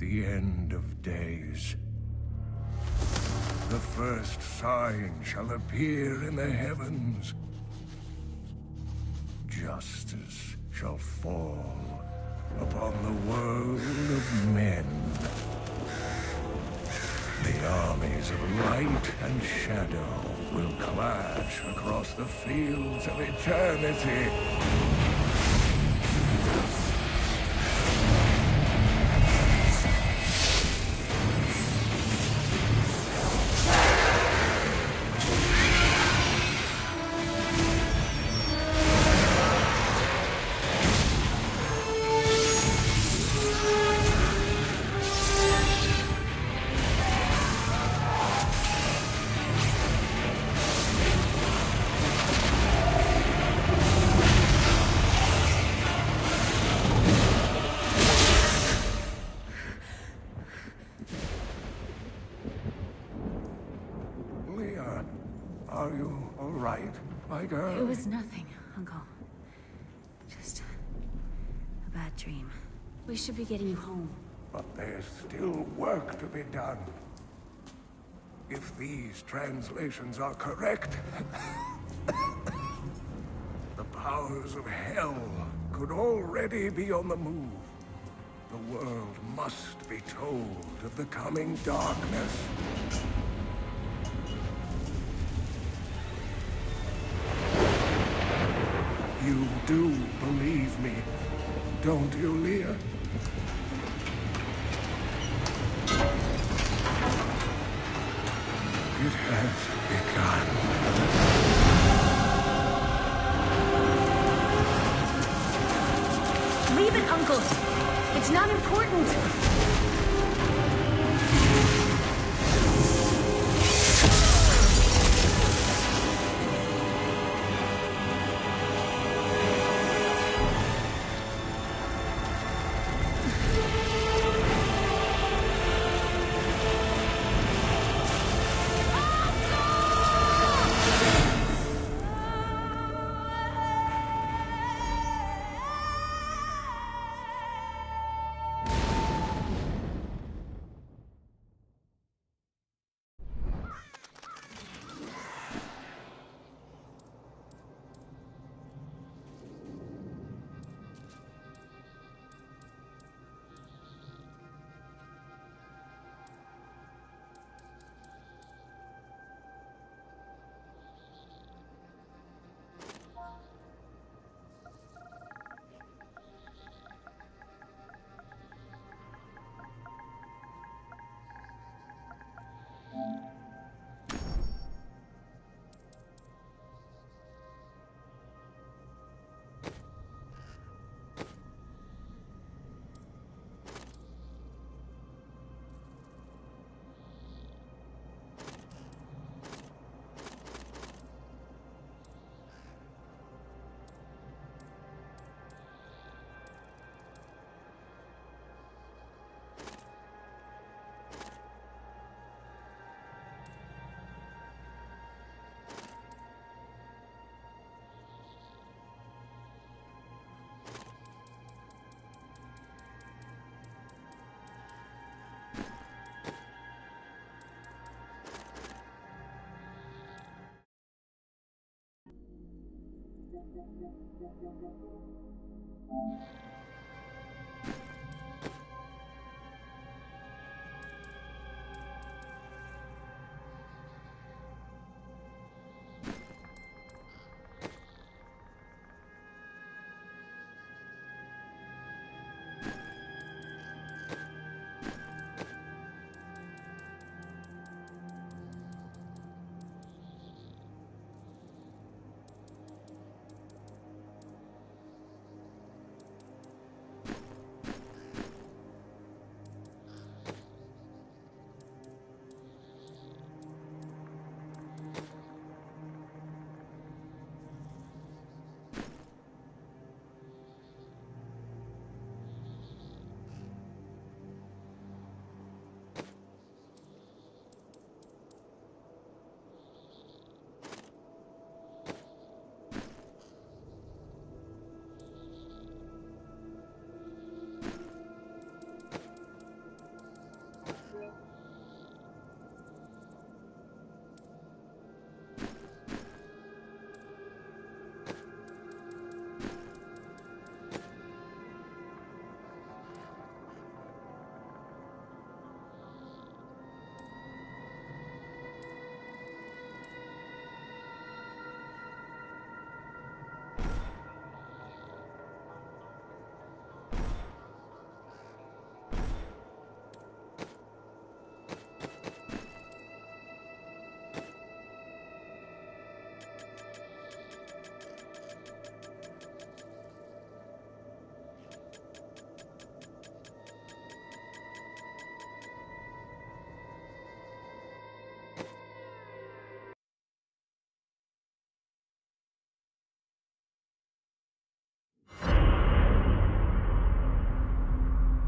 the end of days. The first sign shall appear in the heavens. Justice shall fall upon the world of men. The armies of light and shadow will clash across the fields of eternity. Are you all right, my girl? It was nothing, Uncle. Just a bad dream. We should be getting you home. But there's still work to be done. If these translations are correct, the powers of hell could already be on the move. The world must be told of the coming darkness. You do believe me, don't you, Leah? It has begun. Leave it, Uncle! It's not important!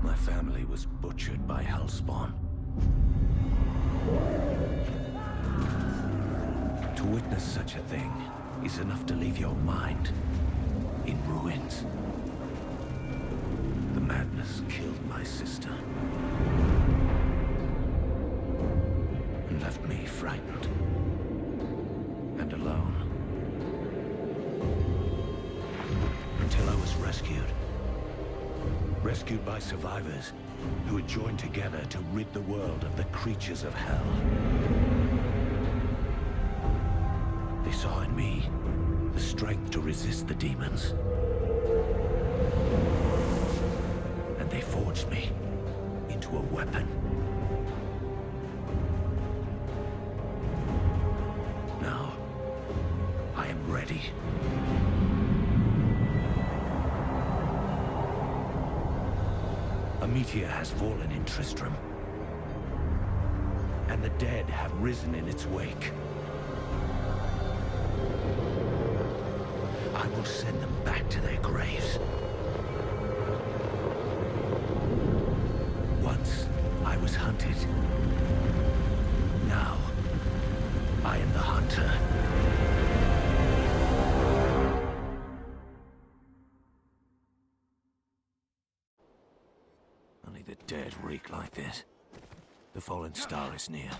My family was butchered by Hellspawn. To witness such a thing is enough to leave your mind in ruins. The madness killed my sister and left me frightened and alone. Until I was rescued. Rescued by survivors who had joined together to rid the world of the creatures of hell. They saw in me the strength to resist the demons. And they forged me into a weapon. Now, I am ready. A meteor has fallen in Tristram, and the dead have risen in its wake. I will send them back to their graves. Once, I was hunted. Now, I am the hunter. Only the dead reek like this. The fallen star is near.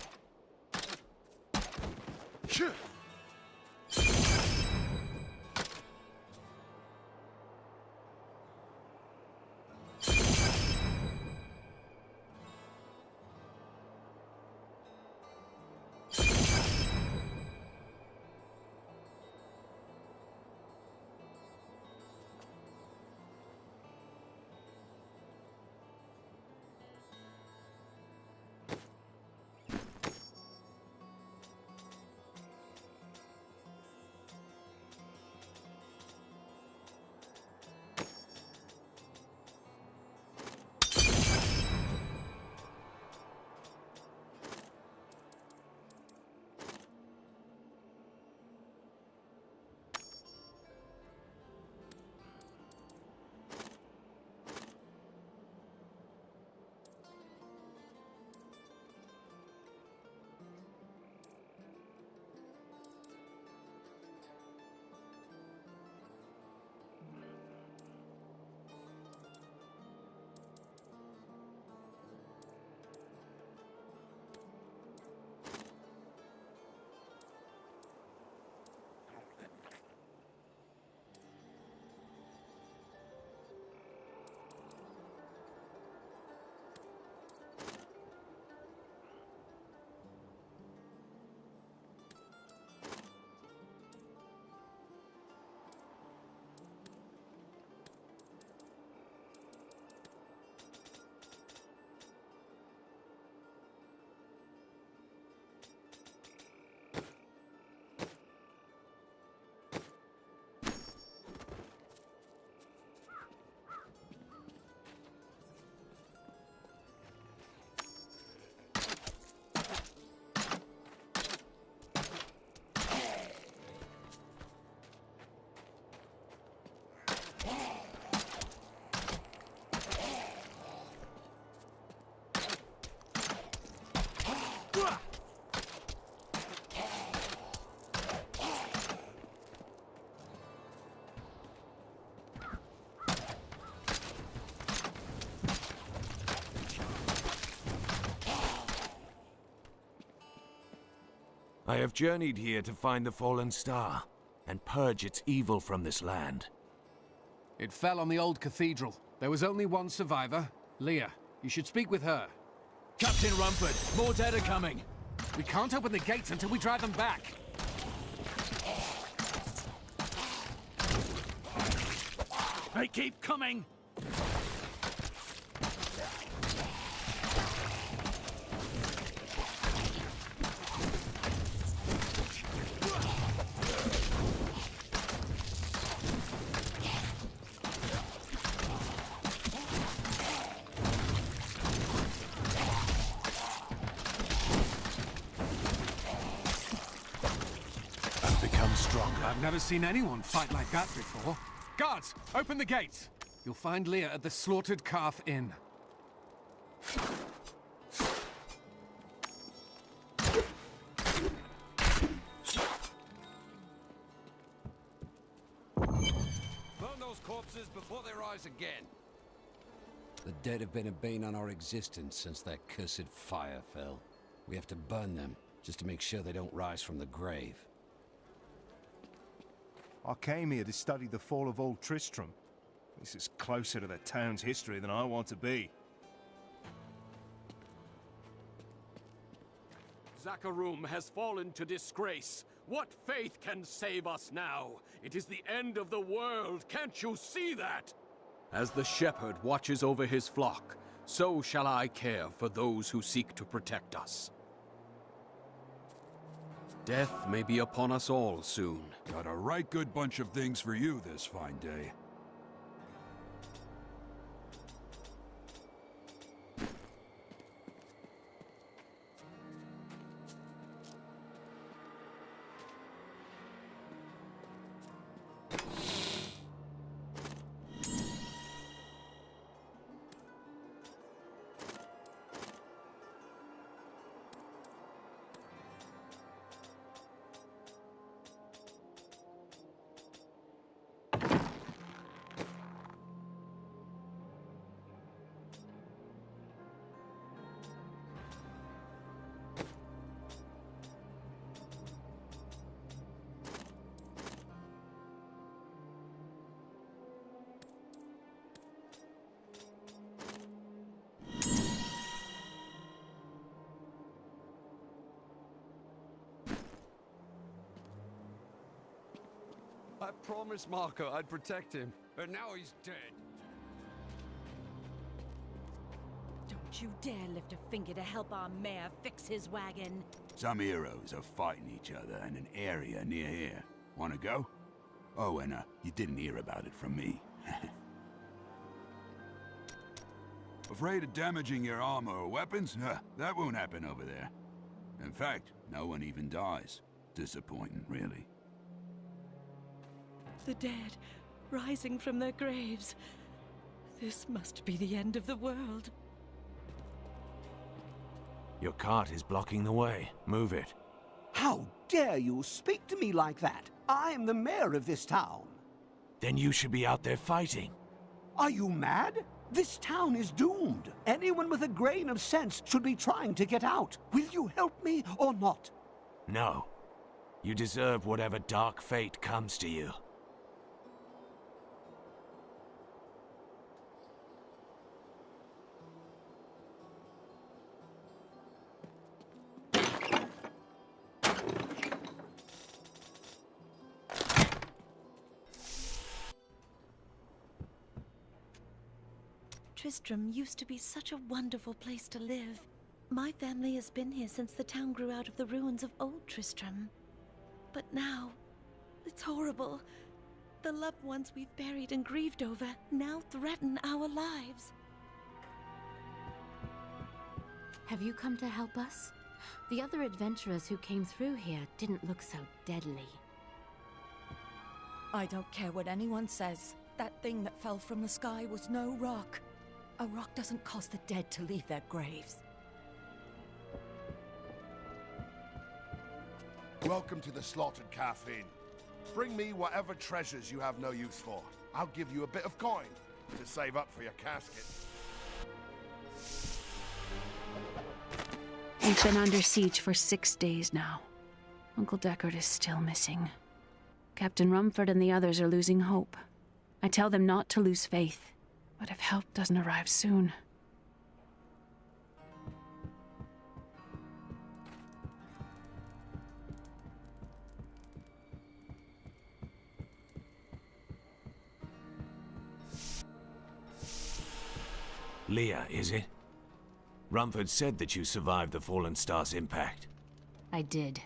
I have journeyed here to find the fallen star, and purge its evil from this land. It fell on the old cathedral. There was only one survivor, Leah. You should speak with her. Captain Rumford, more dead are coming. We can't open the gates until we drive them back. They keep coming! I've never seen anyone fight like that before. Guards, open the gates! You'll find Leah at the Slaughtered Calf Inn. Burn those corpses before they rise again. The dead have been a bane on our existence since that cursed fire fell. We have to burn them, just to make sure they don't rise from the grave. I came here to study the fall of Old Tristram. This is closer to the town's history than I want to be. Zakharum has fallen to disgrace. What faith can save us now? It is the end of the world. Can't you see that? As the shepherd watches over his flock, so shall I care for those who seek to protect us. Death may be upon us all soon. Got a right good bunch of things for you this fine day. I promised Marco I'd protect him, but now he's dead. Don't you dare lift a finger to help our mayor fix his wagon. Some heroes are fighting each other in an area near here. Wanna go? Oh, and you didn't hear about it from me. Afraid of damaging your armor or weapons? That won't happen over there. In fact, no one even dies. Disappointing, really. The dead, rising from their graves. This must be the end of the world. Your cart is blocking the way. Move it. How dare you speak to me like that? I am the mayor of this town. Then you should be out there fighting. Are you mad? This town is doomed. Anyone with a grain of sense should be trying to get out. Will you help me or not? No. You deserve whatever dark fate comes to you. Tristram used to be such a wonderful place to live. My family has been here since the town grew out of the ruins of Old Tristram. But now, it's horrible. The loved ones we've buried and grieved over now threaten our lives. Have you come to help us? The other adventurers who came through here didn't look so deadly. I don't care what anyone says. That thing that fell from the sky was no rock. A rock doesn't cause the dead to leave their graves. Welcome to the slaughtered calf inn. Bring me whatever treasures you have no use for. I'll give you a bit of coin to save up for your casket. We've been under siege for 6 days now. Uncle Deckard is still missing. Captain Rumford and the others are losing hope. I tell them not to lose faith, but if help doesn't arrive soon... Leah, is it? Rumford said that you survived the Fallen Star's impact. I did,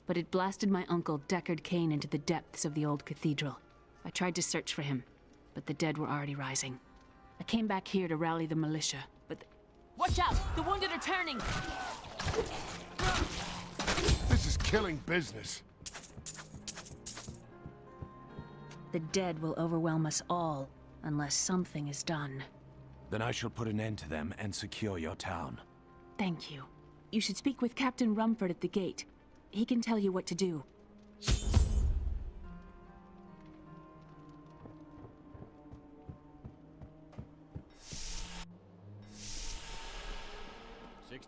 but it blasted my uncle Deckard Cain into the depths of the old cathedral. I tried to search for him, but the dead were already rising. I came back here to rally the militia, but... Watch out! The wounded are turning! This is killing business. The dead will overwhelm us all, unless something is done. Then I shall put an end to them and secure your town. Thank you. You should speak with Captain Rumford at the gate. He can tell you what to do.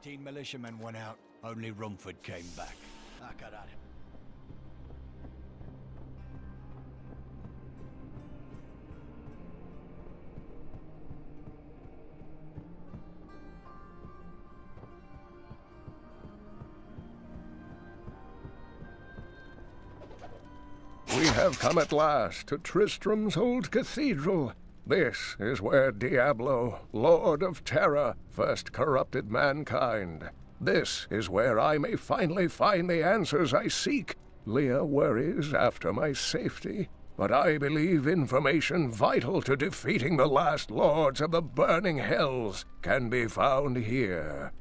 16 militiamen went out. Only Rumford came back. Back at it. We have come at last to Tristram's old cathedral. This is where Diablo, Lord of Terror, first corrupted mankind. This is where I may finally find the answers I seek. Leah worries after my safety, but I believe information vital to defeating the last lords of the burning hells can be found here.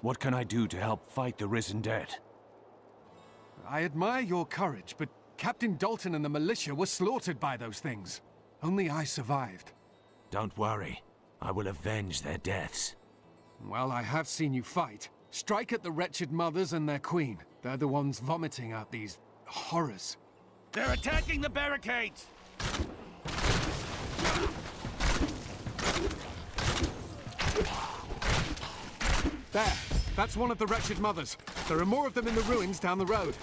What can I do to help fight the risen dead? I admire your courage, but Captain Dalton and the militia were slaughtered by those things. Only I survived. Don't worry. I will avenge their deaths. Well, I have seen you fight. Strike at the wretched mothers and their queen. They're the ones vomiting out these horrors. They're attacking the barricades! There! That's one of the wretched mothers. There are more of them in the ruins down the road.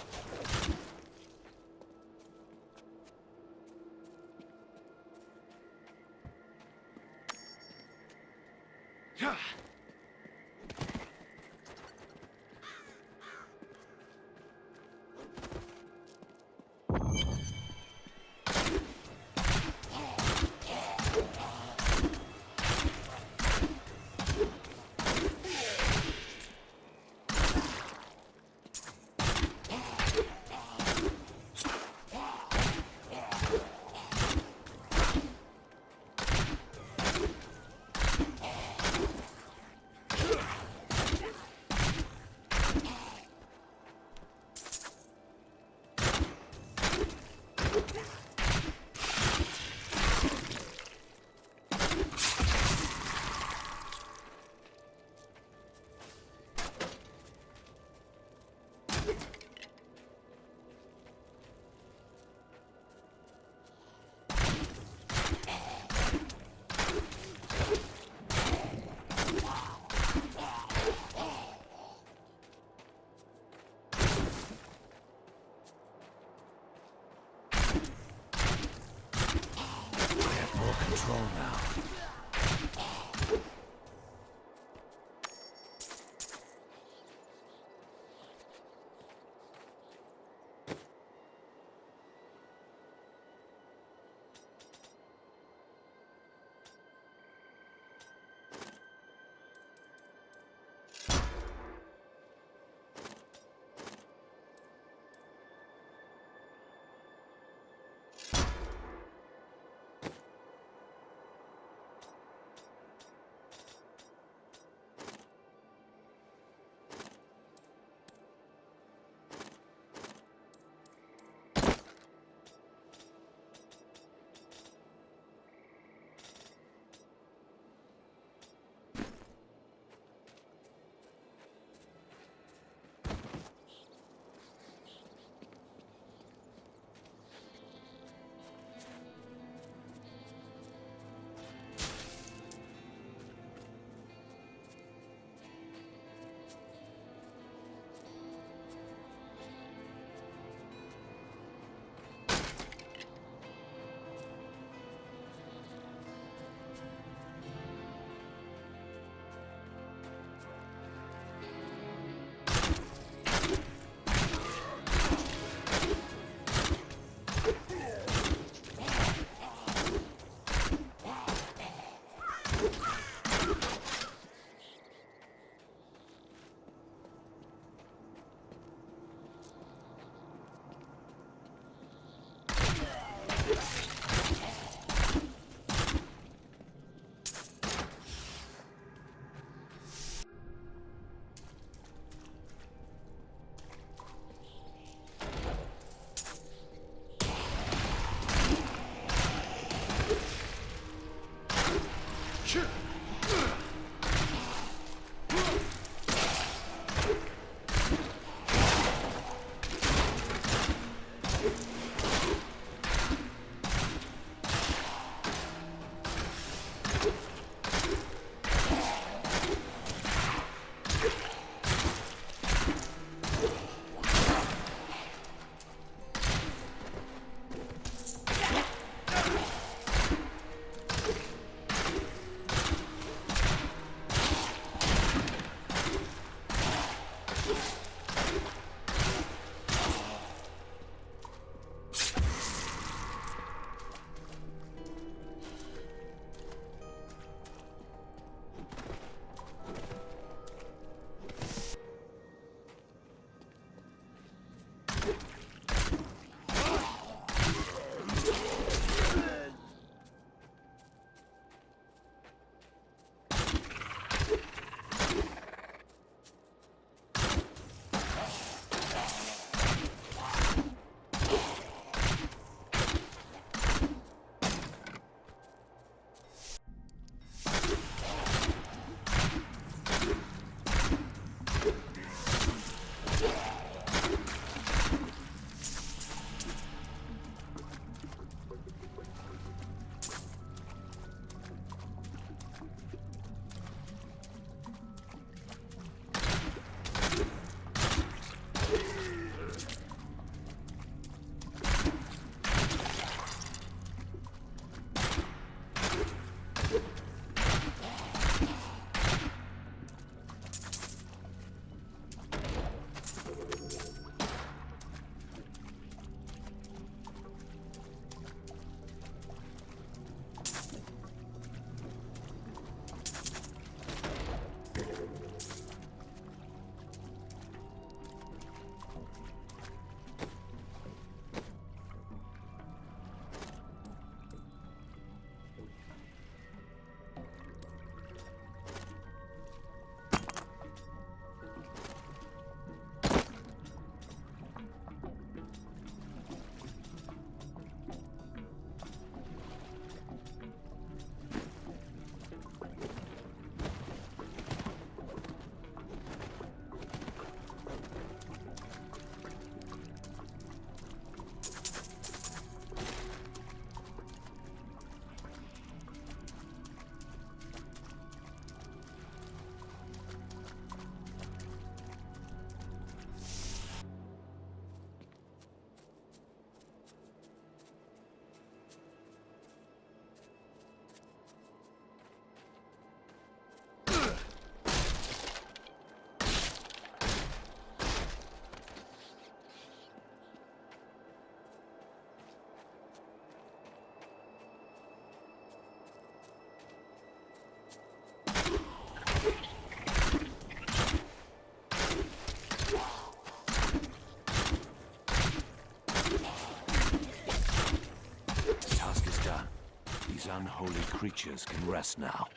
unholy creatures can rest now.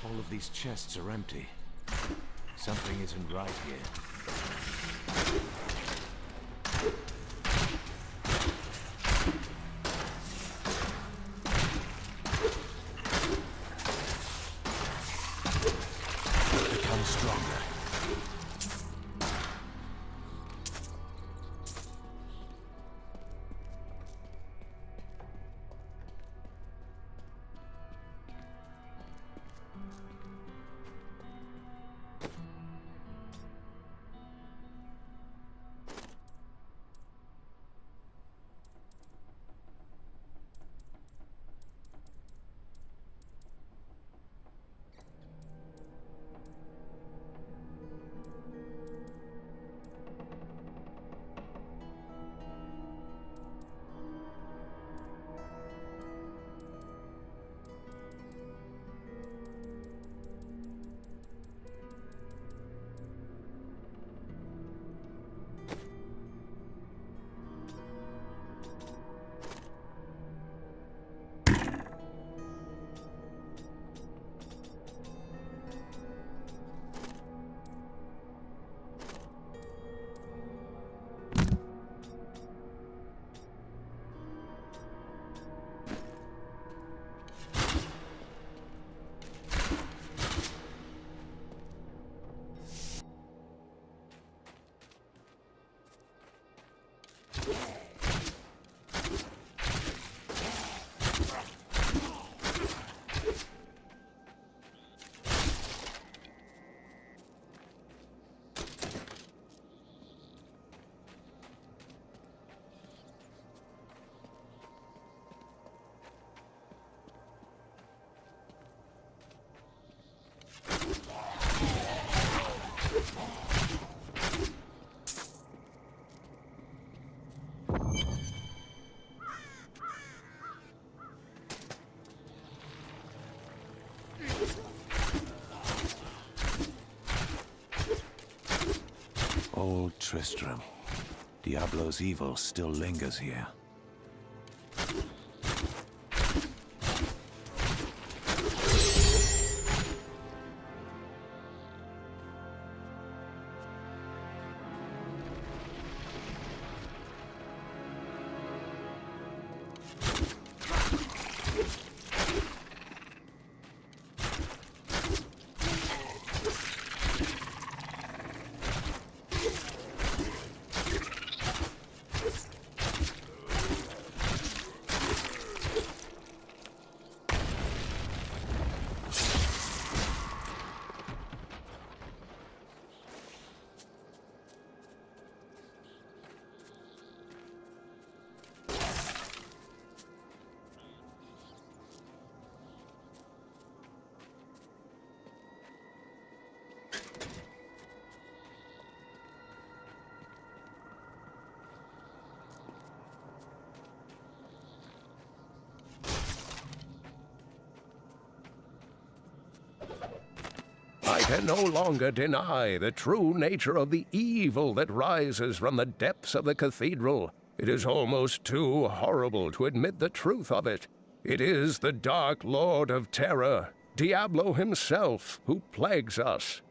All of these chests are empty. Something isn't right here. Become stronger. Old Tristram. Diablo's evil still lingers here. I can no longer deny the true nature of the evil that rises from the depths of the cathedral. It is almost too horrible to admit the truth of it. It is the Dark Lord of Terror, Diablo himself, who plagues us.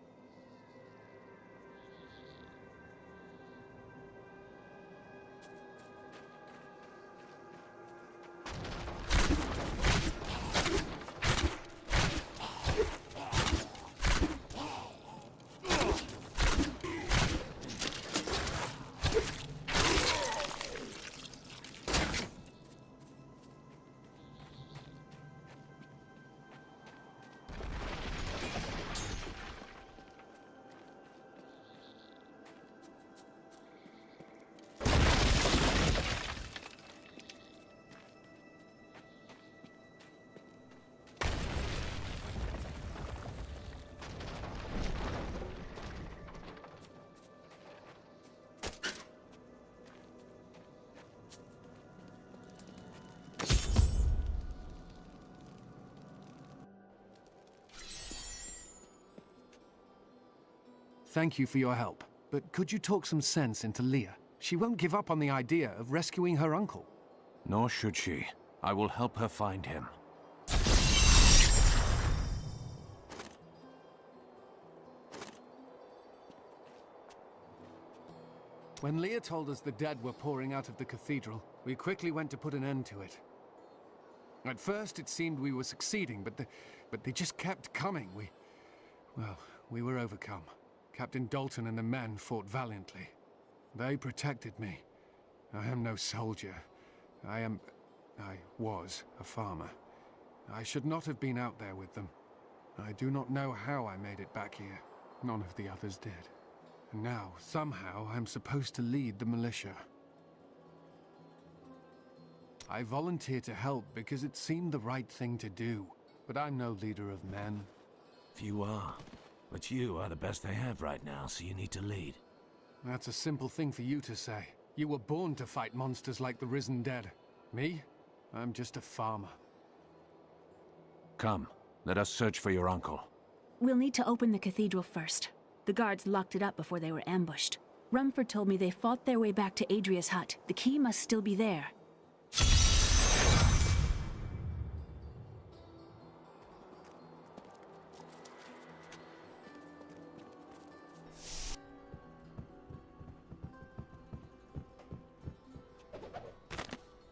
Thank you for your help. But could you talk some sense into Leah? She won't give up on the idea of rescuing her uncle. Nor should she. I will help her find him. When Leah told us the dead were pouring out of the cathedral, we quickly went to put an end to it. At first, it seemed we were succeeding, but they just kept coming. We were overcome. Captain Dalton and the men fought valiantly. They protected me. I am no soldier. I was a farmer. I should not have been out there with them. I do not know how I made it back here. None of the others did. And now, somehow, I'm supposed to lead the militia. I volunteered to help because it seemed the right thing to do. But I'm no leader of men. Few are. But you are the best they have right now, so you need to lead. That's a simple thing for you to say. You were born to fight monsters like the risen dead. Me? I'm just a farmer. Come, let us search for your uncle. We'll need to open the cathedral first. The guards locked it up before they were ambushed. Rumford told me they fought their way back to Adria's hut. The key must still be there.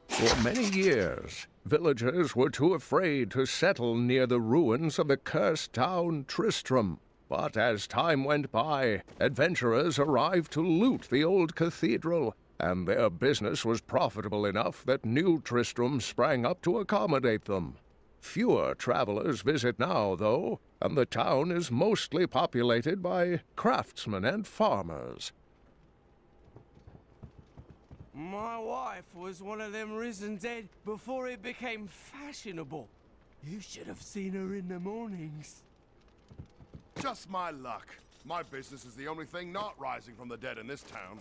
For many years, villagers were too afraid to settle near the ruins of the cursed town Tristram. But as time went by, adventurers arrived to loot the old cathedral, and their business was profitable enough that new Tristram sprang up to accommodate them. Fewer travelers visit now, though, and the town is mostly populated by craftsmen and farmers. My wife was one of them risen dead before it became fashionable. You should have seen her in the mornings. Just my luck. My business is the only thing not rising from the dead in this town.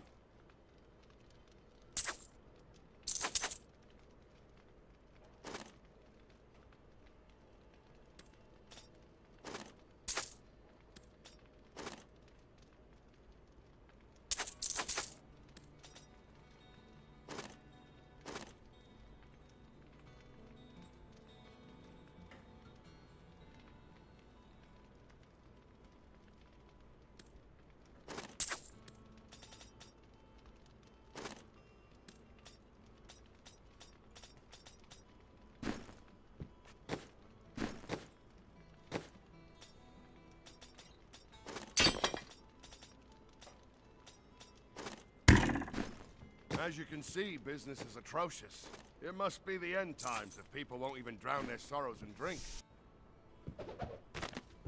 As you can see, business is atrocious. It must be the end times if people won't even drown their sorrows in drink.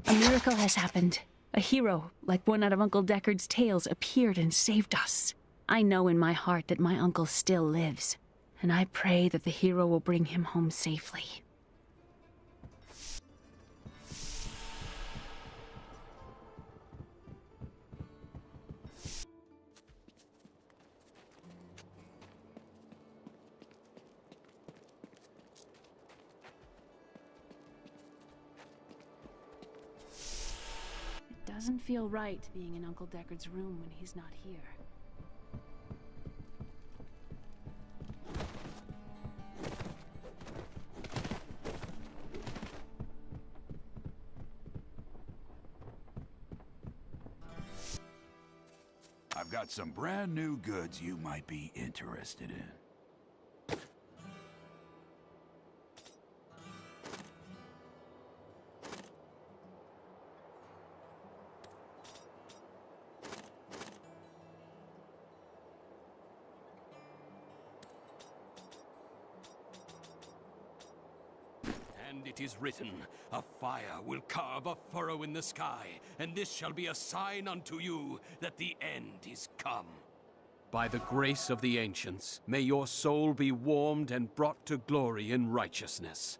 A miracle has happened. A hero, like one out of Uncle Deckard's tales, appeared and saved us. I know in my heart that my uncle still lives, and I pray that the hero will bring him home safely. Doesn't feel right being in Uncle Deckard's room when he's not here. I've got some brand new goods you might be interested in. And it is written, a fire will carve a furrow in the sky, and this shall be a sign unto you that the end is come. By the grace of the ancients, may your soul be warmed and brought to glory in righteousness.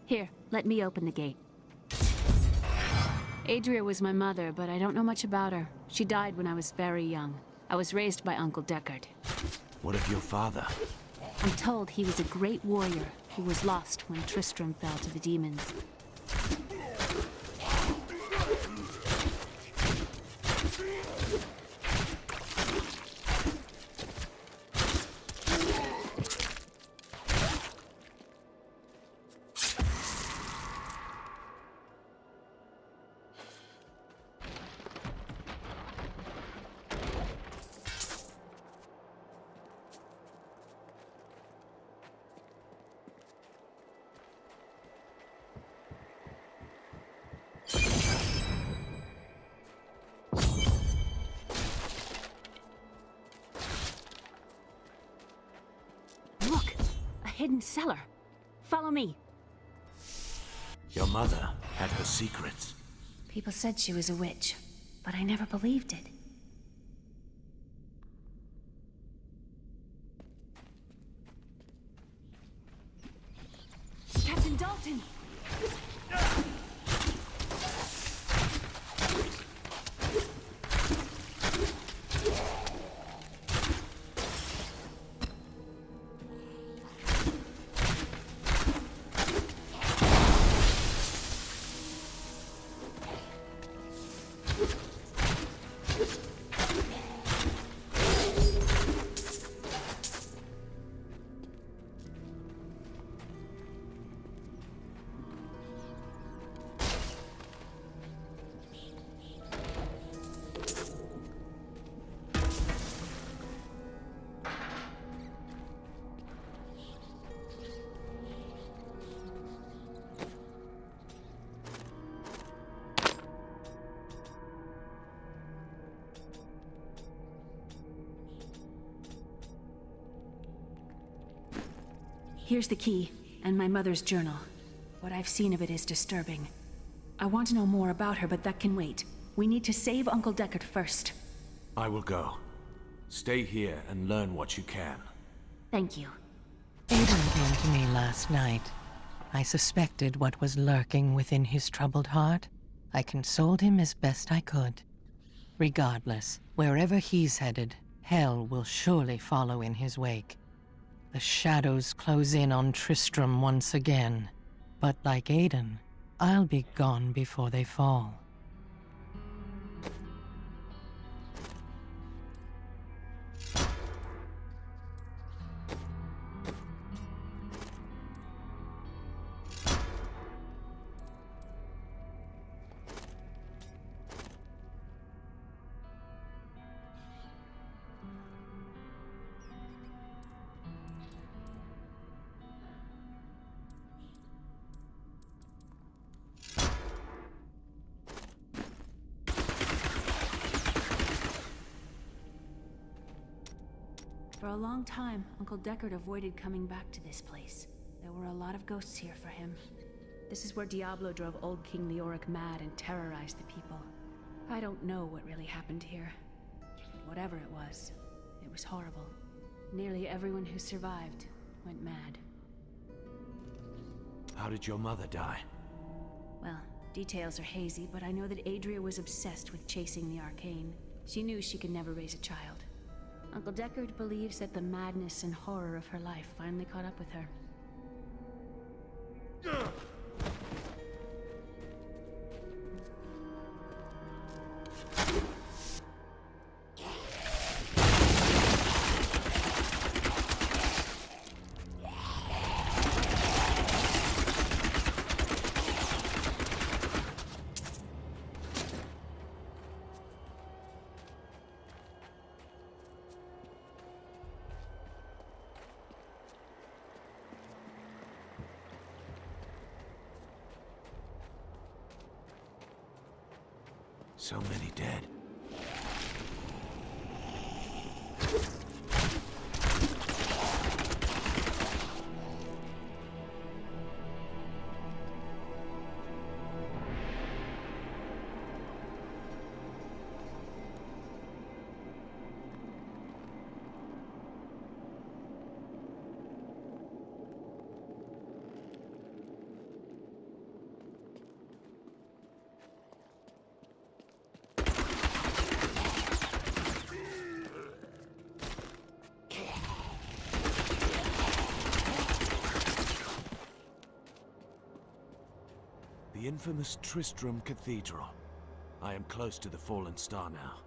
Here, let me open the gate. Adria was my mother, but I don't know much about her. She died when I was very young. I was raised by Uncle Deckard. What of your father? I'm told he was a great warrior who was lost when Tristram fell to the demons. Look! A hidden cellar. Follow me. Your mother had her secrets. People said she was a witch, but I never believed it. Captain Dalton! Here's the key, and my mother's journal. What I've seen of it is disturbing. I want to know more about her, but that can wait. We need to save Uncle Deckard first. I will go. Stay here and learn what you can. Thank you. Aiden came to me last night. I suspected what was lurking within his troubled heart. I consoled him as best I could. Regardless, wherever he's headed, hell will surely follow in his wake. The shadows close in on Tristram once again. But like Aiden, I'll be gone before they fall. For a long time, Uncle Deckard avoided coming back to this place. There were a lot of ghosts here for him. This is where Diablo drove old King Leoric mad and terrorized the people. I don't know what really happened here. But whatever it was horrible. Nearly everyone who survived went mad. How did your mother die? Well, details are hazy, but I know that Adria was obsessed with chasing the arcane. She knew she could never raise a child. Uncle Deckard believes that the madness and horror of her life finally caught up with her. So many dead. infamous Tristram Cathedral. I am close to the Fallen Star now.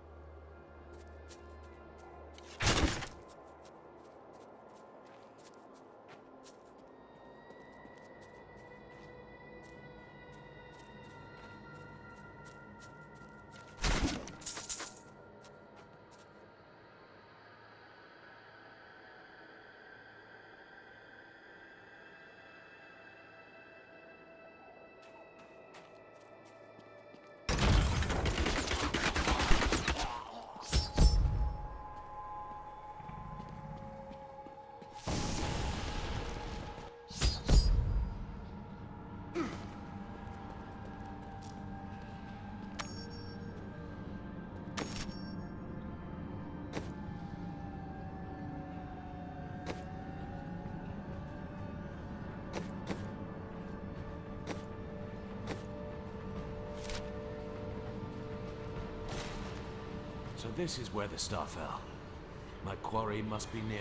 So this is where the star fell. My quarry must be near.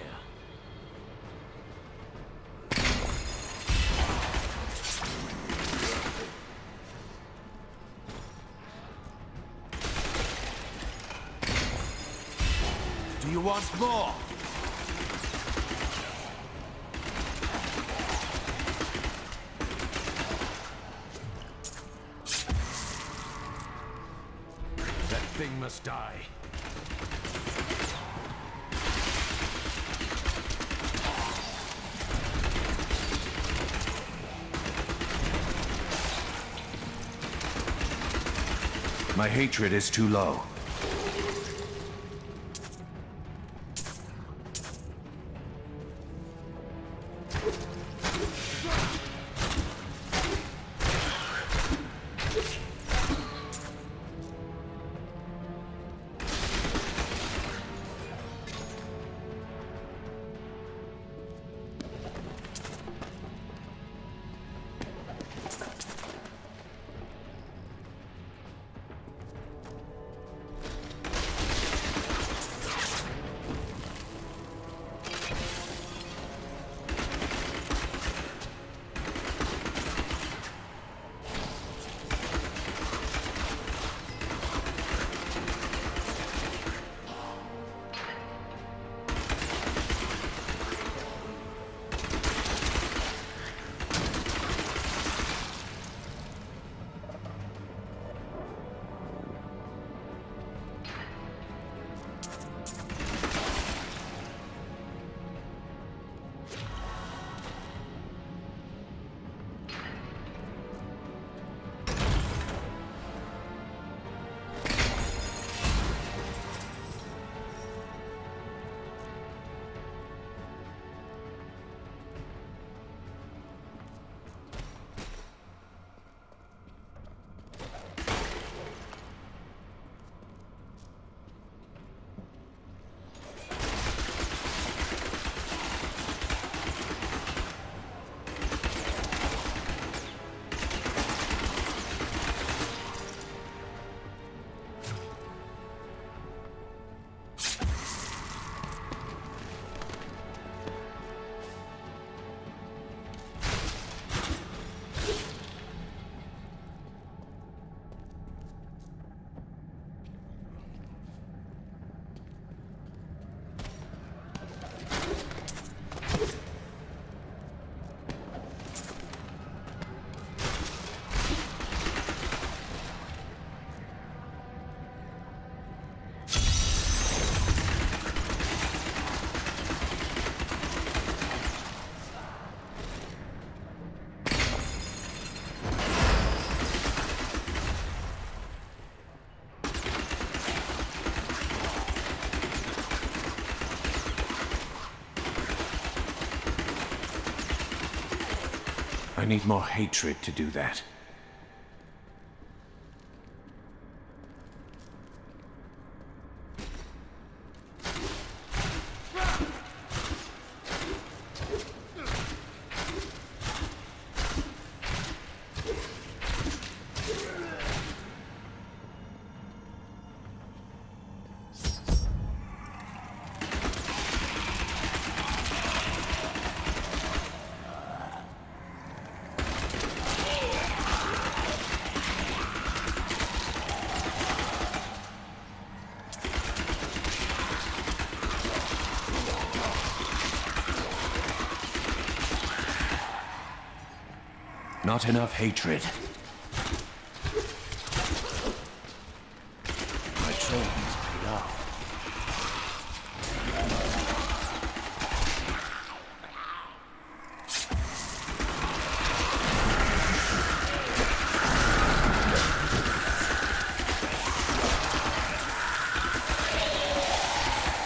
Do you want more? That thing must die. My hatred is too low. I need more hatred to do that. not enough hatred. My training's paid off.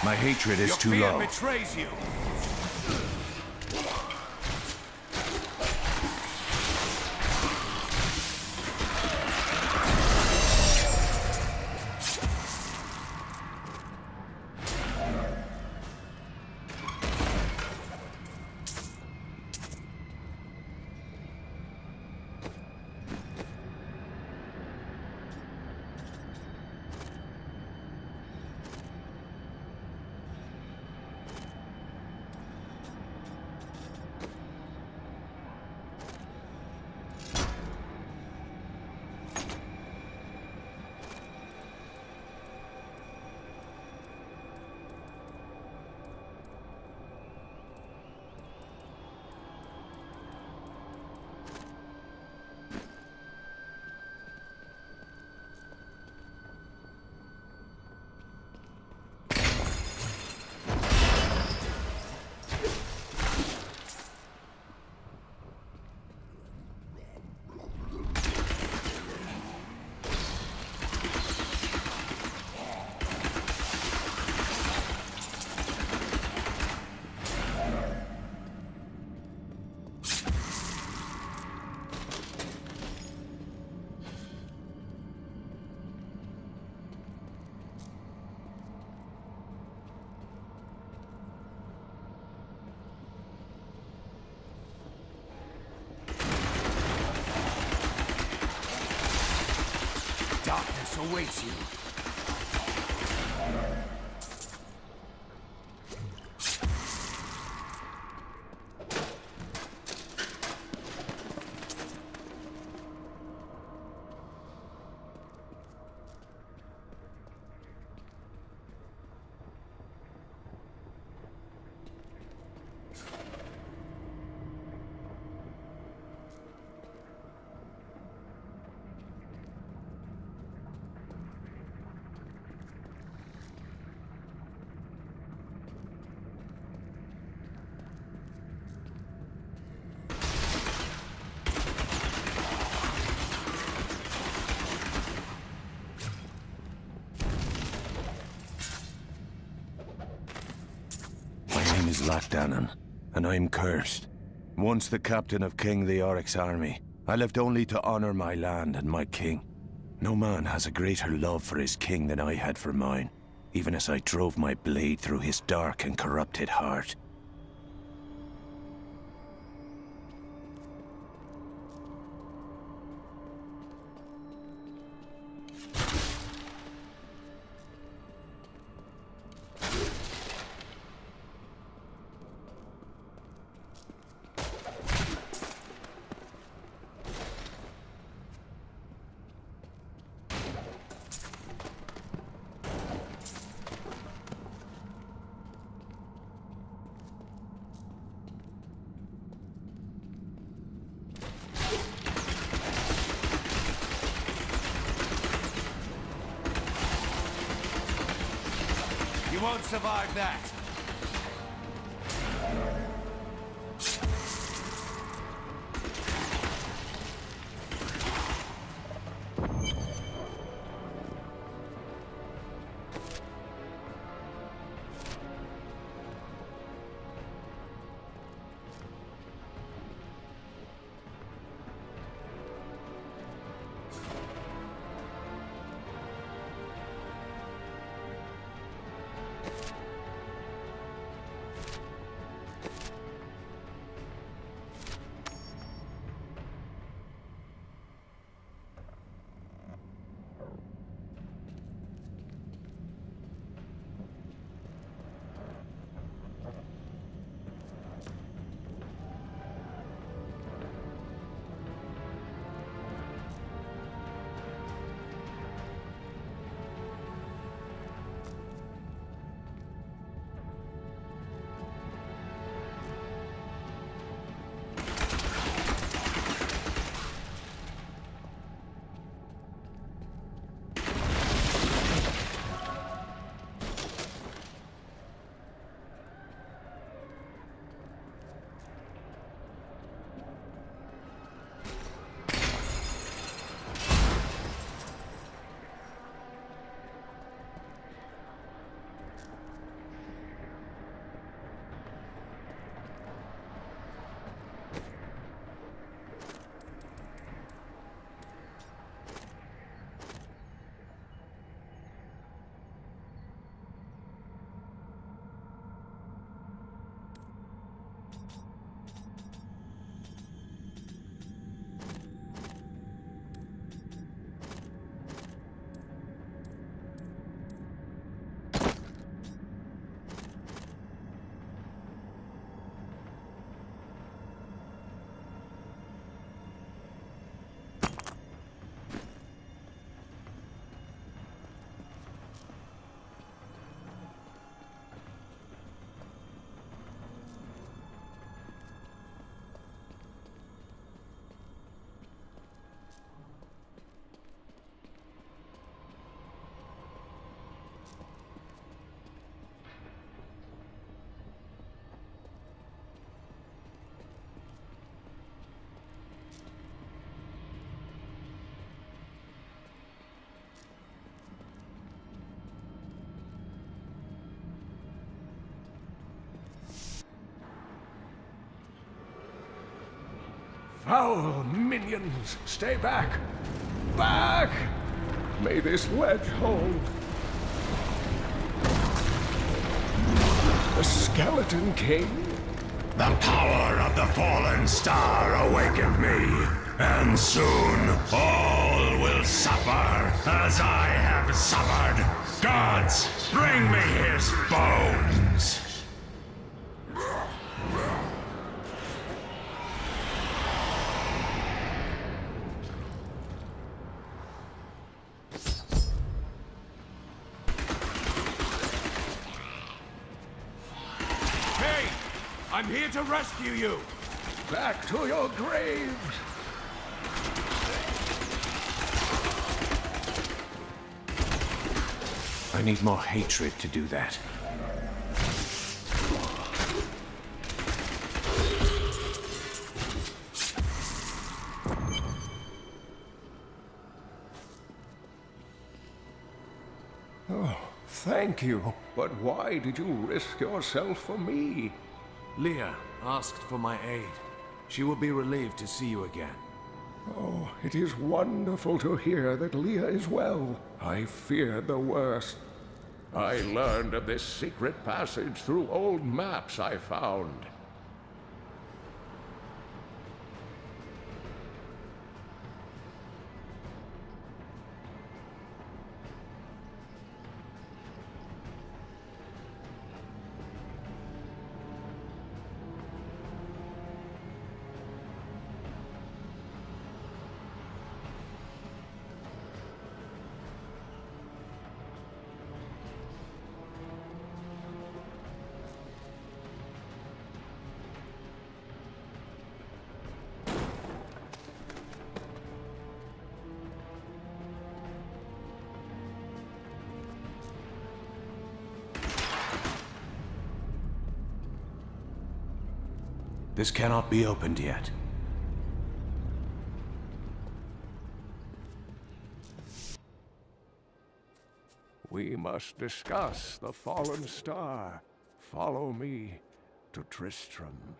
My hatred is too low. Your fear betrays you. Darkness awaits you. My name is Lachdanan, and I'm cursed. Once the captain of King Leoric's army, I lived only to honor my land and my king. No man has a greater love for his king than I had for mine, even as I drove my blade through his dark and corrupted heart. You won't survive that. Foul minions, stay back! Back! May this wedge hold. The Skeleton King? The power of the fallen star awakened me, and soon all will suffer as I have suffered. Gods, bring me his bones! I'm here to rescue you! Back to your graves! I need more hatred to do that. Oh, thank you. But why did you risk yourself for me? Leah asked for my aid. She will be relieved to see you again. Oh, it is wonderful to hear that Leah is well. I feared the worst. I learned of this secret passage through old maps I found. This cannot be opened yet. We must discuss the fallen star. Follow me to Tristram.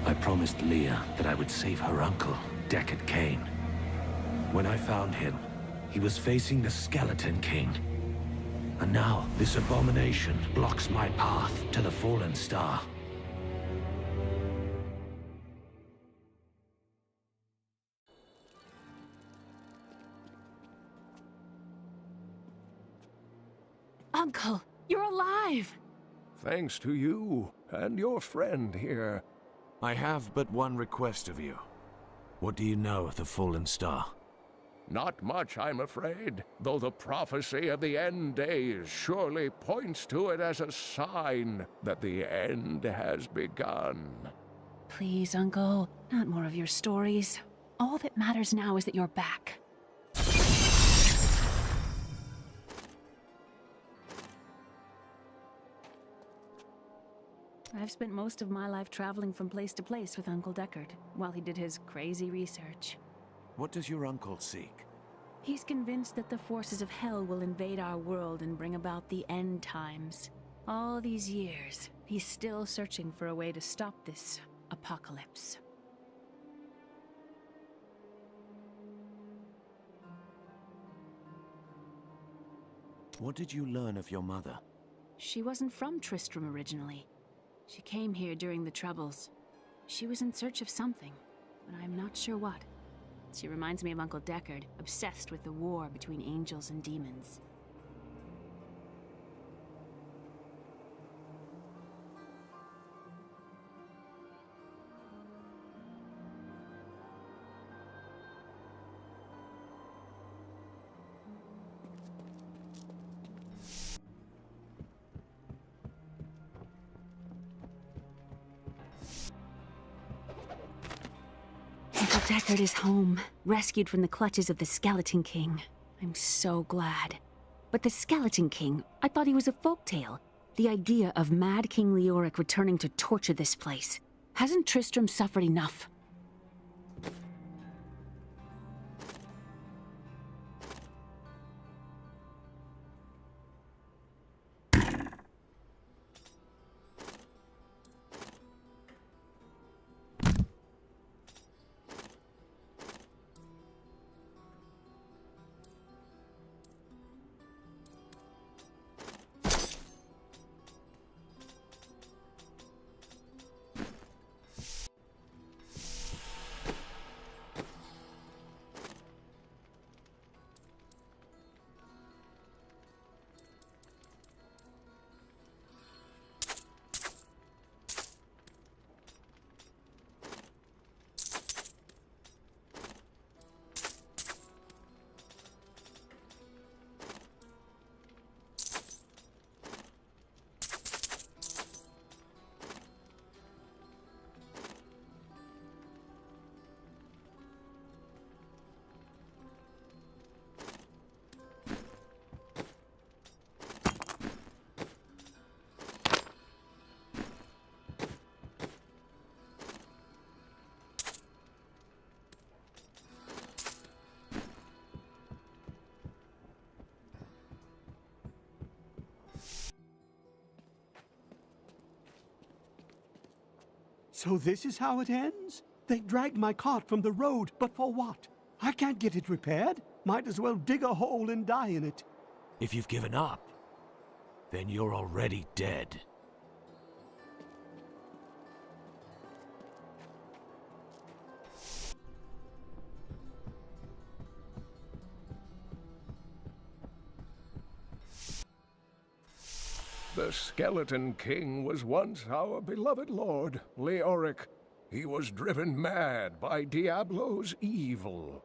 I promised Leah that I would save her uncle, Deckard Cain. When I found him, he was facing the Skeleton King. And now, this abomination blocks my path to the Fallen Star. Uncle, you're alive! Thanks to you and your friend here. I have but one request of you. What do you know of the Fallen Star? Not much, I'm afraid, though the prophecy of the end days surely points to it as a sign that the end has begun. Please, Uncle, not more of your stories. All that matters now is that you're back. I've spent most of my life traveling from place to place with Uncle Deckard, while he did his crazy research. What does your uncle seek? He's convinced that the forces of hell will invade our world and bring about the end times. All these years, he's still searching for a way to stop this apocalypse. What did you learn of your mother? She wasn't from Tristram originally. She came here during the Troubles. She was in search of something, but I'm not sure what. She reminds me of Uncle Deckard, obsessed with the war between angels and demons. Uncle Deckard is home, rescued from the clutches of the Skeleton King. I'm so glad. But the Skeleton King, I thought he was a folktale. The idea of Mad King Leoric returning to torture this place. Hasn't Tristram suffered enough? So this is how it ends? They dragged my cart from the road, but for what? I can't get it repaired. Might as well dig a hole and die in it. If you've given up, then you're already dead. The Skeleton King was once our beloved lord, Leoric. He was driven mad by Diablo's evil.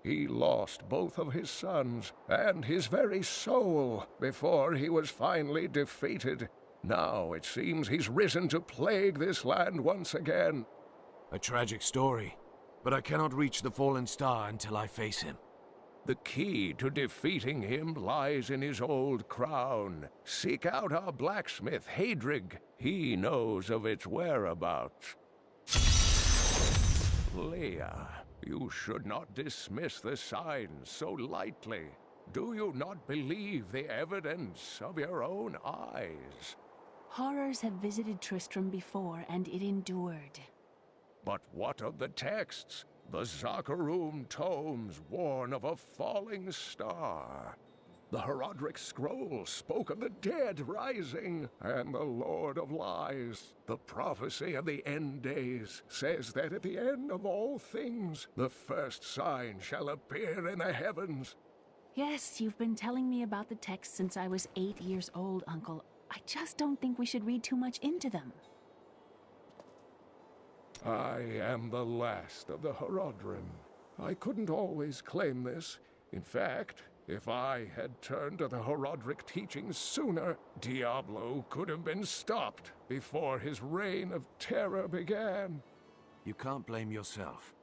He lost both of his sons and his very soul before he was finally defeated. Now it seems he's risen to plague this land once again. A tragic story, but I cannot reach the fallen star until I face him. The key to defeating him lies in his old crown. Seek out our blacksmith, Hadrig. He knows of its whereabouts. Leah, you should not dismiss the signs so lightly. Do you not believe the evidence of your own eyes? Horrors have visited Tristram before, and it endured. But what of the texts? The Zakarum tomes warn of a falling star. The Herodric scroll spoke of the dead rising, and the Lord of Lies. The prophecy of the end days says that at the end of all things, the first sign shall appear in the heavens. Yes, you've been telling me about the texts since I was 8 years old, Uncle. I just don't think we should read too much into them. I am the last of the Herodrim. I couldn't always claim this. In fact, if I had turned to the Herodric teachings sooner, Diablo could have been stopped before his reign of terror began. You can't blame yourself.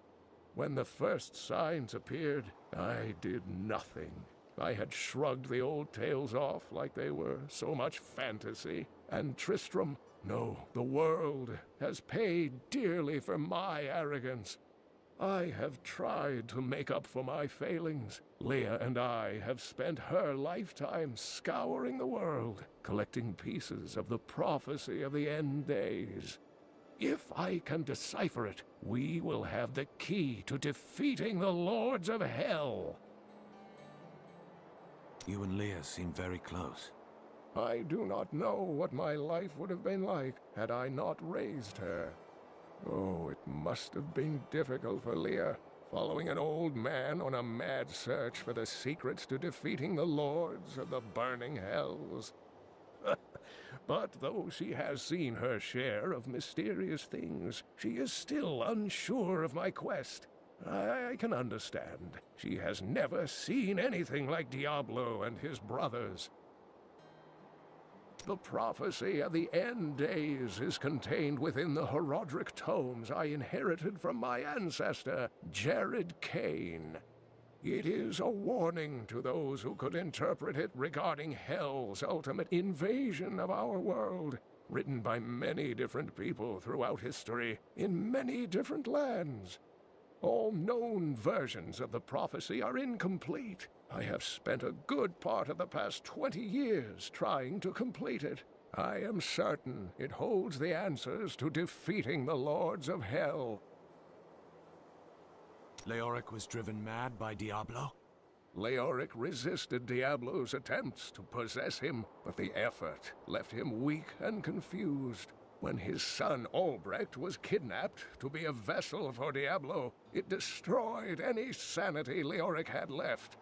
When the first signs appeared, I did nothing. I had shrugged the old tales off like they were so much fantasy, and Tristram, no, the world has paid dearly for my arrogance. I have tried to make up for my failings. Leah and I have spent her lifetime scouring the world, collecting pieces of the prophecy of the end days. If I can decipher it, we will have the key to defeating the lords of hell. You and Leah seem very close. I do not know what my life would have been like had I not raised her. Oh, it must have been difficult for Leah, following an old man on a mad search for the secrets to defeating the lords of the burning hells. But though she has seen her share of mysterious things, she is still unsure of my quest. I can understand. She has never seen anything like Diablo and his brothers. The prophecy of the end days is contained within the Horodric tomes I inherited from my ancestor, Jared Kane. It is a warning to those who could interpret it regarding Hell's ultimate invasion of our world, written by many different people throughout history, in many different lands. All known versions of the prophecy are incomplete. I have spent a good part of the past 20 years trying to complete it. I am certain it holds the answers to defeating the Lords of Hell. Leoric was driven mad by Diablo? Leoric resisted Diablo's attempts to possess him, but the effort left him weak and confused. When his son Albrecht was kidnapped to be a vessel for Diablo, it destroyed any sanity Leoric had left.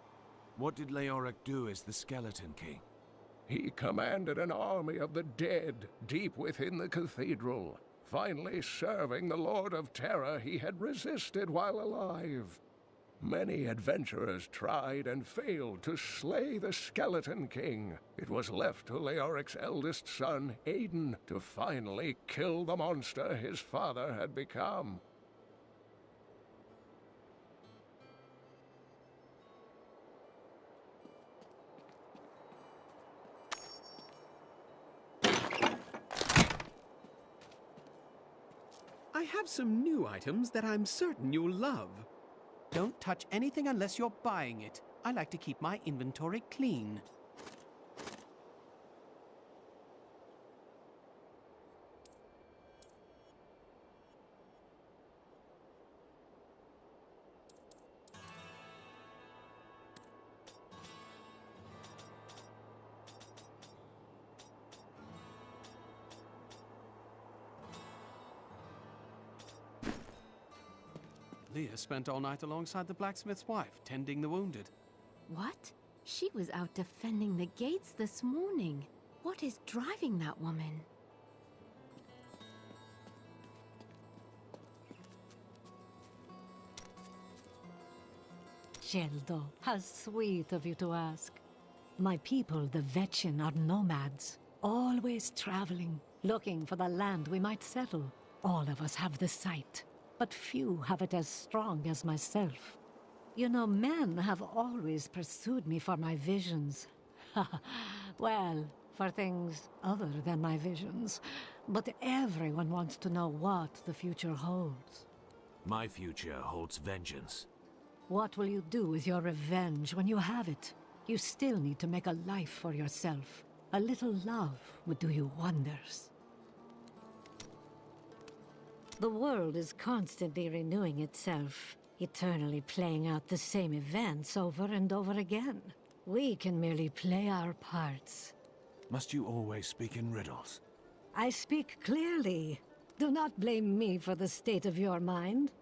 What did Leoric do as the Skeleton King? He commanded an army of the dead deep within the cathedral, finally serving the Lord of Terror he had resisted while alive. Many adventurers tried and failed to slay the Skeleton King. It was left to Leoric's eldest son, Aiden, to finally kill the monster his father had become. I have some new items that I'm certain you'll love. Don't touch anything unless you're buying it. I like to keep my inventory clean. Leah spent all night alongside the blacksmith's wife, tending the wounded. What? She was out defending the gates this morning. What is driving that woman? Geldo, how sweet of you to ask. My people, the Vetchin, are nomads, always traveling, looking for the land we might settle. All of us have the sight, but few have it as strong as myself. You know, men have always pursued me for my visions. Well, for things other than my visions. But everyone wants to know what the future holds. My future holds vengeance. What will you do with your revenge when you have it? You still need to make a life for yourself. A little love would do you wonders. The world is constantly renewing itself, eternally playing out the same events over and over again. We can merely play our parts. Must you always speak in riddles? I speak clearly. Do not blame me for the state of your mind.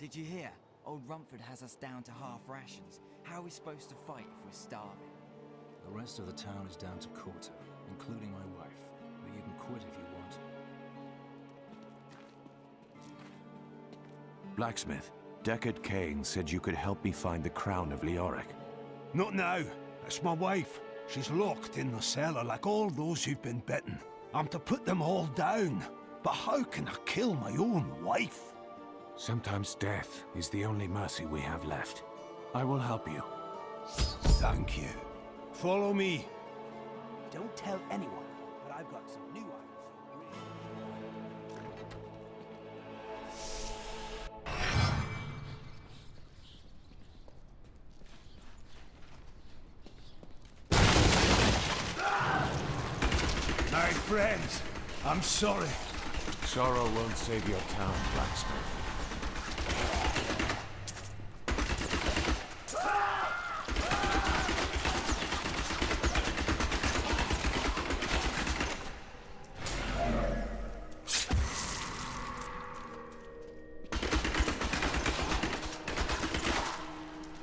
Did you hear? Old Rumford has us down to half rations. How are we supposed to fight if we're starving? The rest of the town is down to quarter, including my wife. But you can quit if you want. Blacksmith, Deckard Cain said you could help me find the crown of Leoric. Not now. It's my wife. She's locked in the cellar like all those who've been bitten. I'm to put them all down. But how can I kill my own wife? Sometimes death is the only mercy we have left. I will help you. Thank you. Follow me. Don't tell anyone, but I've got some new items. My friends, I'm sorry. Sorrow won't save your town, Blacksmith.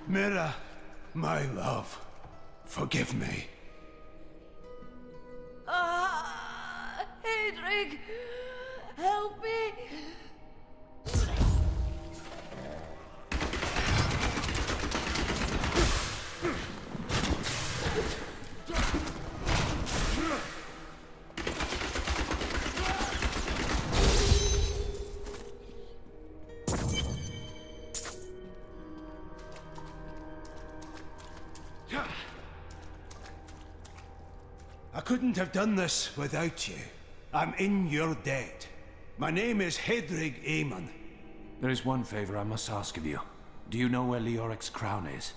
Mira, my love, forgive me. Hedrig! Help me! I couldn't have done this without you. I'm in your debt. My name is Hedrig Aemon. There is one favor I must ask of you. Do you know where Leoric's crown is?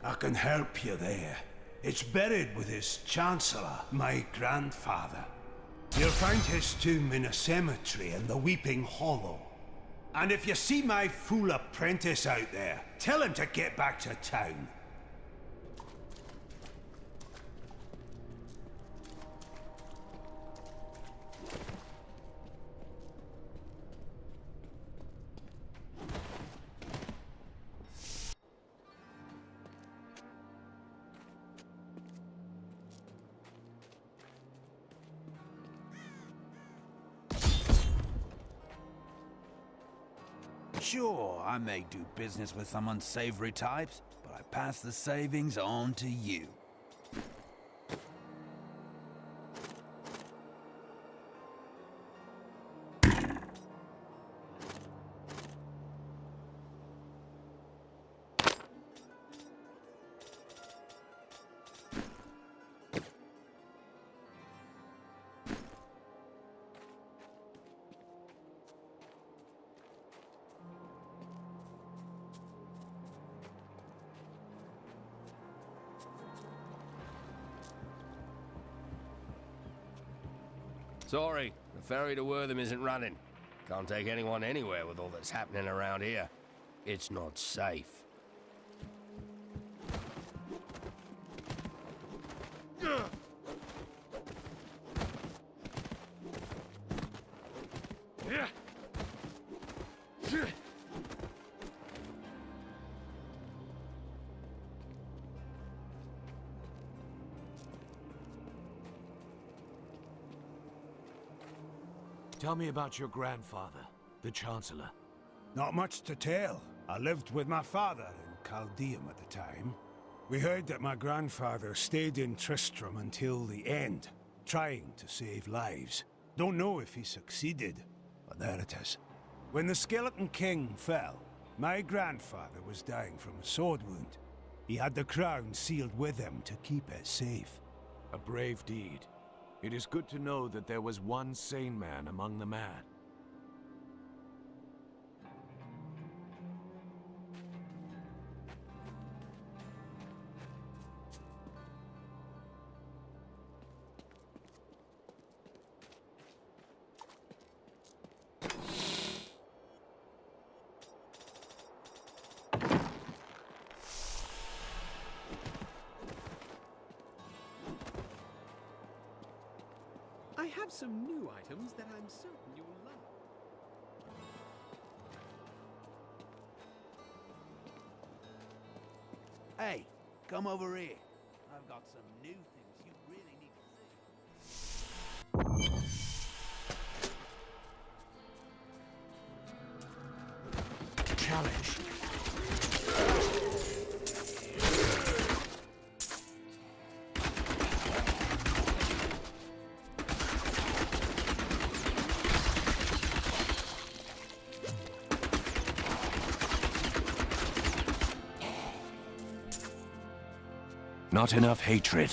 I can help you there. It's buried with his chancellor, my grandfather. You'll find his tomb in a cemetery in the Weeping Hollow. And if you see my fool apprentice out there, tell him to get back to town. Sure, I may do business with some unsavory types, but I pass the savings on to you. Sorry, the ferry to Wortham isn't running. Can't take anyone anywhere with all that's happening around here. It's not safe. Tell me about your grandfather, the Chancellor. Not much to tell. I lived with my father in Caldeum at the time. We heard that my grandfather stayed in Tristram until the end, trying to save lives. Don't know if he succeeded, but there it is. When the Skeleton King fell, my grandfather was dying from a sword wound. He had the crown sealed with him to keep it safe. A brave deed. It is good to know that there was one sane man among the mad. I have some new items that I'm certain you'll love. Hey, come over here. I've got got some new things you really need to see. Challenge. Not enough hatred.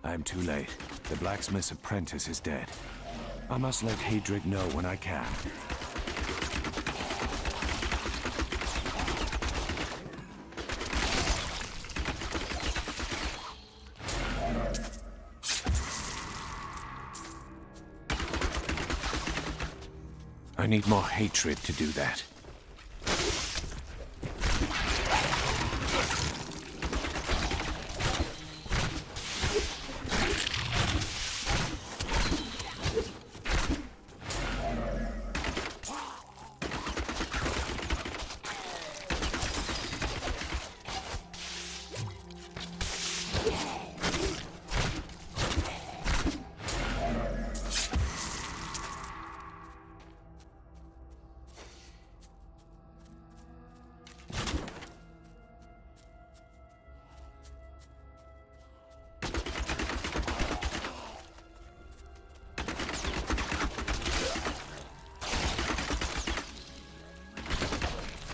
I'm too late. The blacksmith's apprentice is dead. I must let Hadric know when I can. I need more hatred to do that.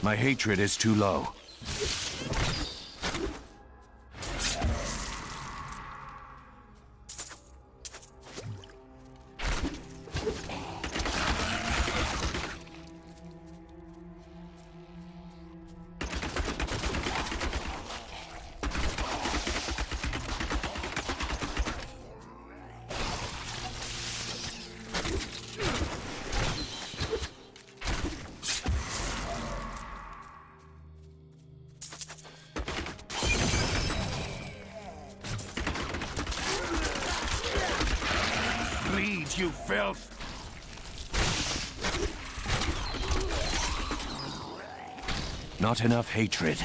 My hatred is too low. You filth! Not enough hatred.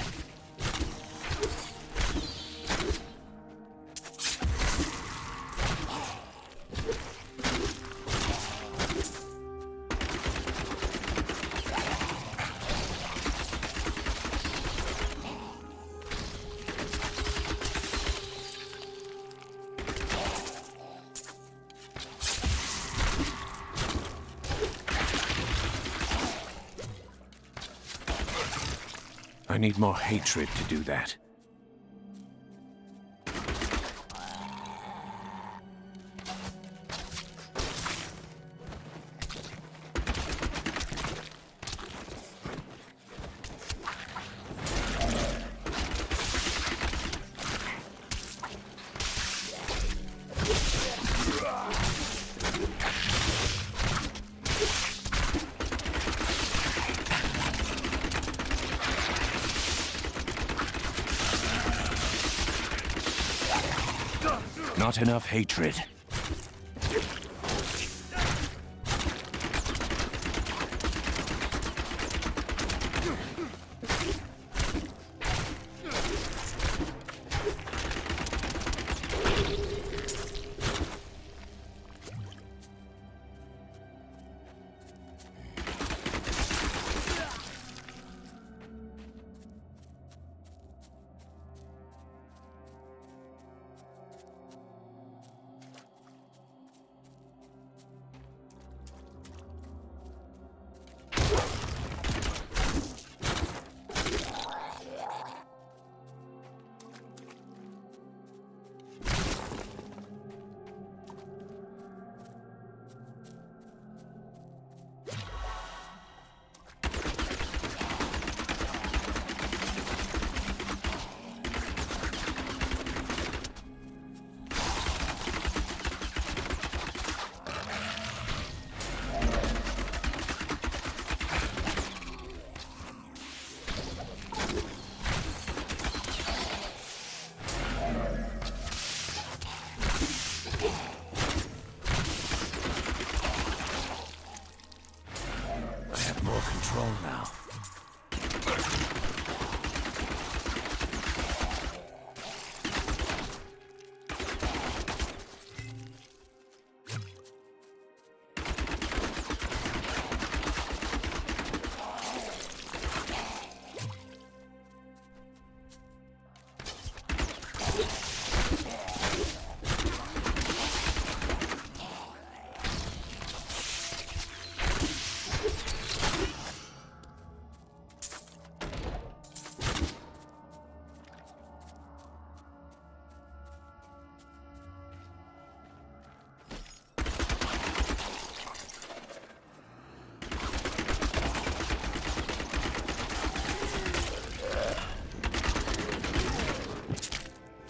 I need more hatred to do that. Not enough hatred.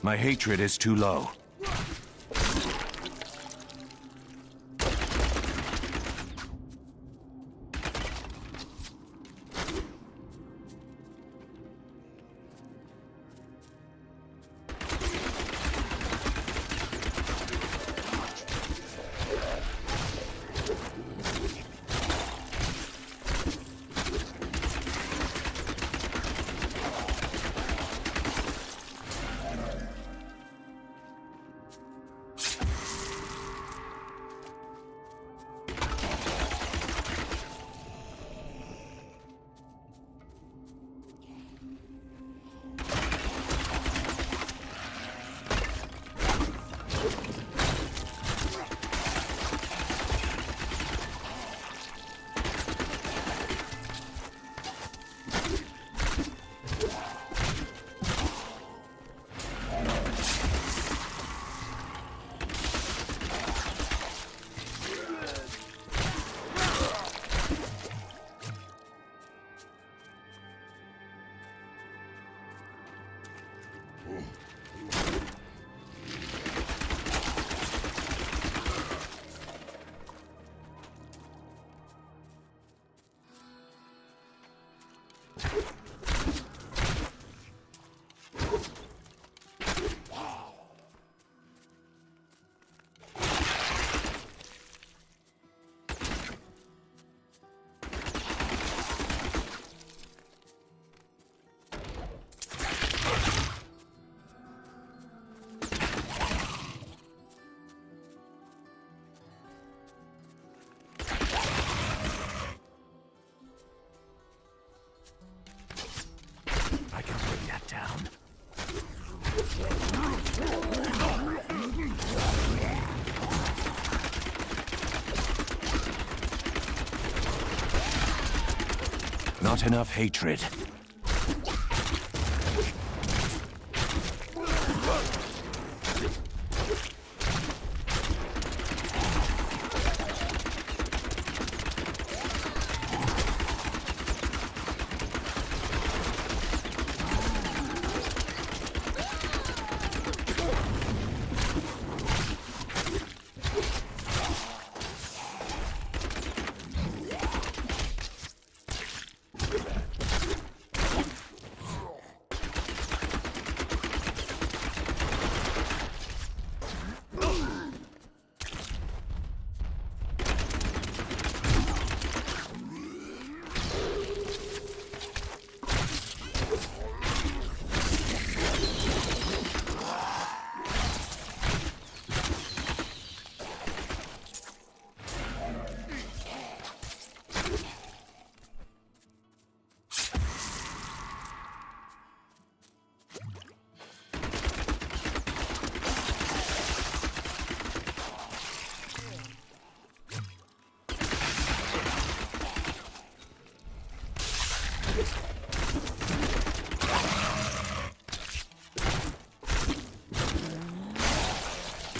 My hatred is too low. Not enough hatred.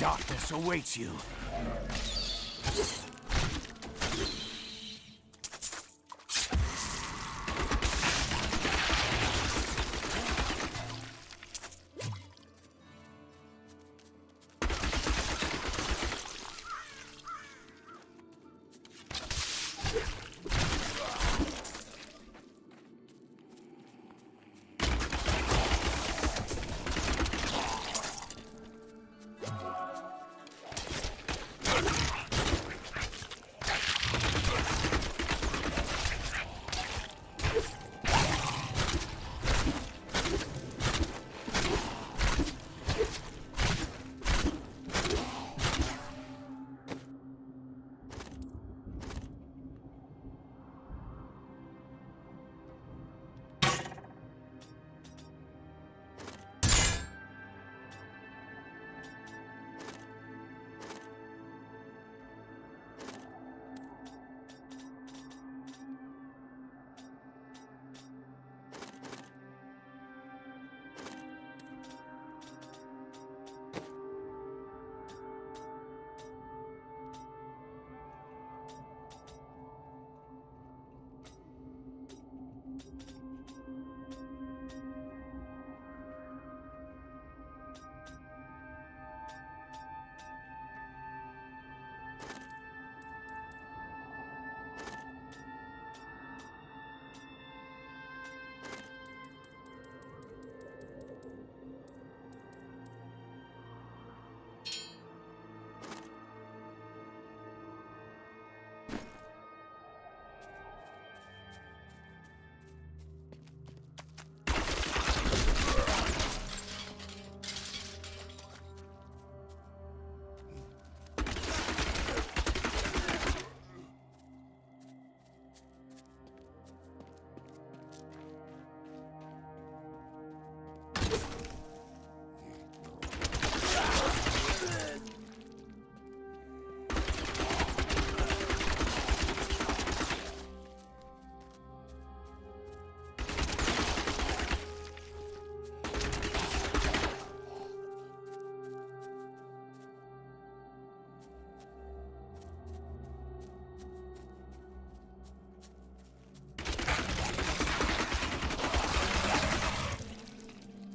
Darkness awaits you.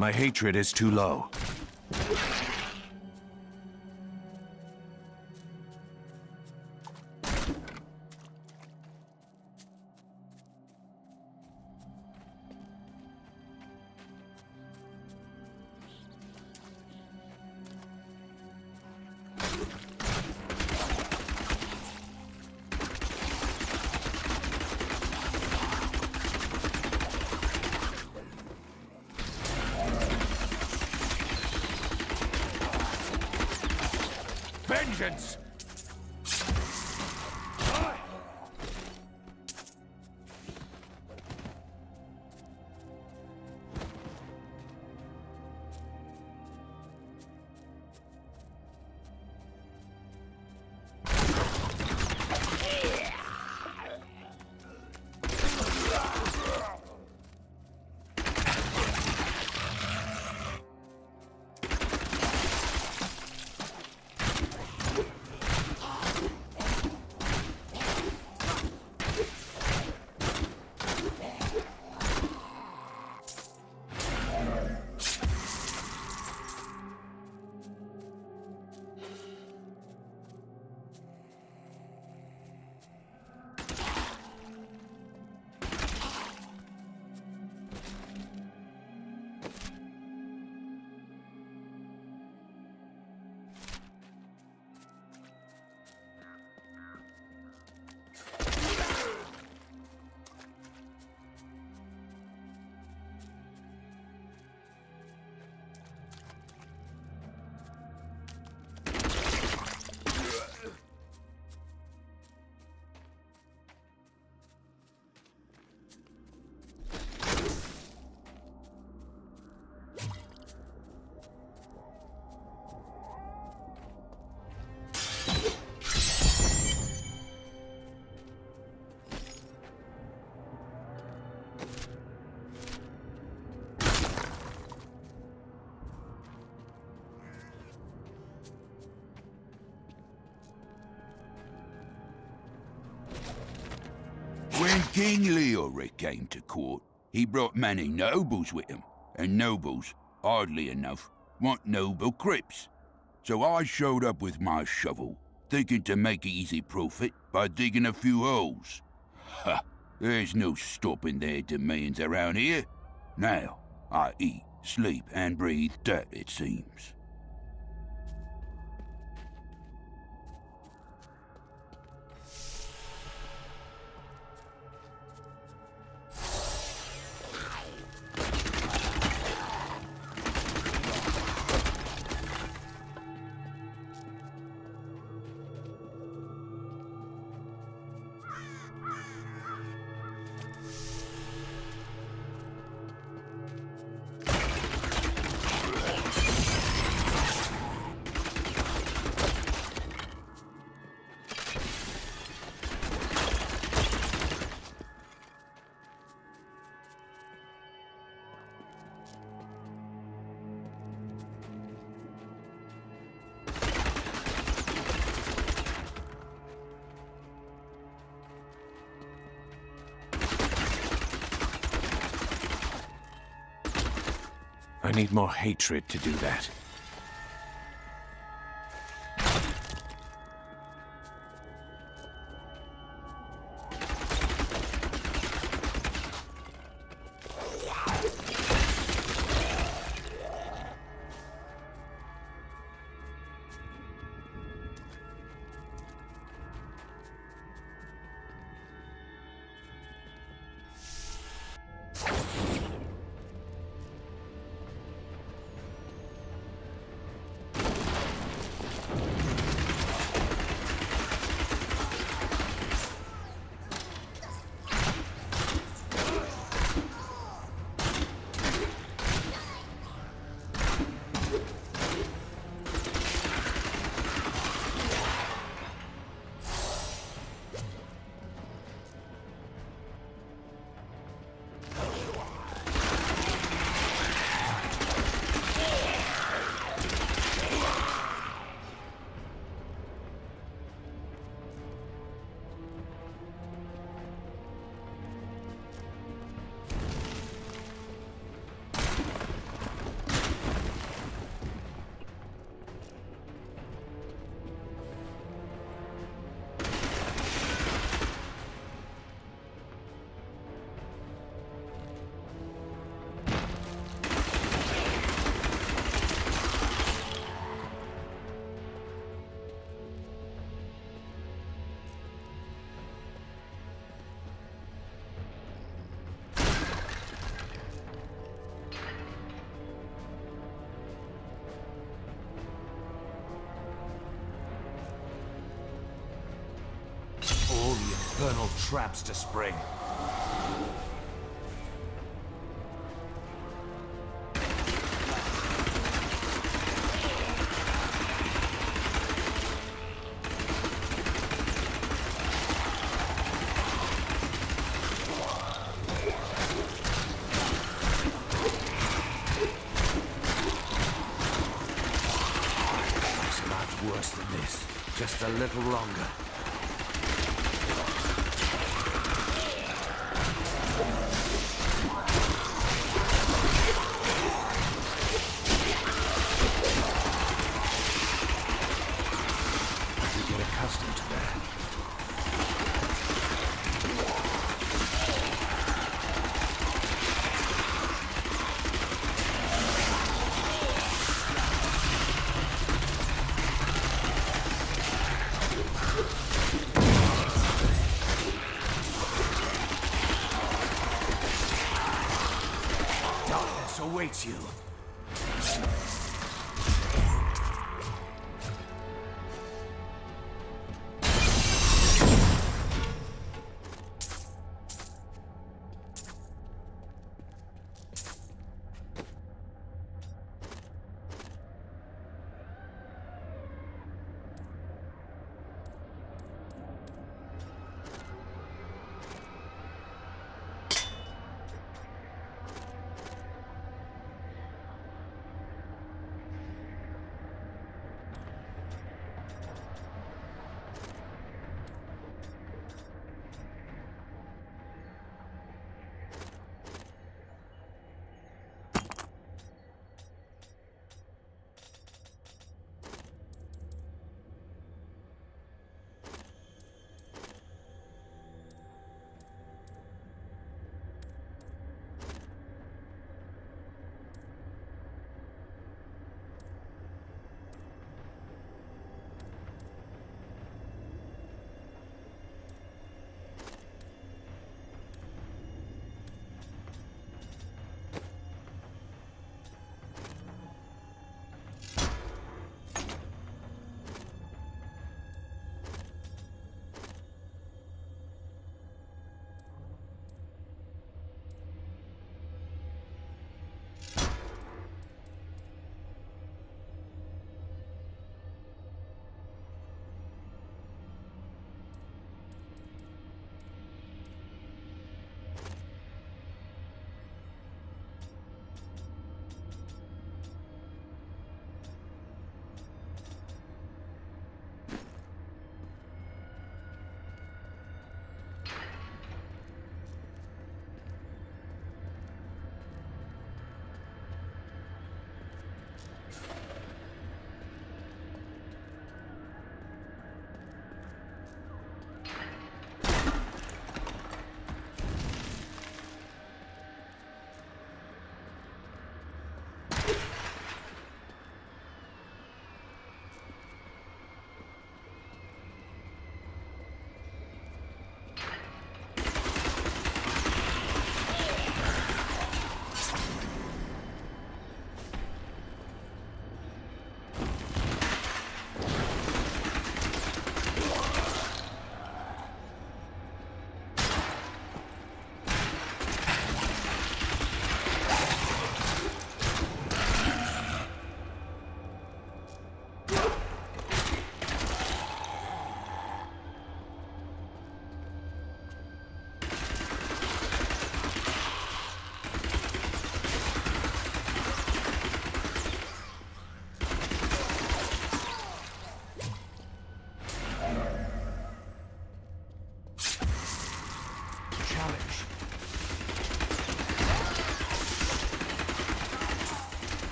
My hatred is too low. Vengeance! When King Leoric came to court, he brought many nobles with him, and nobles, oddly enough, want noble crypts. So I showed up with my shovel, thinking to make easy profit by digging a few holes. Ha! There's no stopping their demands around here. Now, I eat, sleep, and breathe dirt, it seems. I need more hatred to do that. traps to spring. Worse than this. Just a little longer. You get accustomed to that. Awaits you.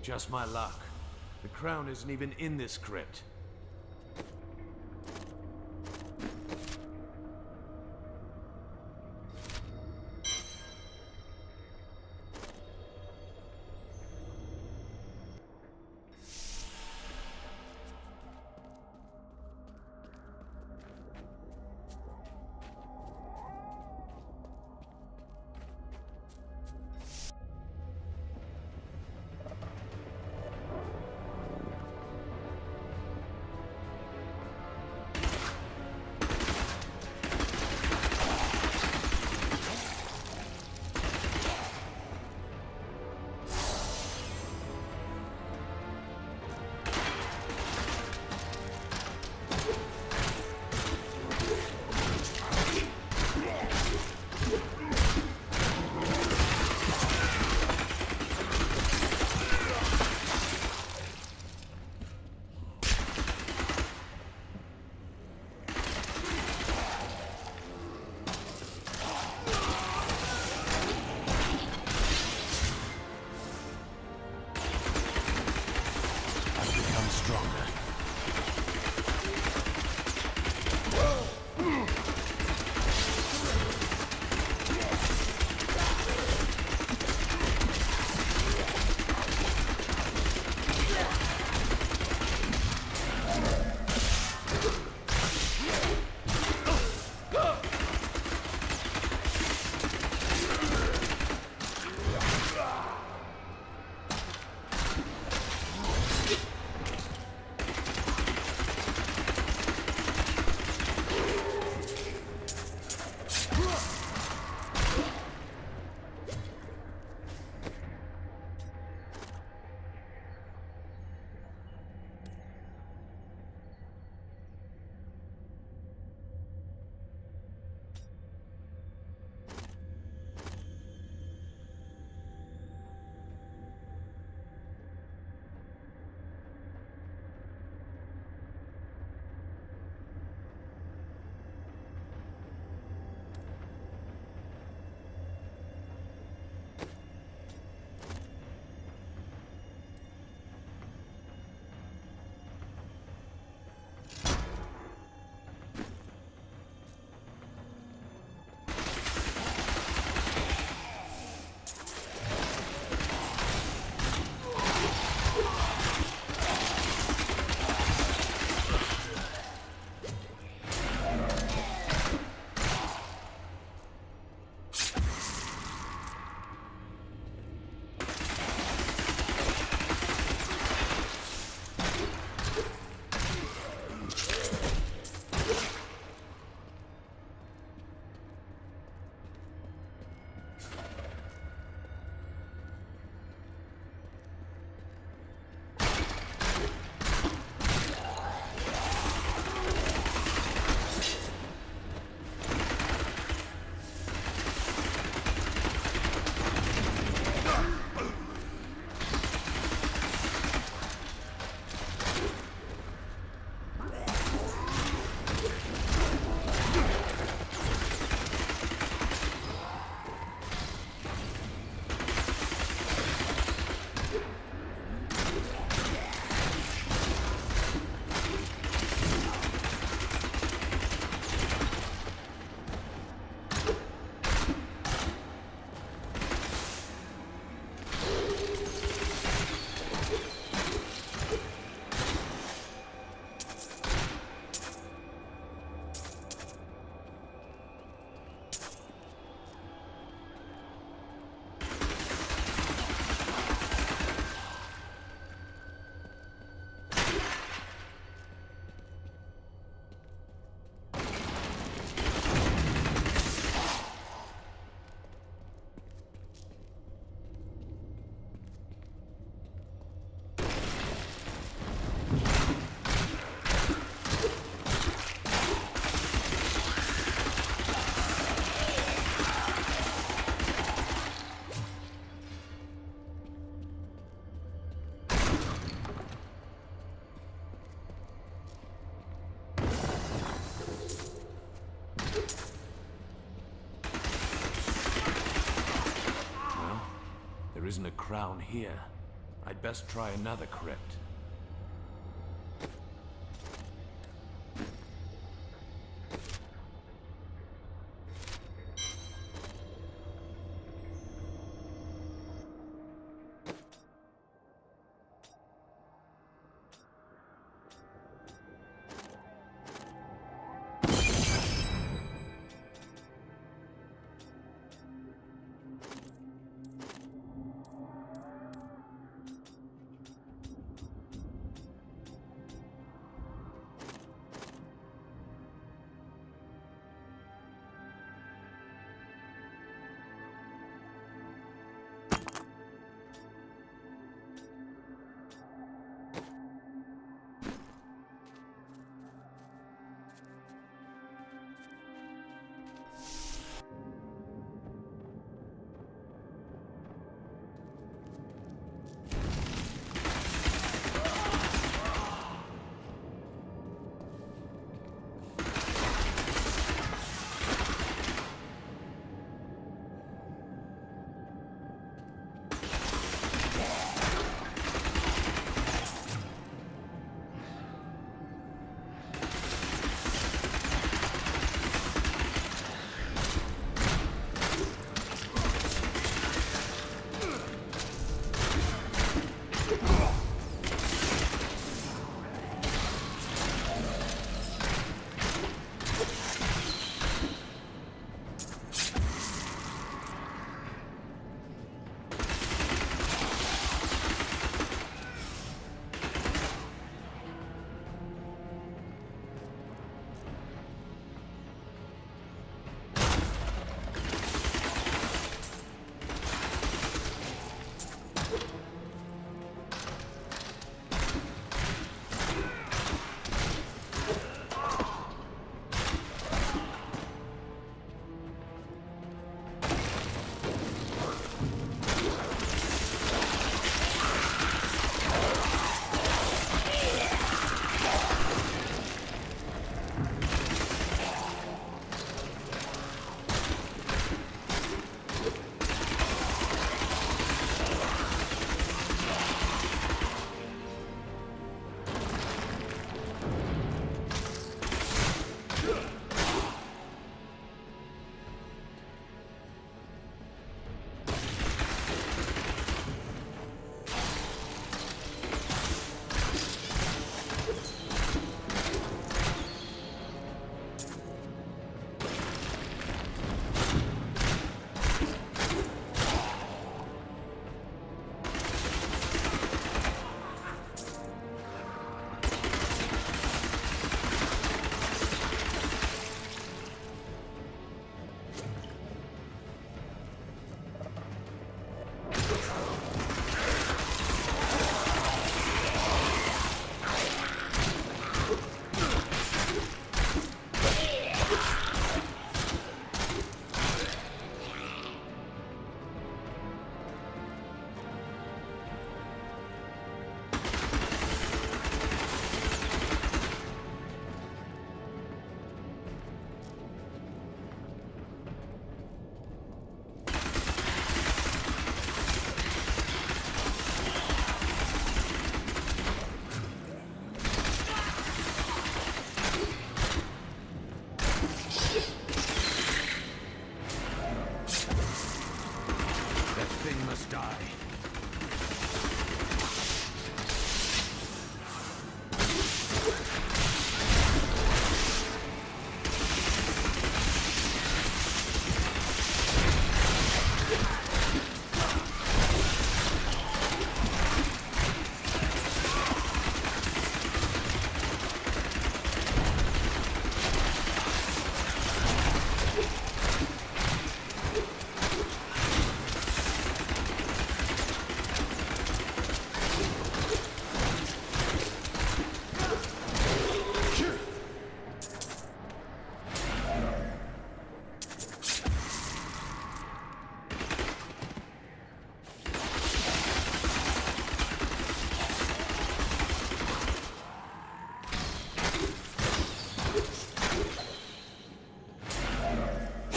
Just my luck. The crown isn't even in this crypt. isn't a crown here. I'd best try another crypt.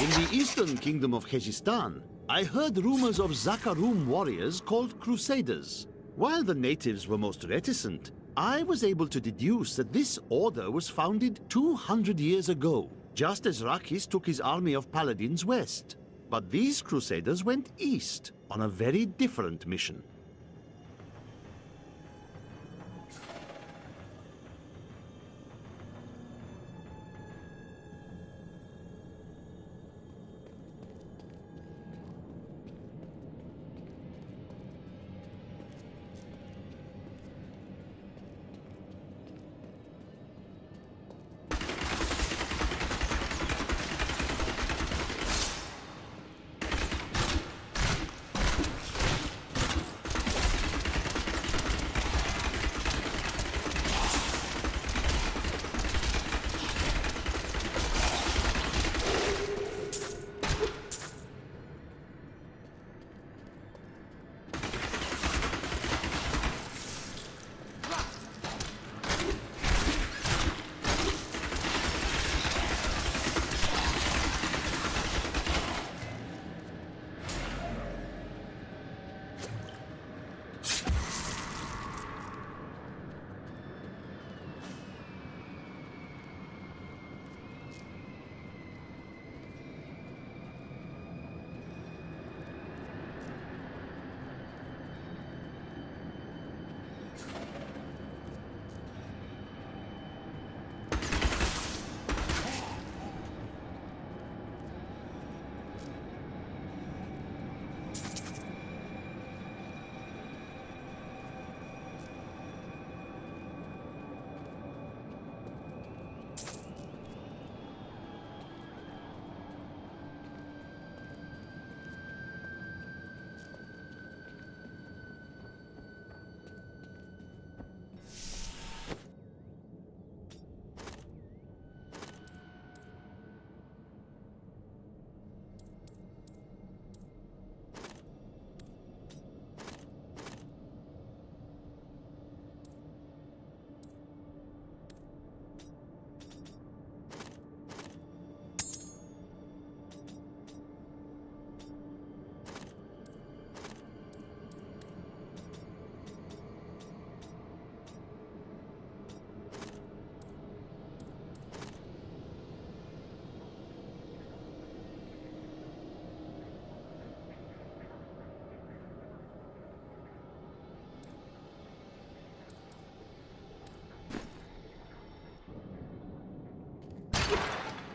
In the eastern kingdom of Khezistan, I heard rumors of Zakarum warriors called Crusaders. While the natives were most reticent, I was able to deduce that this order was founded 200 years ago, just as Rakis took his army of paladins west. But these Crusaders went east on a very different mission.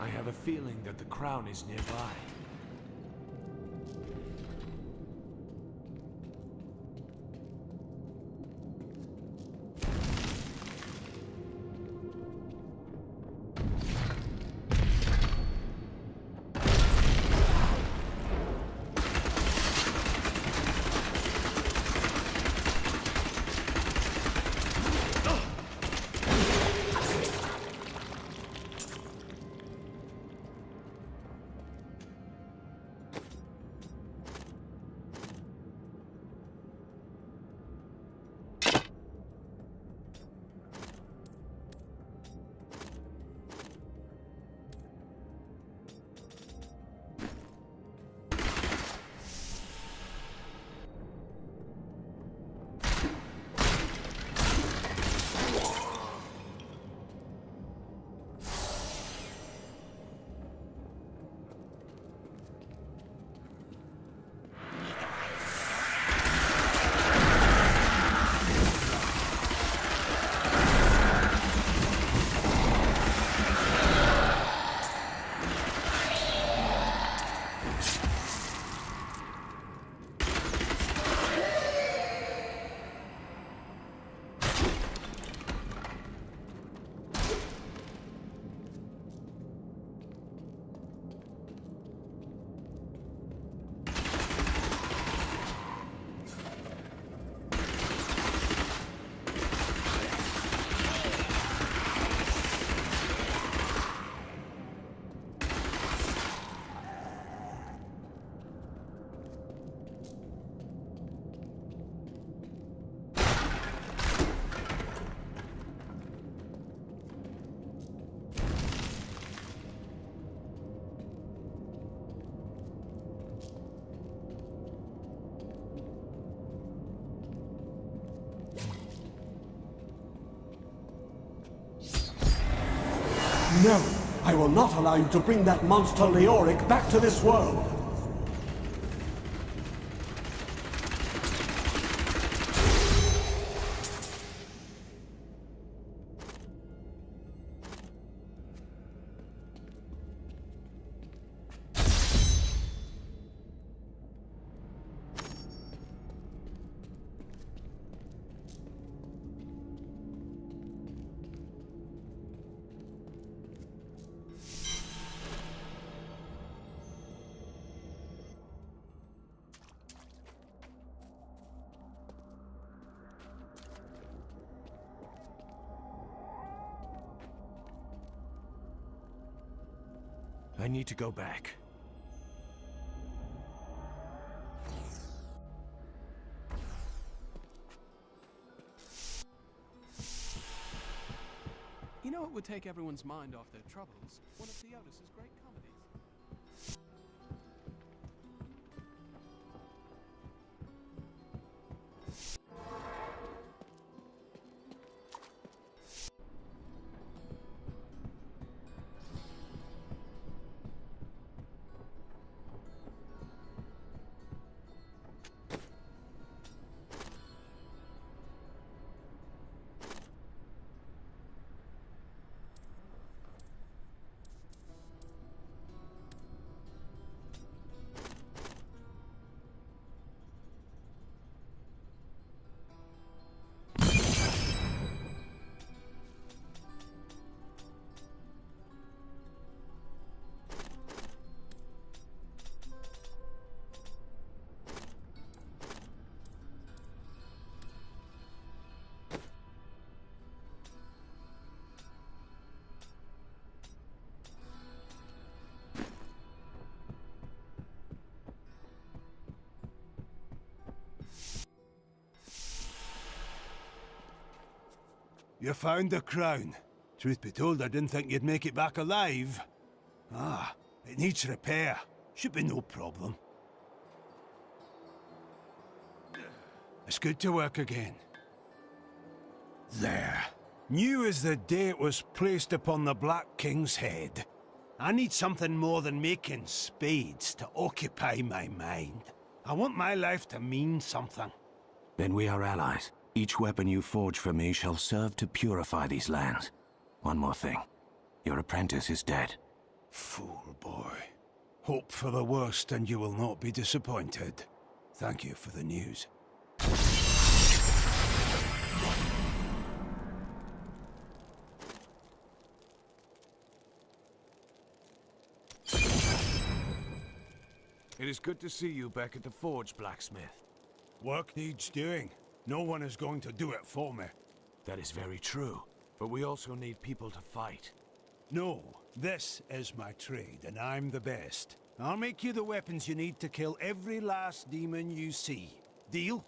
I have a feeling that the crown is nearby. No, I will not allow you to bring that monster Leoric back to this world. I need to go back. You know what would take everyone's mind off their troubles? One of Theodos's great comedies. You found the crown. Truth be told, I didn't think you'd make it back alive. Ah, it needs repair. Should be no problem. It's good to work again. There. New as the day it was placed upon the Black King's head. I need something more than making spades to occupy my mind. I want my life to mean something. Then we are allies. Each weapon you forge for me shall serve to purify these lands. One more thing. Your apprentice is dead. Fool boy. Hope for the worst and you will not be disappointed. Thank you for the news. It is good to see you back at the forge, blacksmith. Work needs doing. No one is going to do it for me. That is very true, but we also need people to fight. No, this is my trade, and I'm the best. I'll make you the weapons you need to kill every last demon you see. Deal?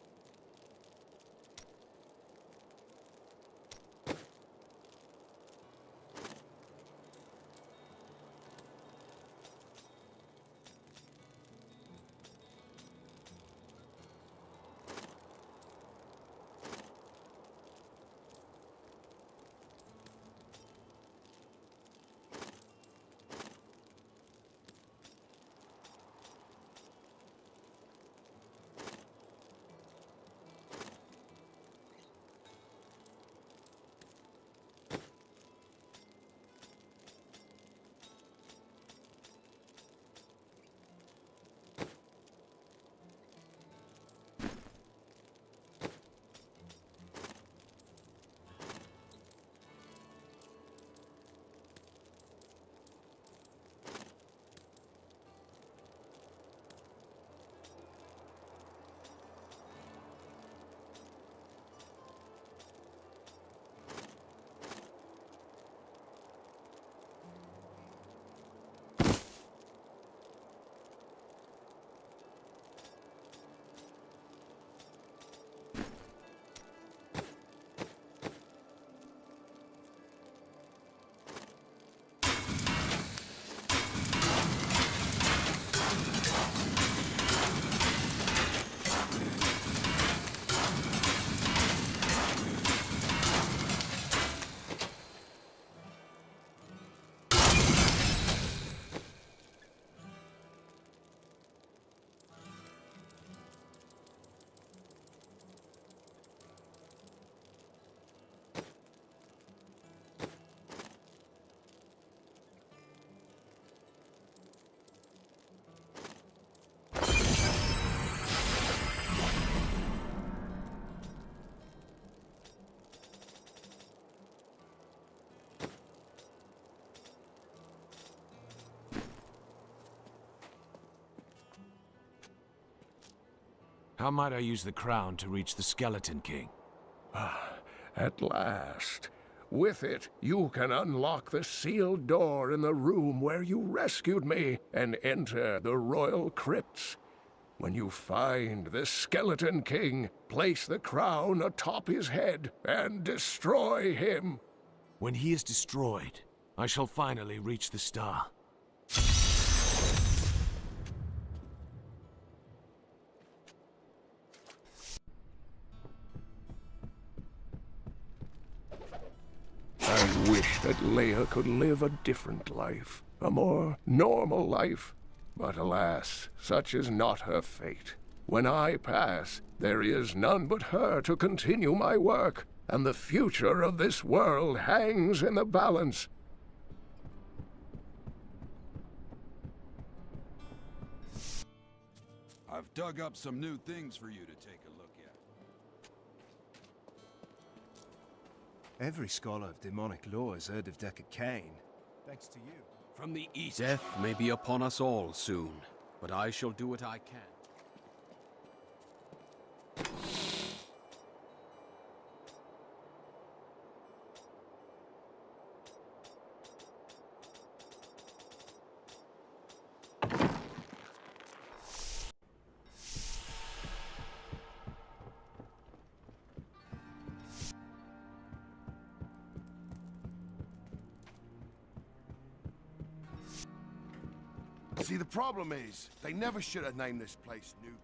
How might I use the crown to reach the Skeleton King? At last. With it, you can unlock the sealed door in the room where you rescued me and enter the royal crypts. When you find the Skeleton King, place the crown atop his head and destroy him. When he is destroyed, I shall finally reach the star. I wish that Leia could live a different life, a more normal life. But alas, such is not her fate. When I pass, there is none but her to continue my work, and the future of this world hangs in the balance. I've dug up some new things for you to take a look at. Every scholar of demonic lore has heard of Deckard Cain. Thanks to you. From the east. Death may be upon us all soon, but I shall do what I can. See, the problem is, they never should have named this place New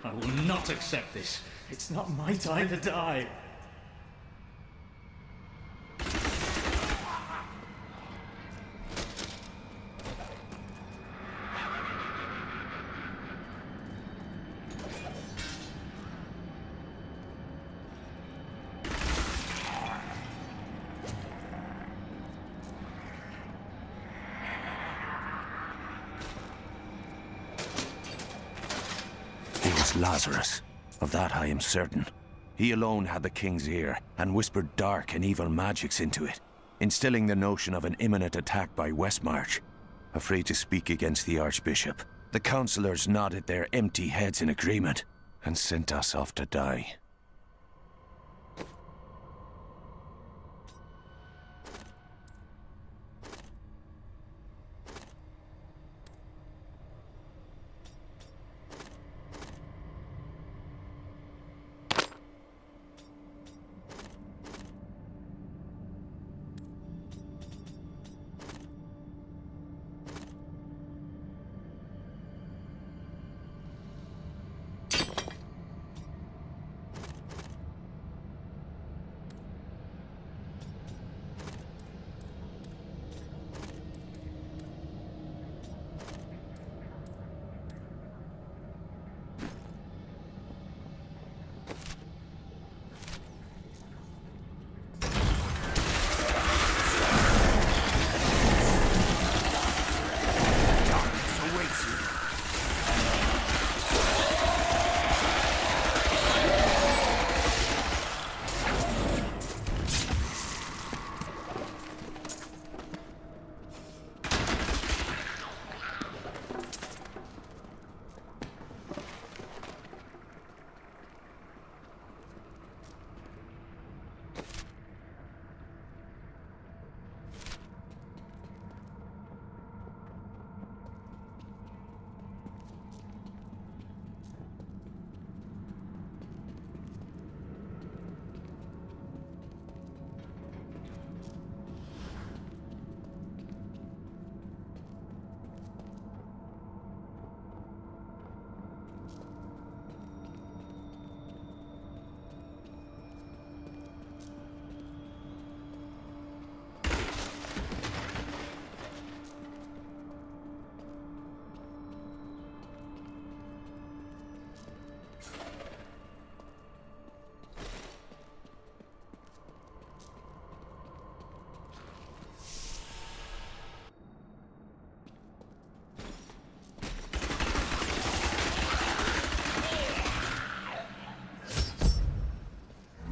I will not accept this. It's not my time to die. Lazarus. Of that I am certain. He alone had the king's ear, and whispered dark and evil magics into it, instilling the notion of an imminent attack by Westmarch. Afraid to speak against the Archbishop, the councillors nodded their empty heads in agreement, and sent us off to die.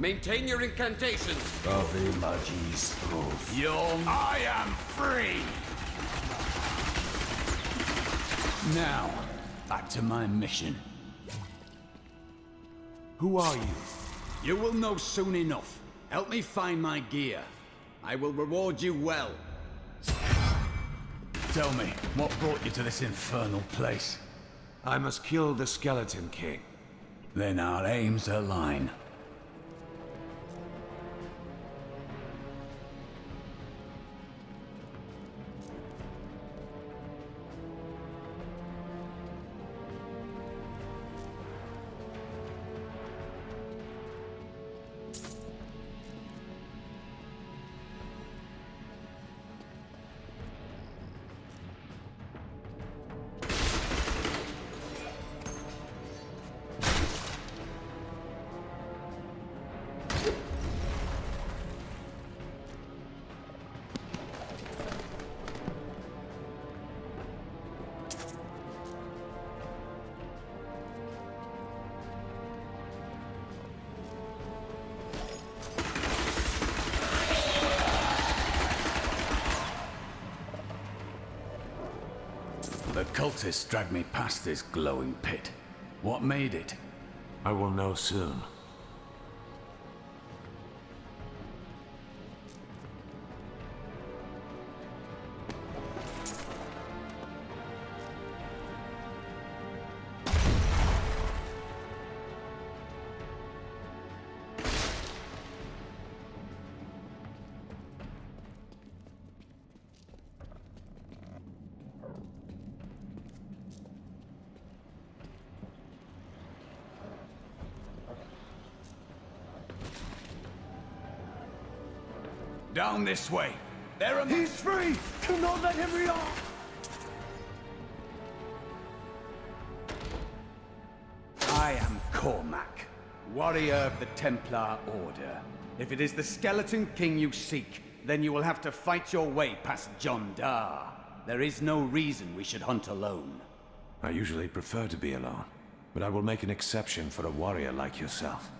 Maintain your incantations. Ave Magistros. I am free! Now, back to my mission. Who are you? You will know soon enough. Help me find my gear. I will reward you well. Tell me, what brought you to this infernal place? I must kill the Skeleton King. Then our aims align. The cultists dragged me past this glowing pit. What made it? I will know soon. Down this way. There are... He's free! Do not let him rearm! I am Cormac, warrior of the Templar Order. If it is the Skeleton King you seek, then you will have to fight your way past John Dar. There is no reason we should hunt alone. I usually prefer to be alone, but I will make an exception for a warrior like yourself.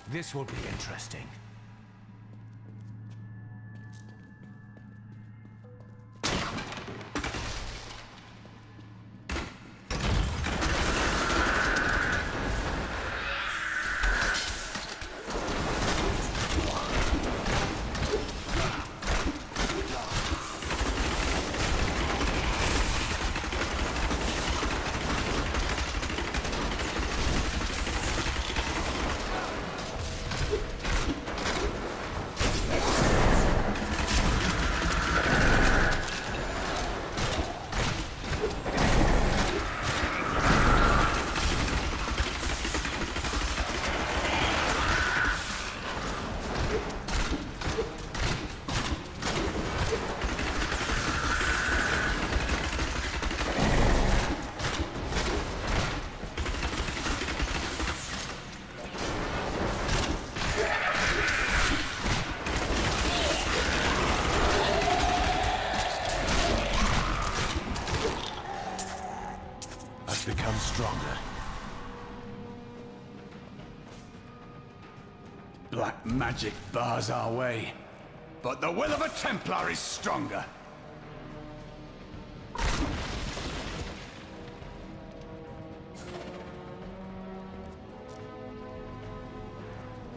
This will be interesting. Become stronger. Black magic bars our way, but the will of a Templar is stronger.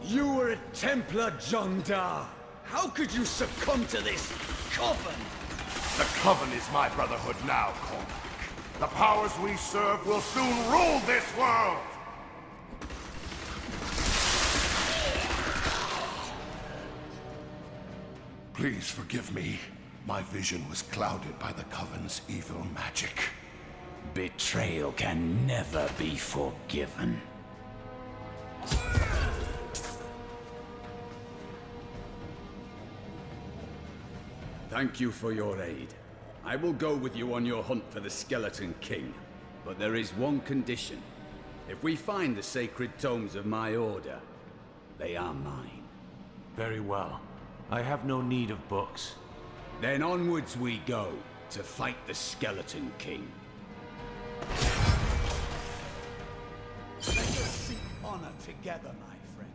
You were a Templar, John Dar. How could you succumb to this coven? The Coven is my brotherhood now, Cormac. The powers we serve will soon rule this world! Please forgive me. My vision was clouded by the Coven's evil magic. Betrayal can never be forgiven. Thank you for your aid. I will go with you on your hunt for the Skeleton King. But there is one condition. If we find the sacred tomes of my order, they are mine. Very well. I have no need of books. Then onwards we go, to fight the Skeleton King. Let us seek honor together, my friend.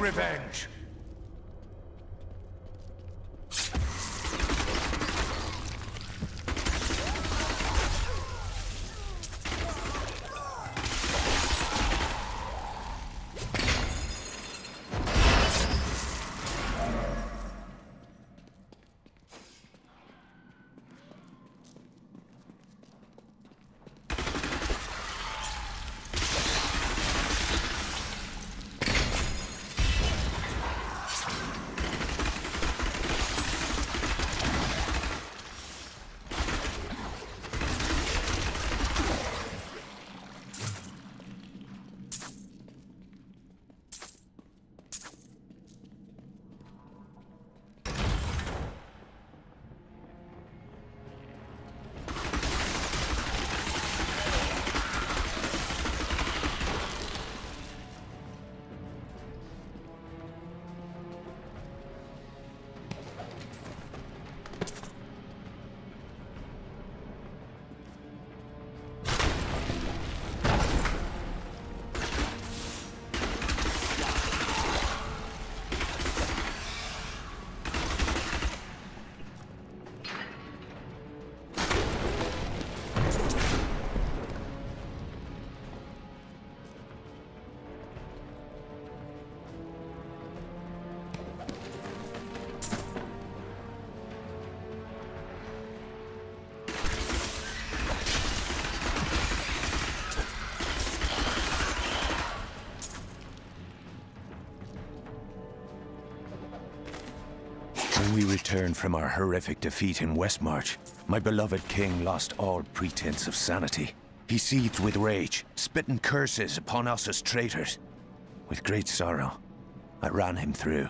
revenge! When we returned from our horrific defeat in Westmarch, my beloved king lost all pretense of sanity. He seethed with rage, spitting curses upon us as traitors. With great sorrow, I ran him through.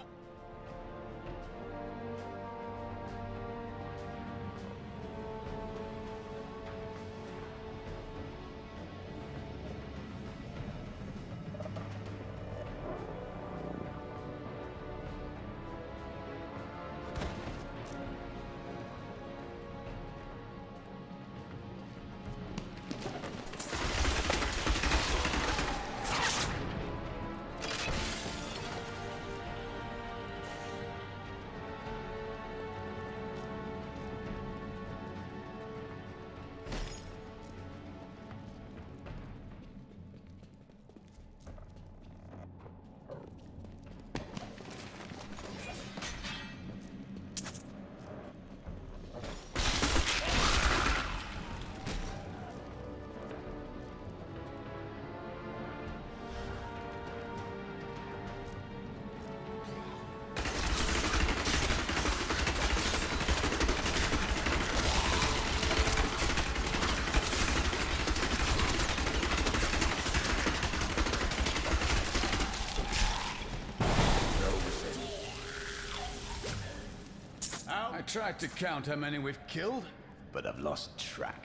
I tried to count how many we've killed, but I've lost track.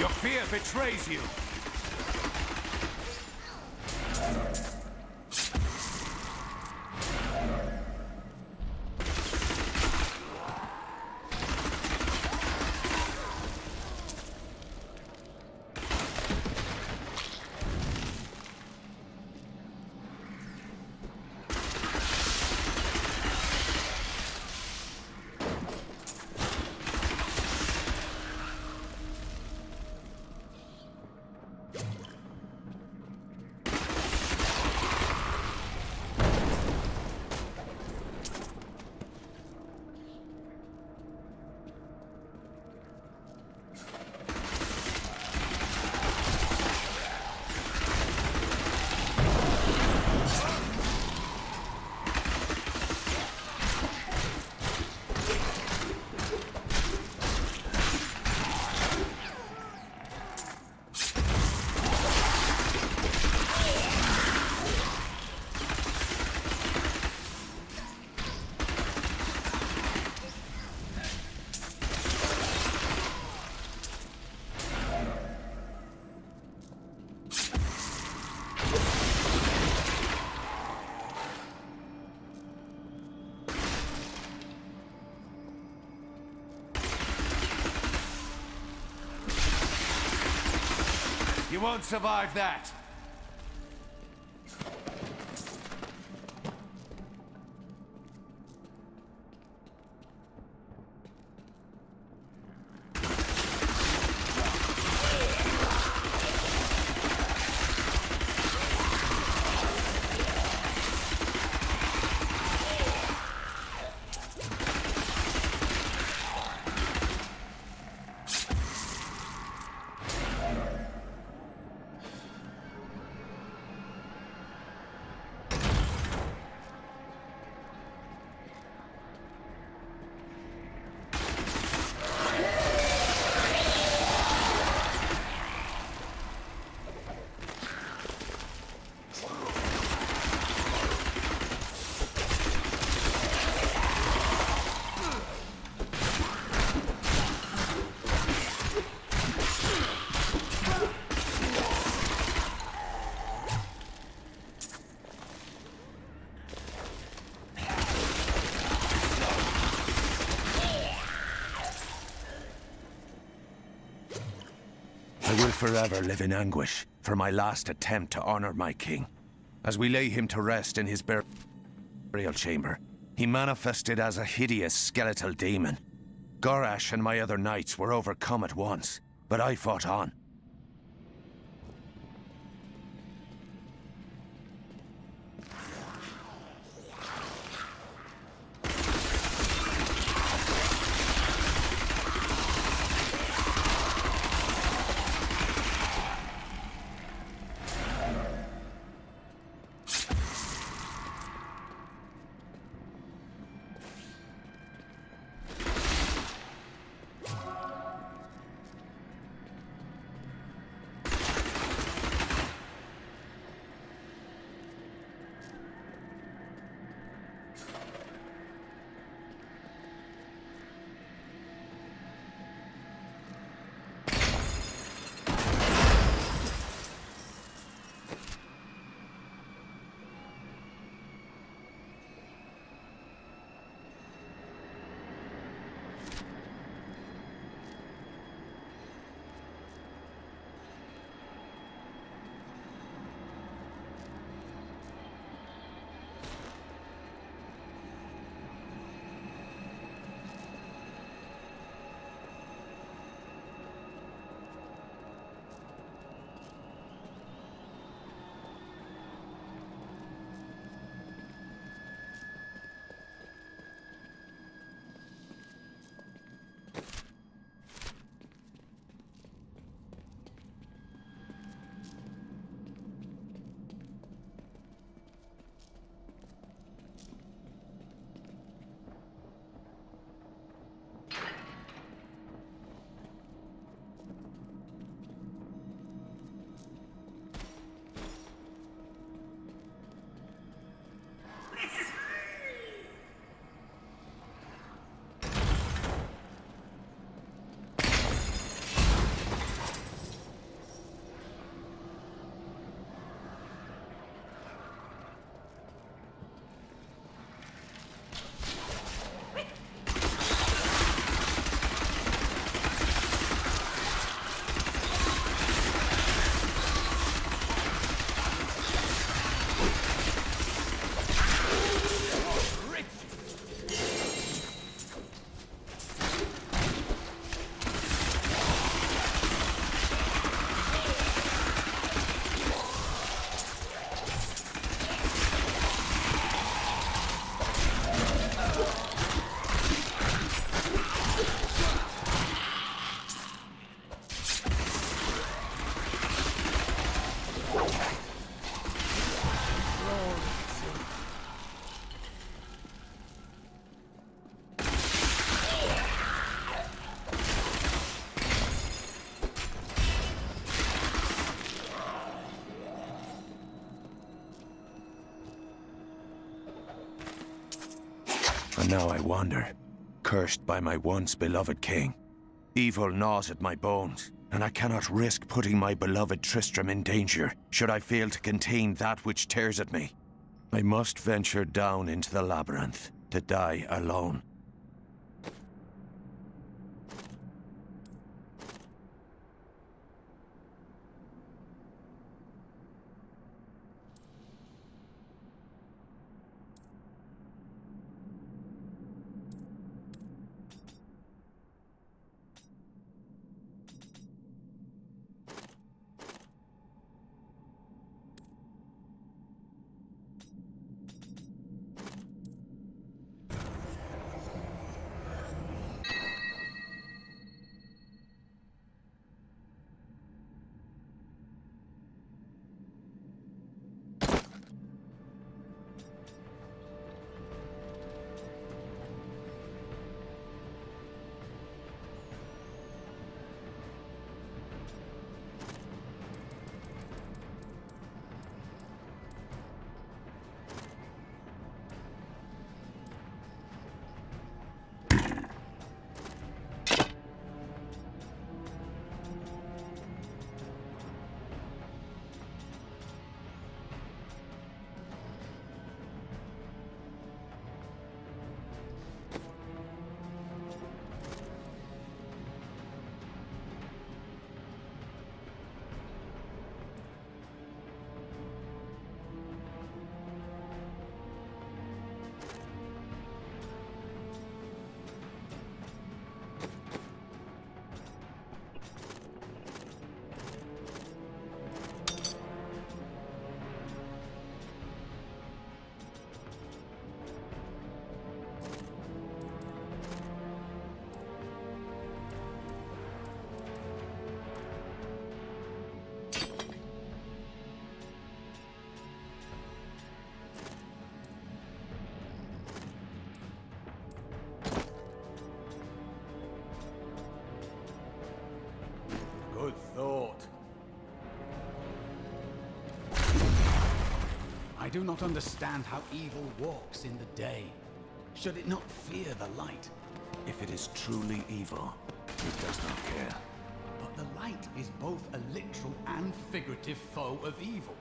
Your fear betrays you! You won't survive that! I will forever live in anguish for my last attempt to honor my king. As we lay him to rest in his burial chamber, he manifested as a hideous skeletal demon. Gorash and my other knights were overcome at once, but I fought on. And now I wander, cursed by my once beloved king. Evil gnaws at my bones, and I cannot risk putting my beloved Tristram in danger, should I fail to contain that which tears at me. I must venture down into the labyrinth, to die alone. Good thought. I do not understand how evil walks in the day. Should it not fear the light? If it is truly evil, it does not care. But the light is both a literal and figurative foe of evil.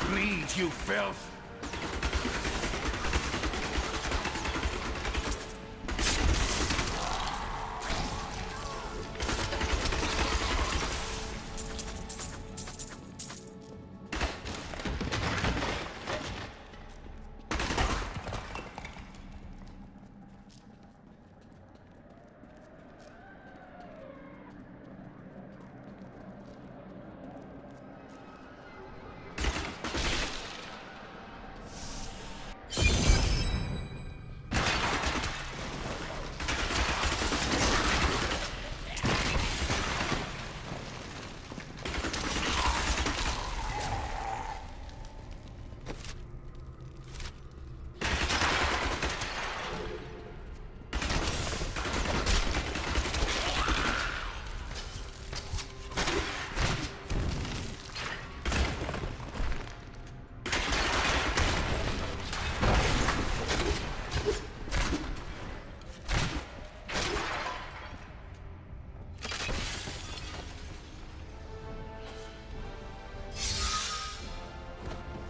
Greed, you filth!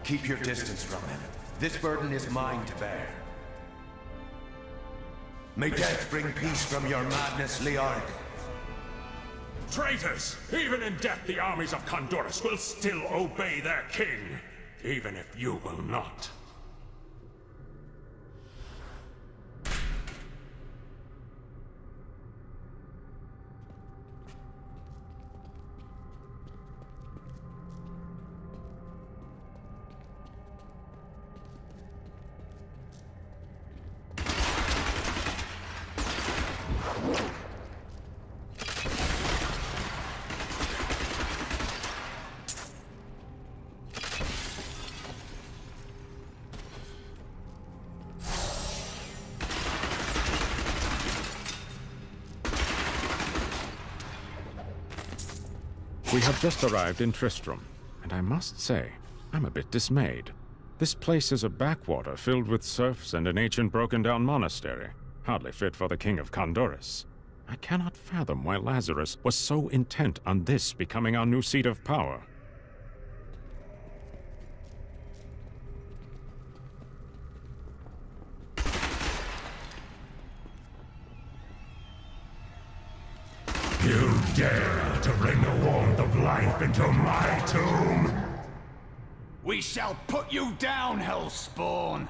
Keep your distance from him. This burden is mine to bear. May death bring peace from your madness, Leoric. Traitors! Even in death, the armies of Condorus will still obey their king, even if you will not. We have just arrived in Tristram, and I must say, I'm a bit dismayed. This place is a backwater filled with serfs and an ancient broken-down monastery, hardly fit for the King of Condorus. I cannot fathom why Lazarus was so intent on this becoming our new seat of power. You dare to bring the warmth of life into my tomb? We shall put you down, Hellspawn!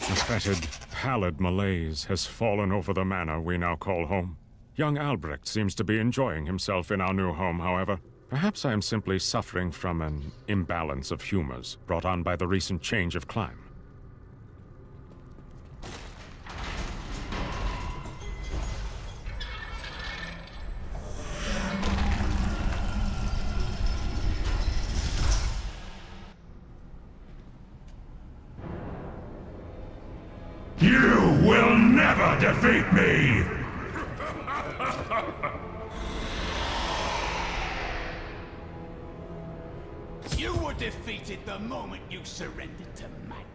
A fetid, pallid malaise has fallen over the manor we now call home. Young Albrecht seems to be enjoying himself in our new home, however. Perhaps I am simply suffering from an imbalance of humors brought on by the recent change of climate. You will never defeat me! You were defeated the moment you surrendered to madness.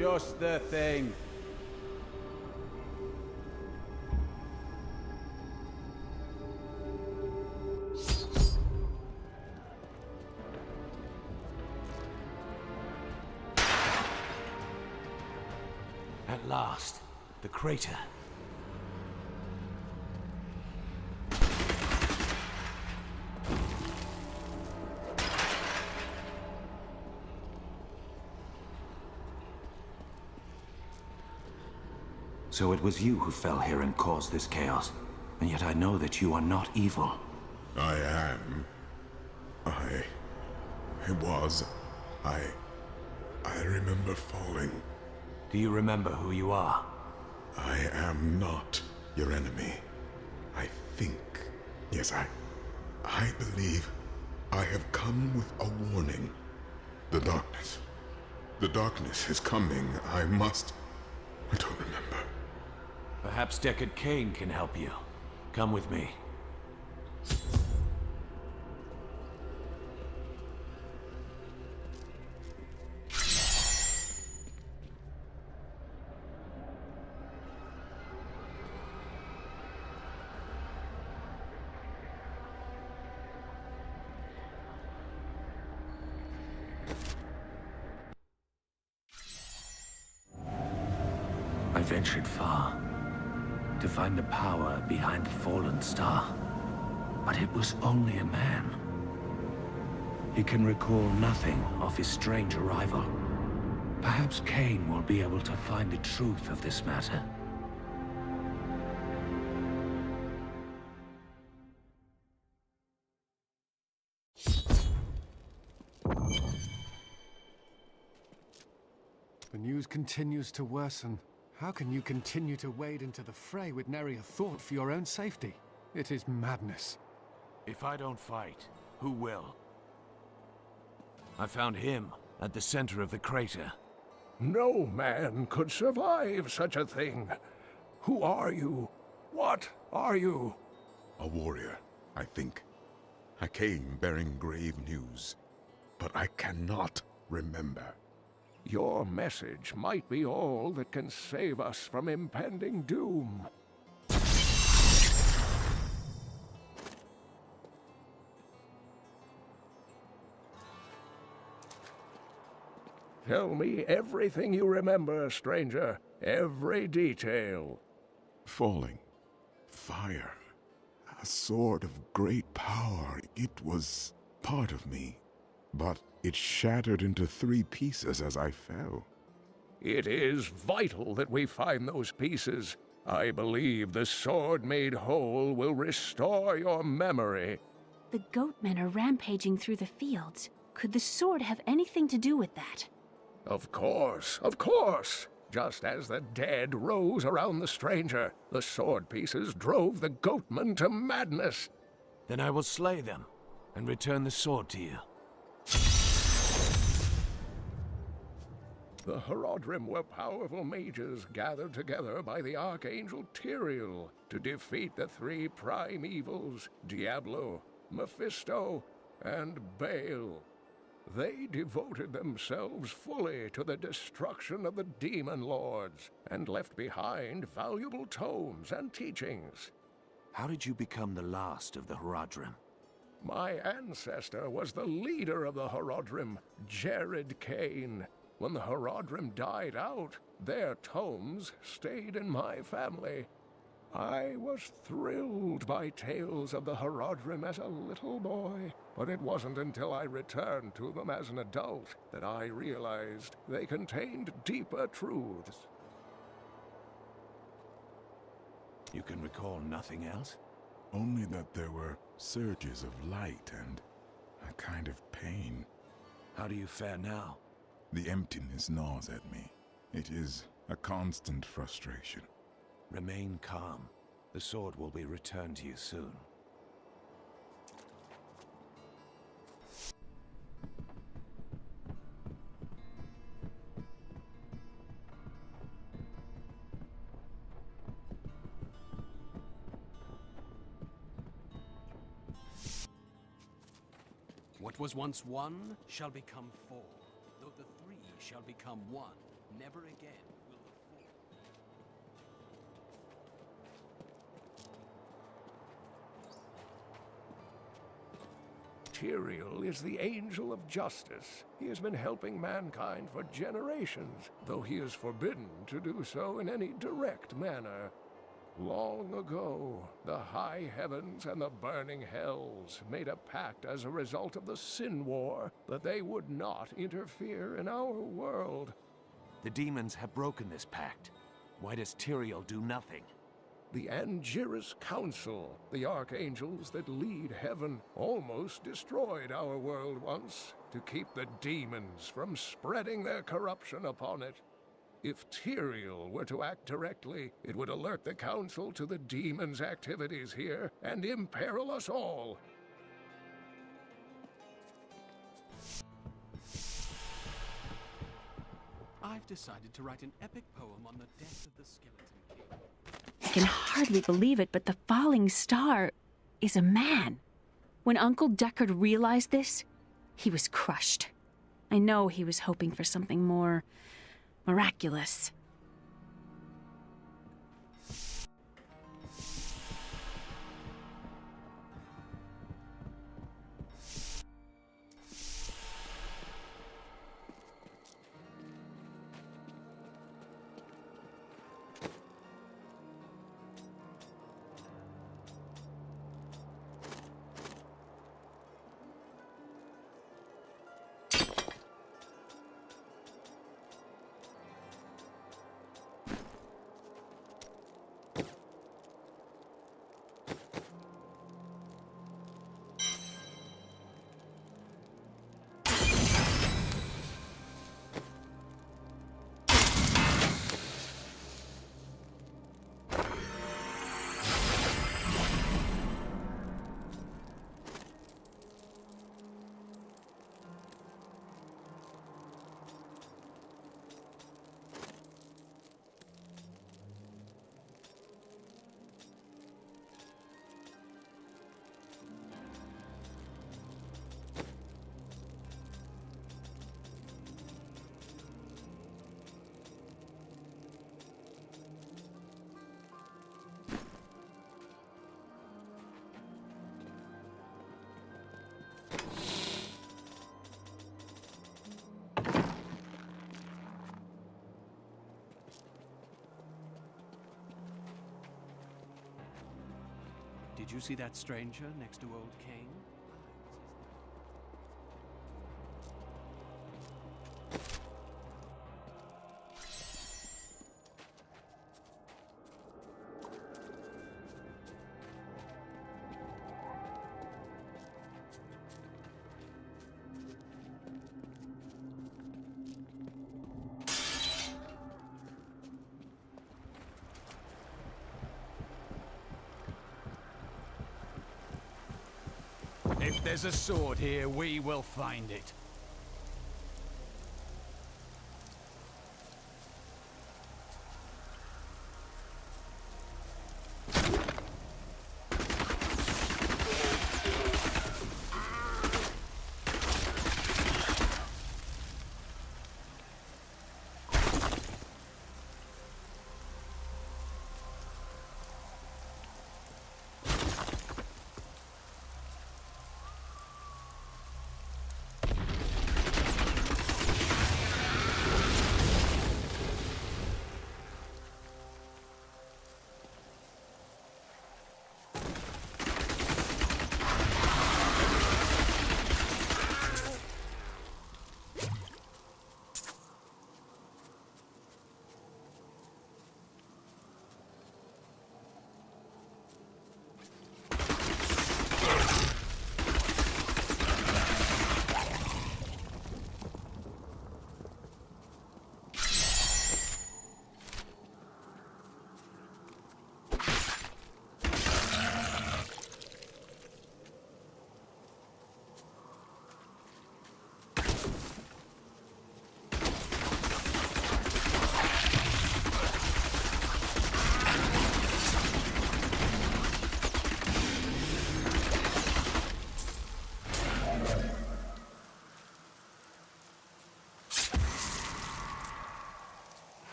Just the thing. At last, the crater. So it was you who fell here and caused this chaos. And yet I know that you are not evil. I am. I remember falling. Do you remember who you are? I am not your enemy. I think. Yes, I believe I have come with a warning. The darkness. The darkness is coming. I don't remember. Perhaps Deckard Cain can help you. Come with me. I ventured far to find the power behind the fallen star. But it was only a man. He can recall nothing of his strange arrival. Perhaps Cain will be able to find the truth of this matter. The news continues to worsen. How can you continue to wade into the fray with nary a thought for your own safety? It is madness. If I don't fight, who will? I found him at the center of the crater. No man could survive such a thing. Who are you? What are you? A warrior, I think. I came bearing grave news, but I cannot remember. Your message might be all that can save us from impending doom. Tell me everything you remember, stranger. Every detail. Falling. Fire. A sword of great power. It was part of me. But it shattered into 3 pieces as I fell. It is vital that we find those pieces. I believe the sword made whole will restore your memory. The goatmen are rampaging through the fields. Could the sword have anything to do with that? Of course, of course. Just as the dead rose around the stranger, the sword pieces drove the goatmen to madness. Then I will slay them and return the sword to you. The Horadrim were powerful mages gathered together by the Archangel Tyrael to defeat the 3 prime evils, Diablo, Mephisto, and Baal. They devoted themselves fully to the destruction of the demon lords and left behind valuable tomes and teachings. How did you become the last of the Horadrim? My ancestor was the leader of the Horadrim, Jared Cain. When the Horadrim died out, their tomes stayed in my family. I was thrilled by tales of the Horadrim as a little boy, but it wasn't until I returned to them as an adult that I realized they contained deeper truths. You can recall nothing else? Only that there were surges of light and a kind of pain. How do you fare now? The emptiness gnaws at me. It is a constant frustration. Remain calm. The sword will be returned to you soon. What was once 1 shall become 4, though the 3 shall become 1. Never again will the fall. Tyrael is the angel of justice. He has been helping mankind for generations, though he is forbidden to do so in any direct manner. Long ago, the high heavens and the burning hells made a pact as a result of the Sin War that they would not interfere in our world. The demons have broken this pact. Why does Tyrael do nothing? The Angiris Council, the archangels that lead heaven, almost destroyed our world once to keep the demons from spreading their corruption upon it. If Tyrael were to act directly, it would alert the Council to the demons' activities here and imperil us all. I've decided to write an epic poem on the death of the Skeleton King. I can hardly believe it, but the falling star is a man. When Uncle Deckard realized this, he was crushed. I know he was hoping for something more miraculous. Did you see that stranger next to Old Cain? If there's a sword here, we will find it.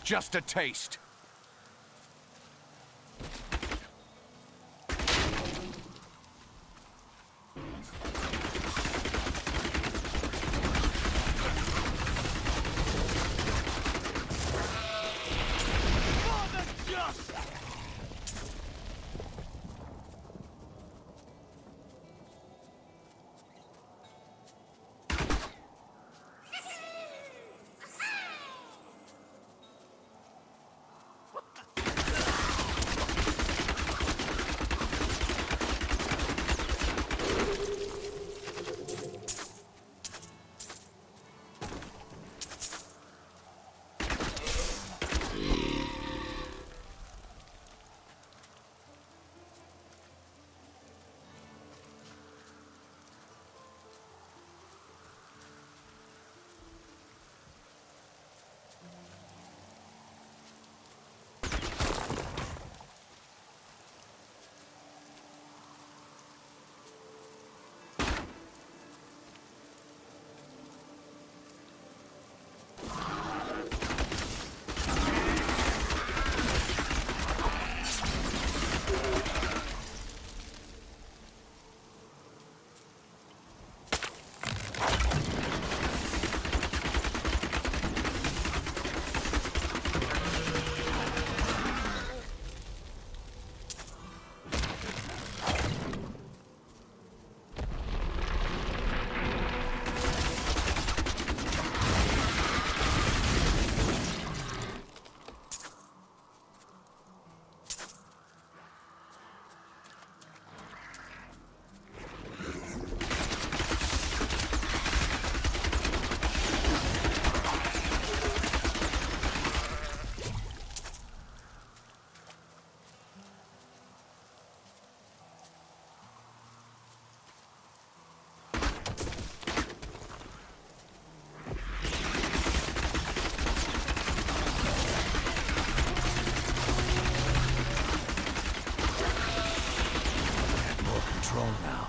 just a taste. Now.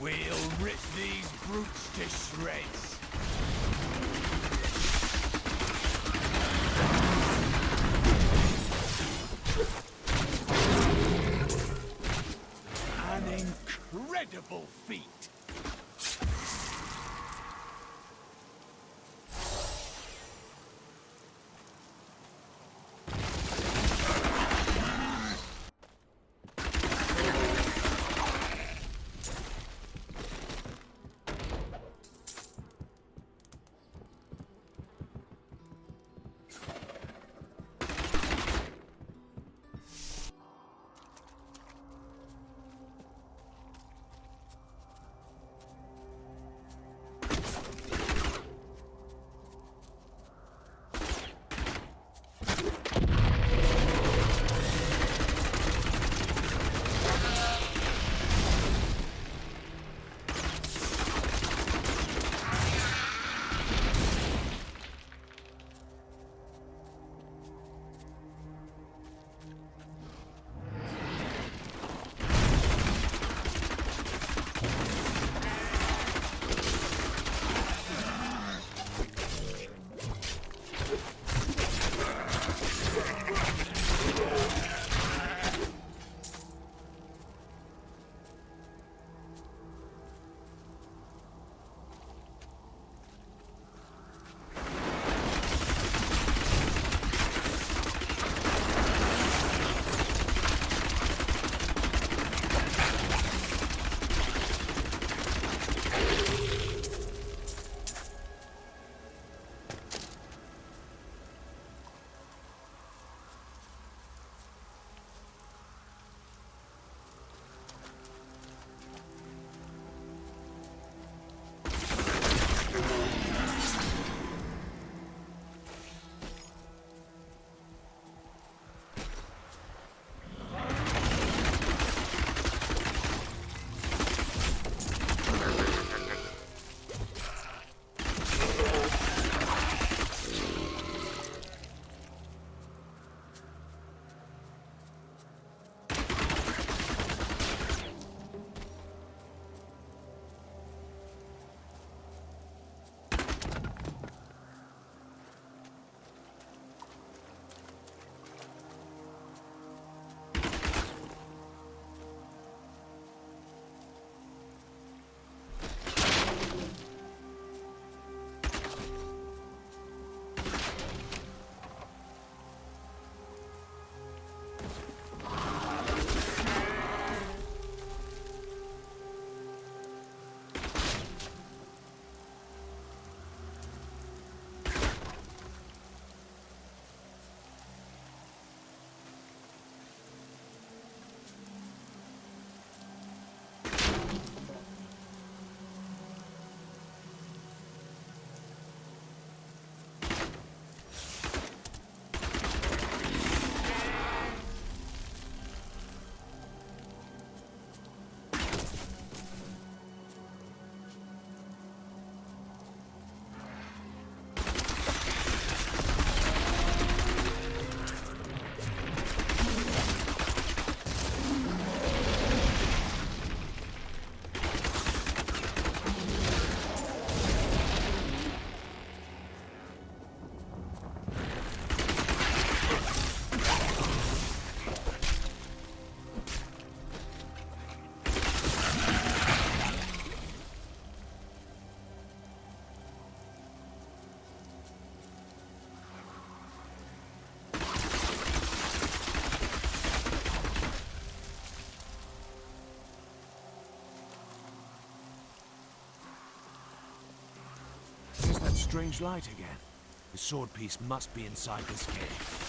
We'll rip these brutes to shreds. An incredible feat. strange light again. The sword piece must be inside this cave.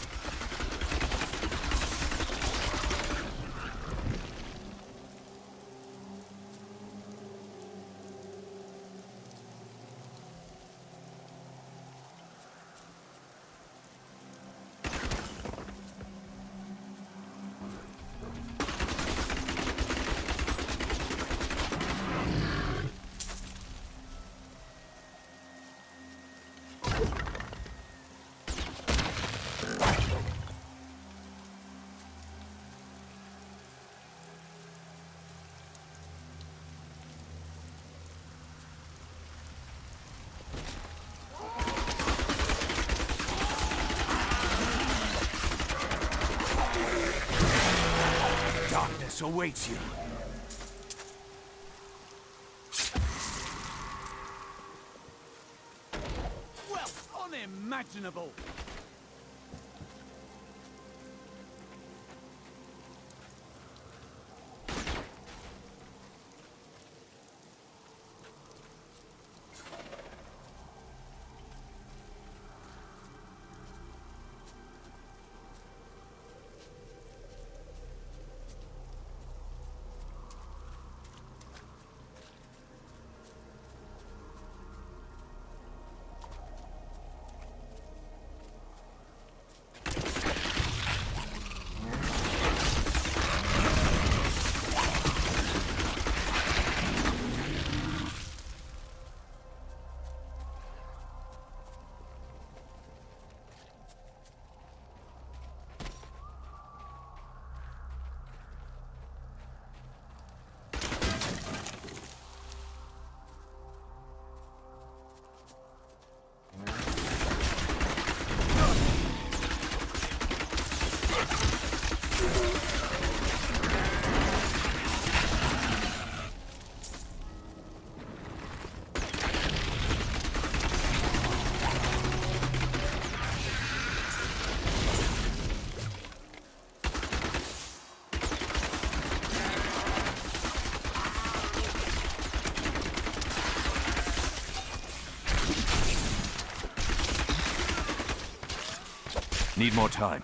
Darkness awaits you. Well, unimaginable! Need more time.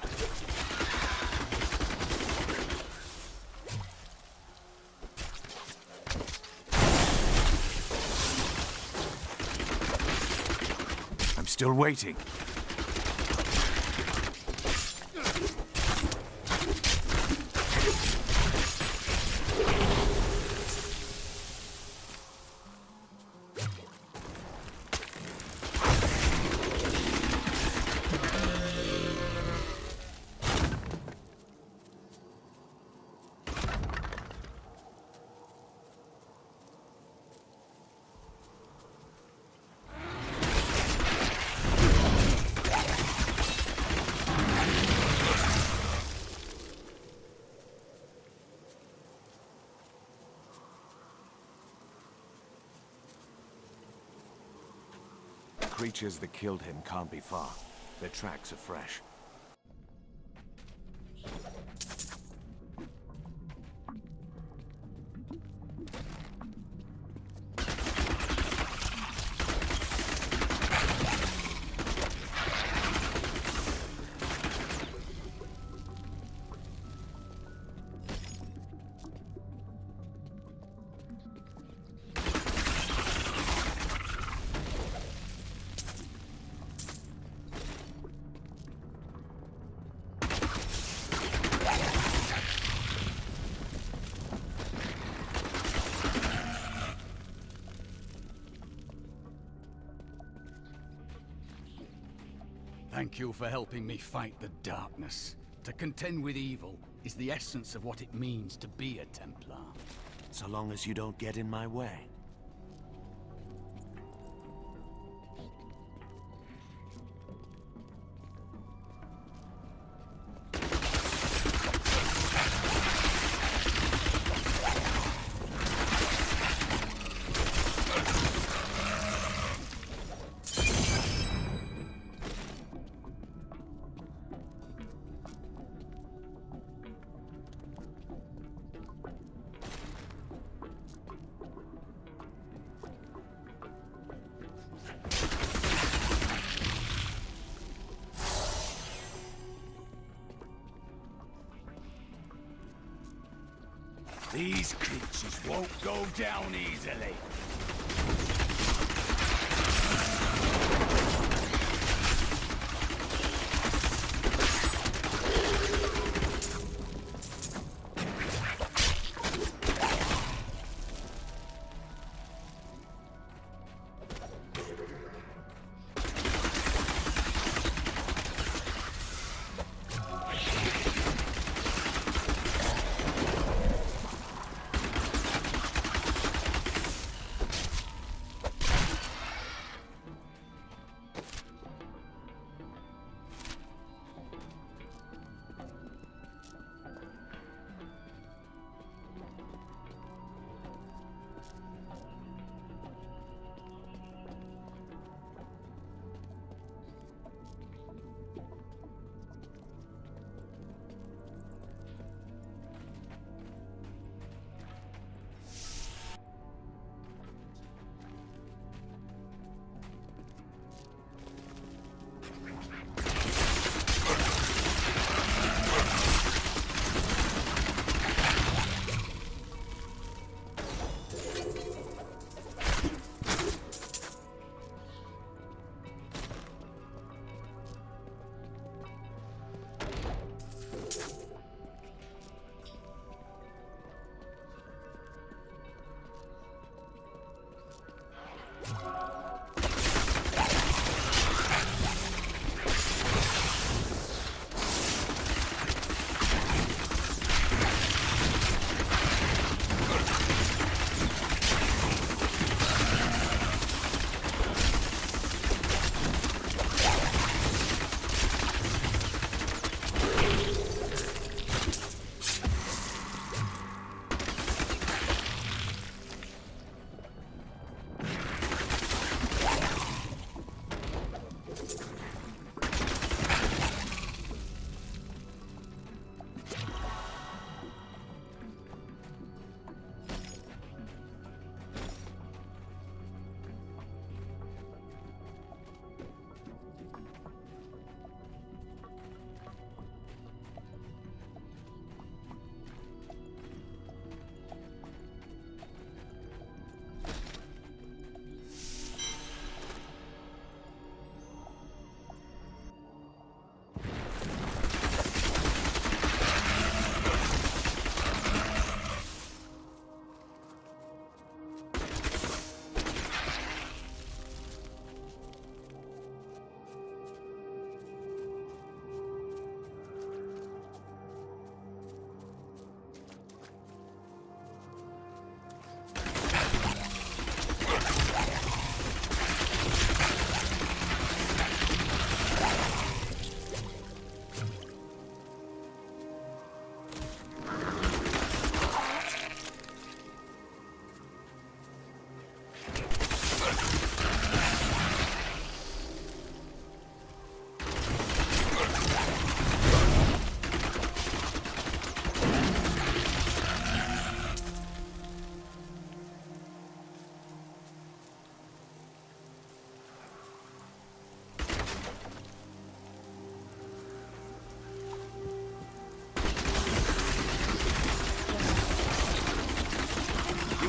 I'm still waiting. Creatures that killed him can't be far. Their tracks are fresh. Thank you for helping me fight the darkness. To contend with evil is the essence of what it means to be a Templar. So long as you don't get in my way. These creatures won't go down easily.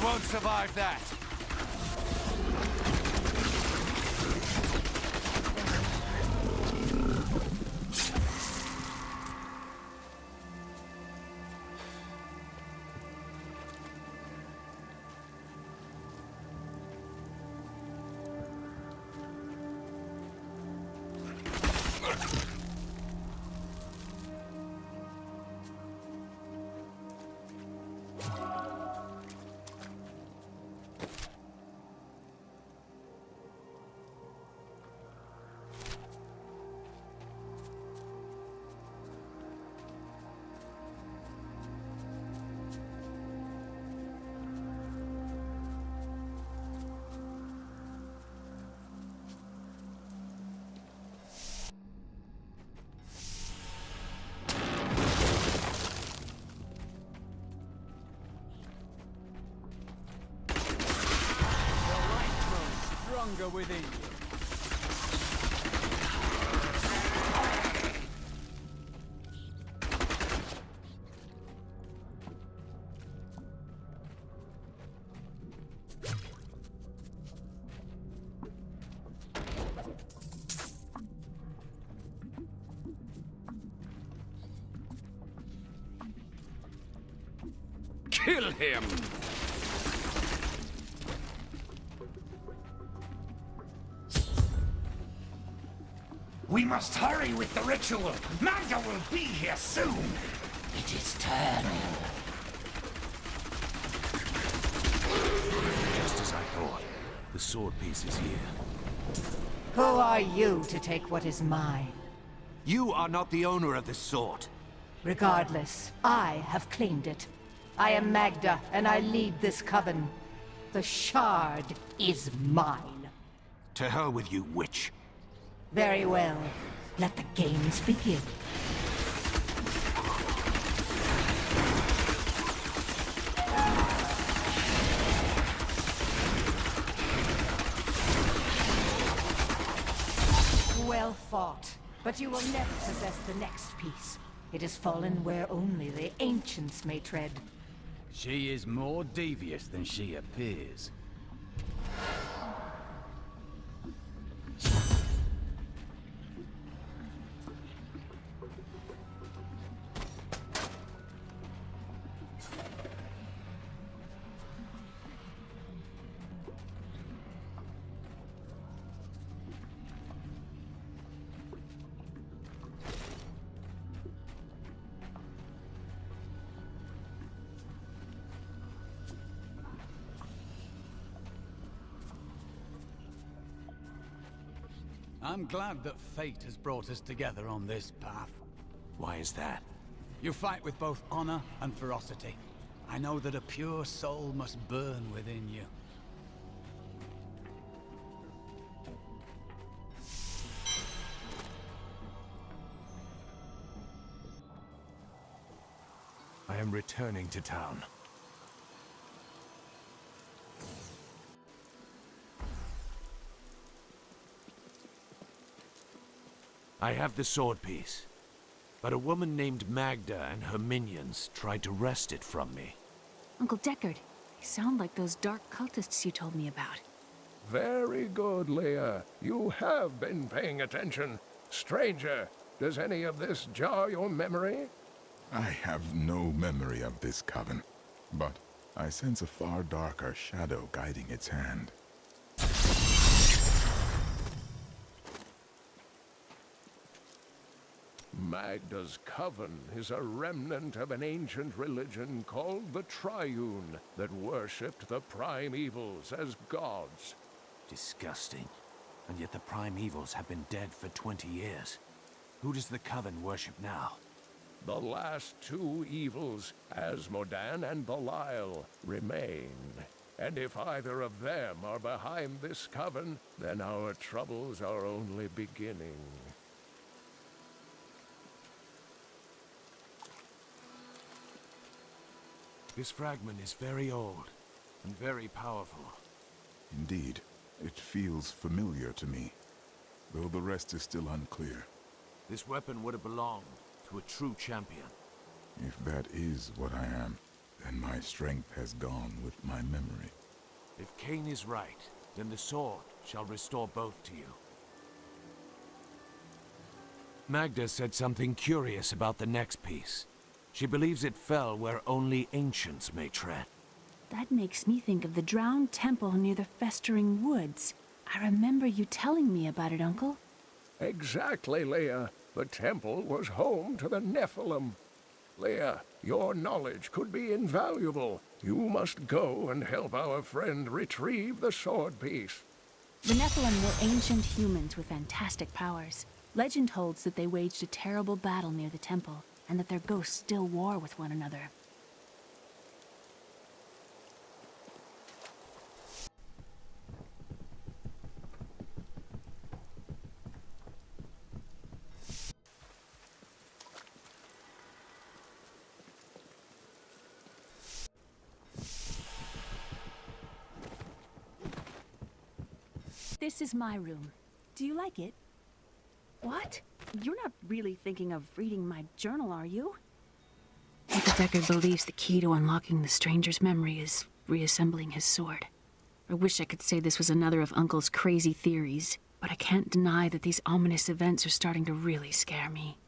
Won't survive that. Stronger within you. Kill him! We must hurry with the ritual. Magda will be here soon. It is turning. Just as I thought. The sword piece is here. Who are you to take what is mine? You are not the owner of this sword. Regardless, I have claimed it. I am Magda, and I lead this coven. The shard is mine. To hell with you, witch. Very well. Let the games begin. Well fought, but you will never possess the next piece. It has fallen where only the ancients may tread. She is more devious than she appears. I'm glad that fate has brought us together on this path. Why is that? You fight with both honor and ferocity. I know that a pure soul must burn within you. I am returning to town. I have the sword piece, but a woman named Magda and her minions tried to wrest it from me. Uncle Deckard, they sound like those dark cultists you told me about. Very good, Leah. You have been paying attention. Stranger, does any of this jar your memory? I have no memory of this coven, but I sense a far darker shadow guiding its hand. Magda's coven is a remnant of an ancient religion called the Triune that worshipped the primevals as gods. Disgusting. And yet the primevals have been dead for 20 years. Who does the coven worship now? The last two evils, Asmodan and Belial, remain. And if either of them are behind this coven, then our troubles are only beginning. This fragment is very old and very powerful. Indeed, it feels familiar to me, though the rest is still unclear. This weapon would have belonged to a true champion. If that is what I am, then my strength has gone with my memory. If Cain is right, then the sword shall restore both to you. Magda said something curious about the next piece. She believes it fell where only ancients may tread. That makes me think of the drowned temple near the festering woods. I remember you telling me about it, Uncle. Exactly, Leah. The temple was home to the Nephilim. Leah, your knowledge could be invaluable. You must go and help our friend retrieve the sword piece. The Nephilim were ancient humans with fantastic powers. Legend holds that they waged a terrible battle near the temple, and that their ghosts still war with one another. This is my room. Do you like it? What? You're not really thinking of reading my journal, are you? Uncle Deckard believes the key to unlocking the stranger's memory is reassembling his sword. I wish I could say this was another of Uncle's crazy theories, but I can't deny that these ominous events are starting to really scare me.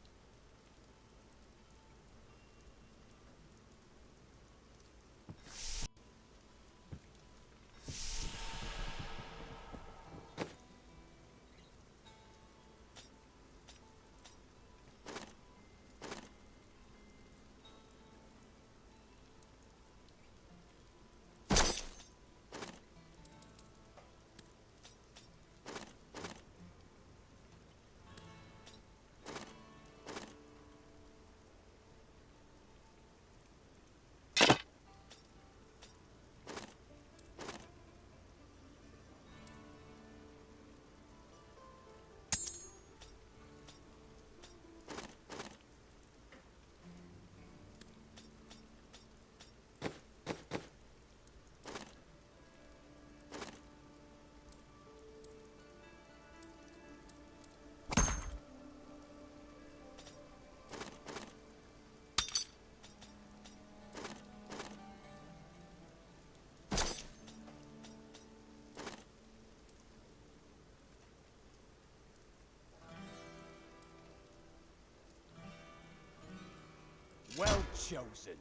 chosen.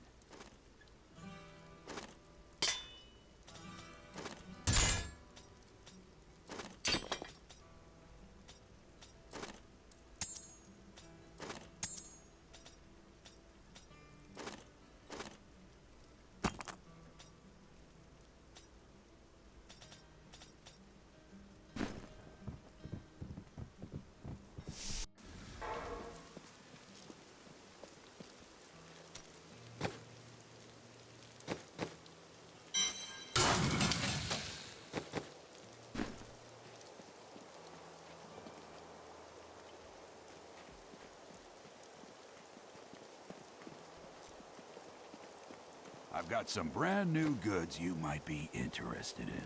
I've got some brand new goods you might be interested in.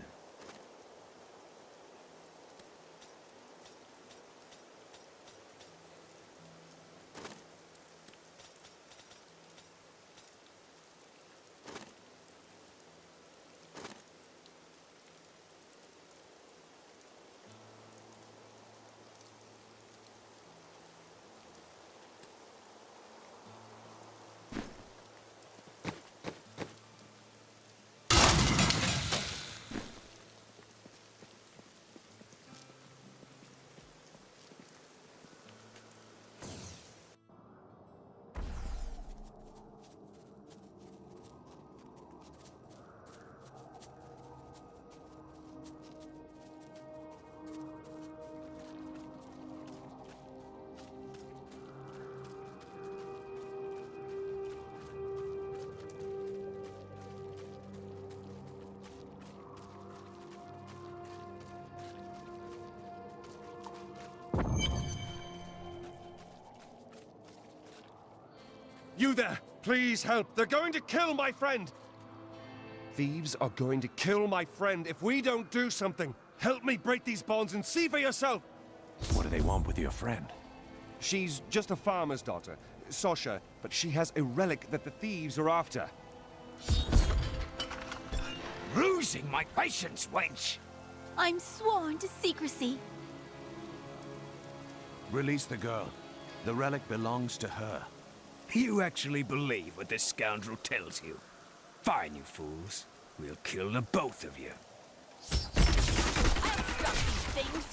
You there! Please help! They're going to kill my friend! Thieves are going to kill my friend if we don't do something! Help me break these bonds and see for yourself! What do they want with your friend? She's just a farmer's daughter, Sasha, but she has a relic that the thieves are after. Losing my patience, wench! I'm sworn to secrecy. Release the girl. The relic belongs to her. You actually believe what this scoundrel tells you? Fine, you fools. We'll kill the both of you. I'll stop these things.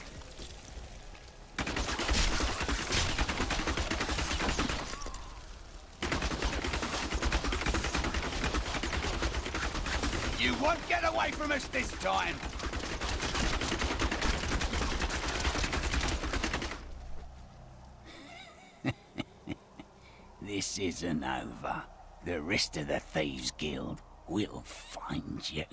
You won't get away from us this time! This isn't over. The rest of the Thieves Guild will find you.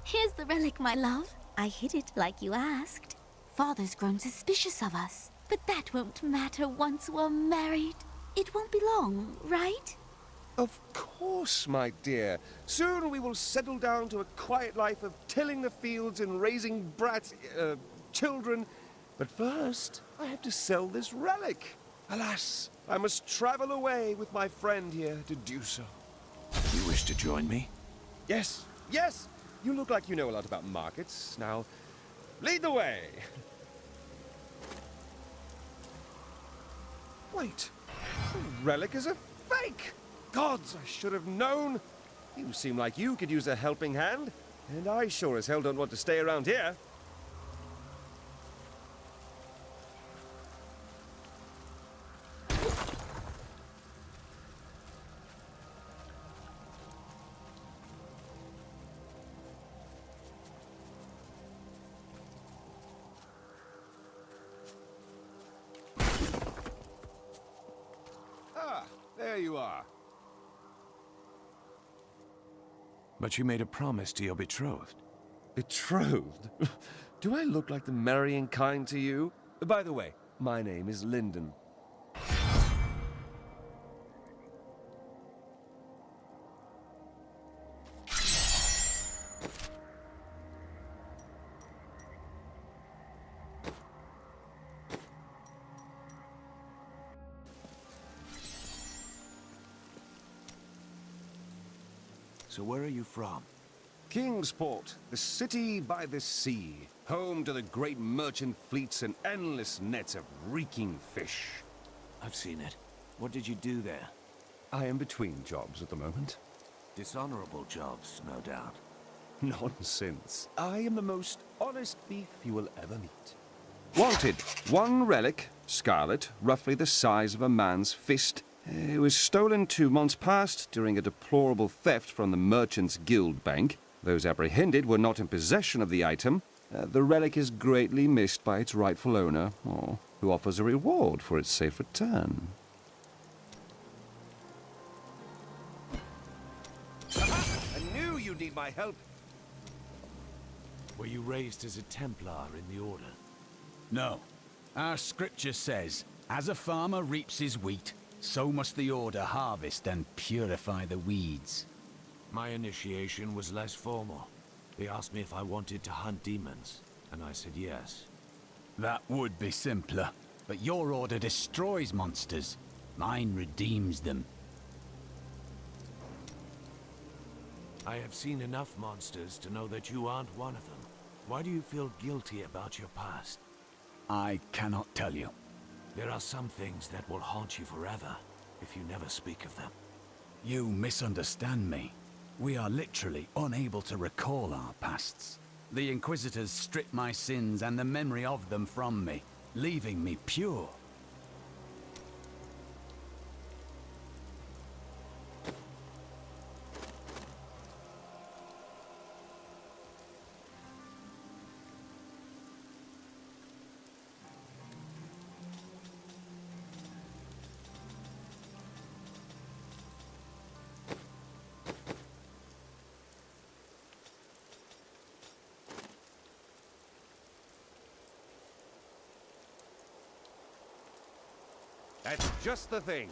Here's the relic, my love. I hid it like you asked. Father's grown suspicious of us, but that won't matter once we're married. It won't be long, right? Of course, my dear. Soon we will settle down to a quiet life of tilling the fields and raising children. But first, I have to sell this relic. Alas, I must travel away with my friend here to do so. You wish to join me? Yes, yes! You look like you know a lot about markets. Now, lead the way! Wait, the relic is a fake! Gods, I should have known! You seem like you could use a helping hand, and I sure as hell don't want to stay around here. Ah, there you are. But you made a promise to your betrothed. Betrothed? Do I look like the marrying kind to you? By the way, my name is Lyndon. So where are you from? Kingsport, the city by the sea, home to the great merchant fleets and endless nets of reeking fish. I've seen it. What did you do there? I am between jobs at the moment. Dishonorable jobs, no doubt. Nonsense. I am the most honest thief you will ever meet. Wanted. One relic, scarlet, roughly the size of a man's fist. It was stolen 2 months past during a deplorable theft from the Merchants Guild Bank. Those apprehended were not in possession of the item. The relic is greatly missed by its rightful owner, who offers a reward for its safe return. I knew you'd need my help. Were you raised as a Templar in the Order? No. Our scripture says, as a farmer reaps his wheat, so must the Order harvest and purify the weeds. My initiation was less formal. They asked me if I wanted to hunt demons, and I said yes. That would be simpler, but your Order destroys monsters. Mine redeems them. I have seen enough monsters to know that you aren't one of them. Why do you feel guilty about your past? I cannot tell you. There are some things that will haunt you forever, if you never speak of them. You misunderstand me. We are literally unable to recall our pasts. The Inquisitors stripped my sins and the memory of them from me, leaving me pure. That's just the thing.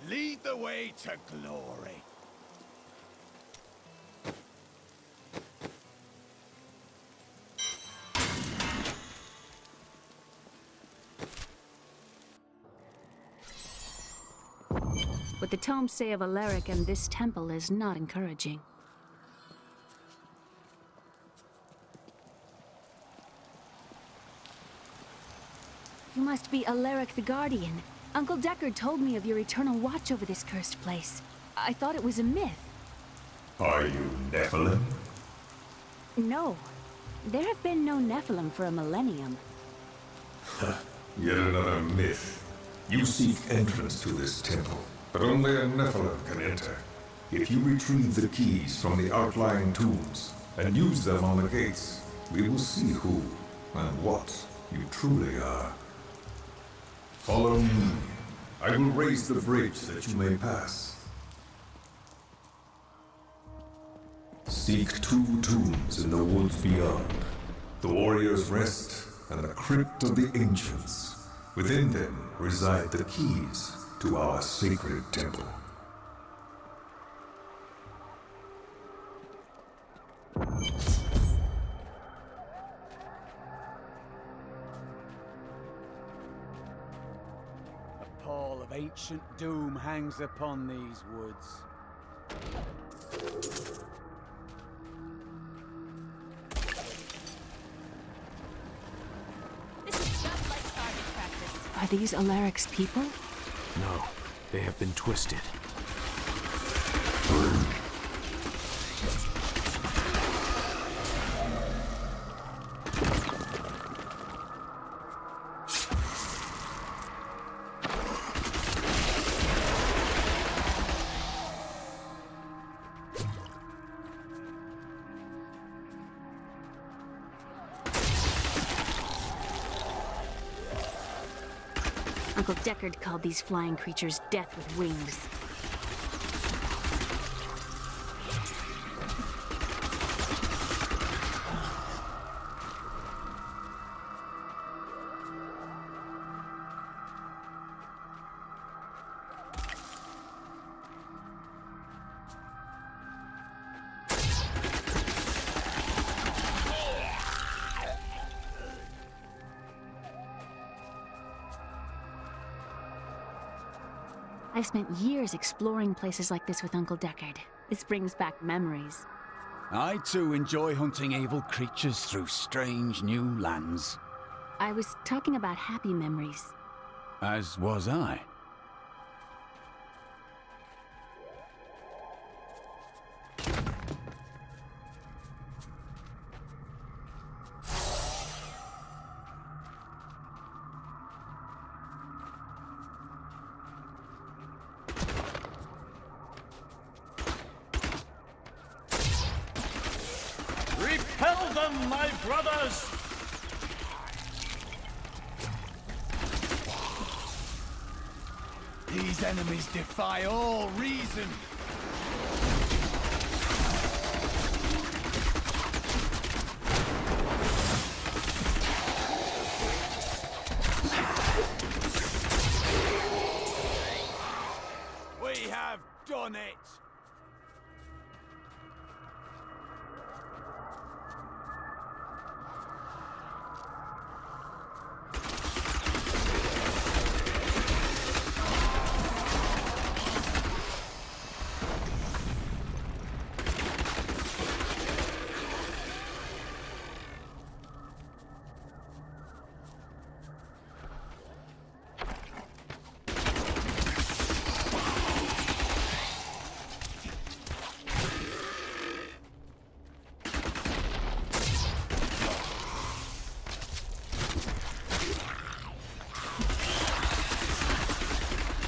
Lead the way to glory. What the tomes say of Alaric and this temple is not encouraging. You must be Alaric the Guardian. Uncle Deckard told me of your eternal watch over this cursed place. I thought it was a myth. Are you Nephilim? No. There have been no Nephilim for a millennium. Yet another myth. You seek entrance to this temple, but only a Nephilim can enter. If you retrieve the keys from the outlying tombs and use them on the gates, we will see who and what you truly are. Follow me. I will raise the bridge that you may pass. Seek 2 tombs in the woods beyond. The Warrior's Rest and the Crypt of the Ancients. Within them reside the keys to our sacred temple. A pall of ancient doom hangs upon these woods. This is just like target practice. Are these Alaric's people? No, they have been twisted. Uncle Deckard called these flying creatures death with wings. I've spent years exploring places like this with Uncle Deckard. This brings back memories. I too enjoy hunting evil creatures through strange new lands. I was talking about happy memories. As was I. Repel them, my brothers! These enemies defy all reason. We have done it!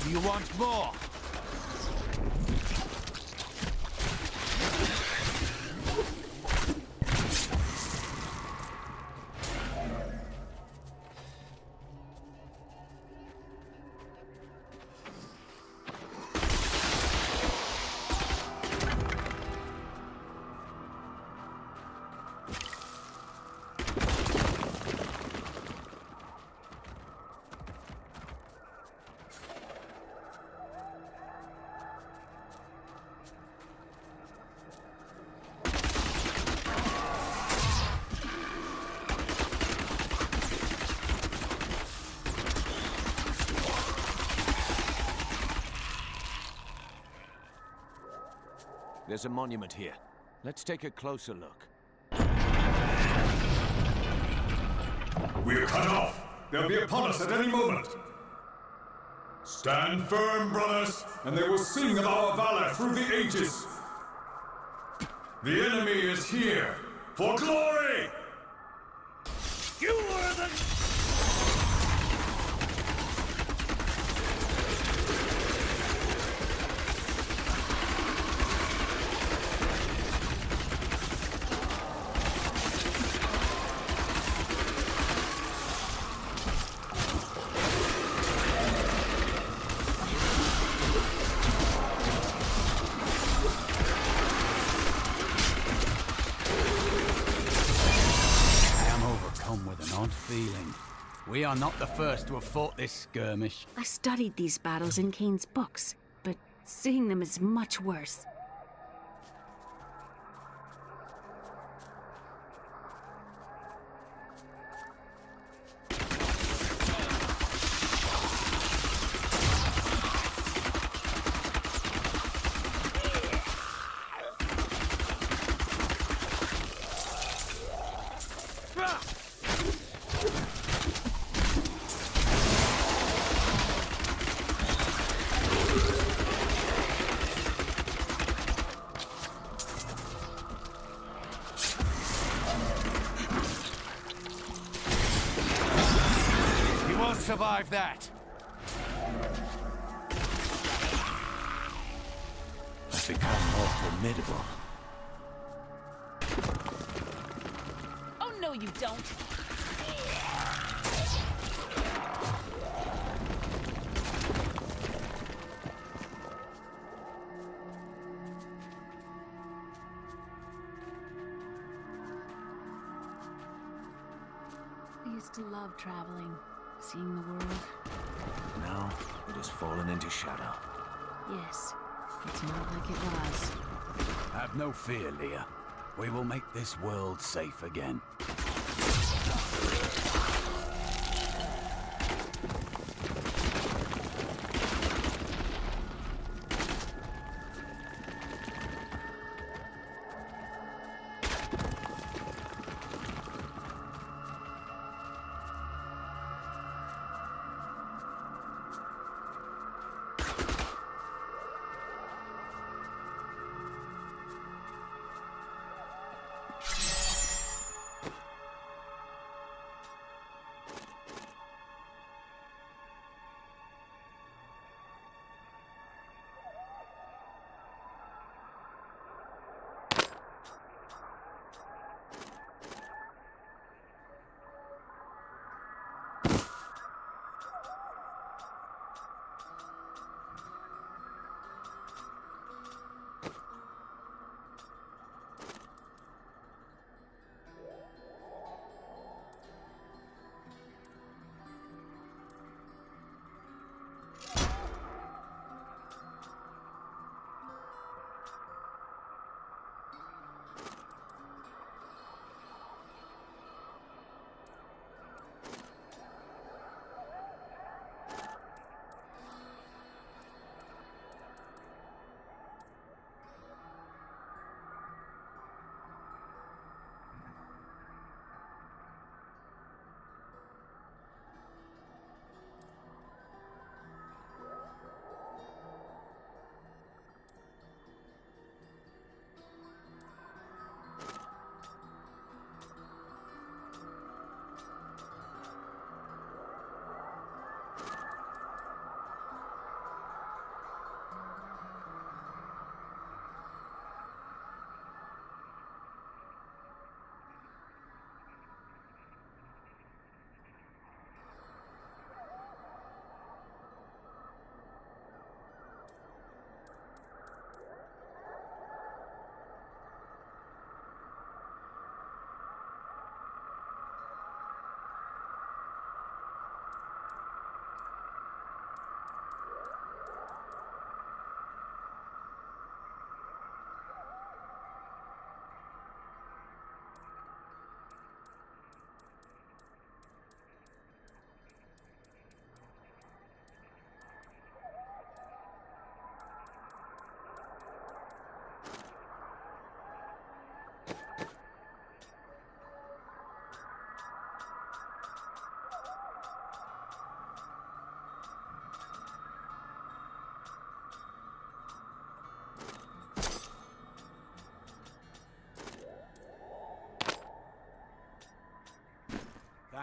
Do you want more? There's a monument here. Let's take a closer look. We're cut off! They'll be upon us at any moment! Stand firm, brothers, and they will sing of our valor through the ages! The enemy is here! For glory! You are the... Feeling. We are not the first to have fought this skirmish. I studied these battles in Kane's books, but seeing them is much worse. Survive that. I've become more formidable. Oh, no, you don't. I used to love traveling. Seeing the world. Now, it has fallen into shadow. Yes, it's not like it was. Have no fear, Leah. We will make this world safe again.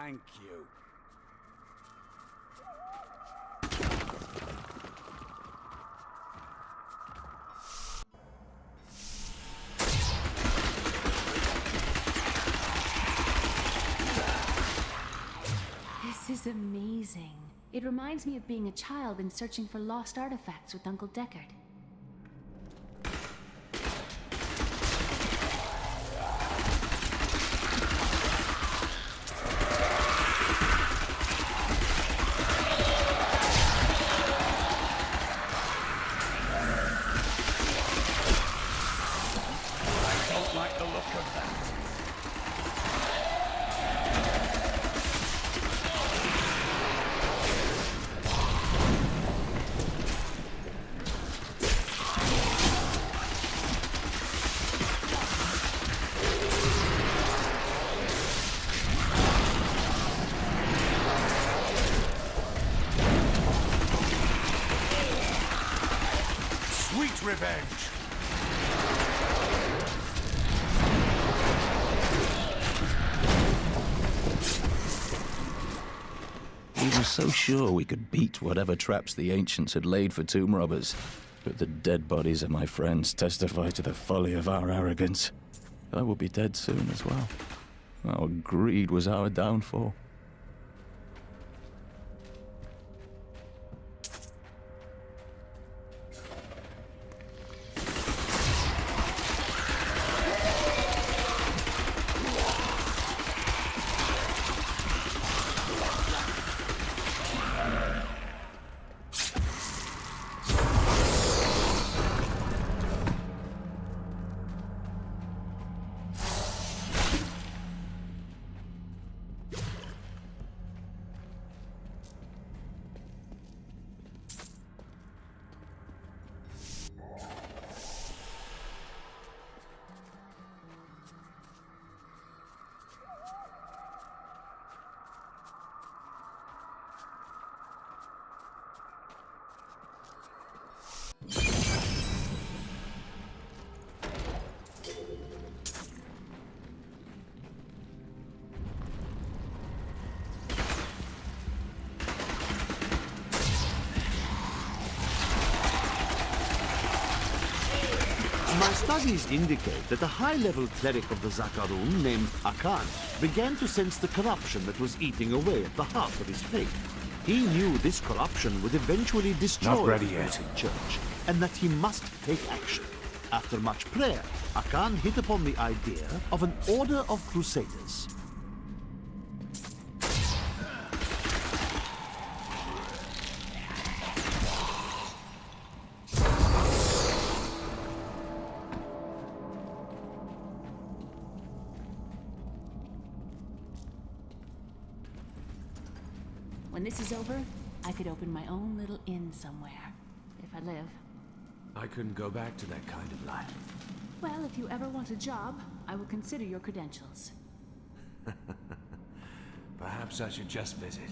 Thank you. This is amazing. It reminds me of being a child and searching for lost artifacts with Uncle Deckard. I don't like the look of that. Sweet revenge! We were so sure we could beat whatever traps the ancients had laid for tomb robbers. But the dead bodies of my friends testify to the folly of our arrogance. I will be dead soon as well. Our greed was our downfall. My studies indicate that a high-level cleric of the Zakarum named Akan began to sense the corruption that was eating away at the heart of his faith. He knew this corruption would eventually destroy Not ready the yet. church, and that he must take action. After much prayer, Akan hit upon the idea of an order of crusaders. When this is over, I could open my own little inn somewhere, if I live. I couldn't go back to that kind of life. Well, if you ever want a job, I will consider your credentials. Perhaps I should just visit.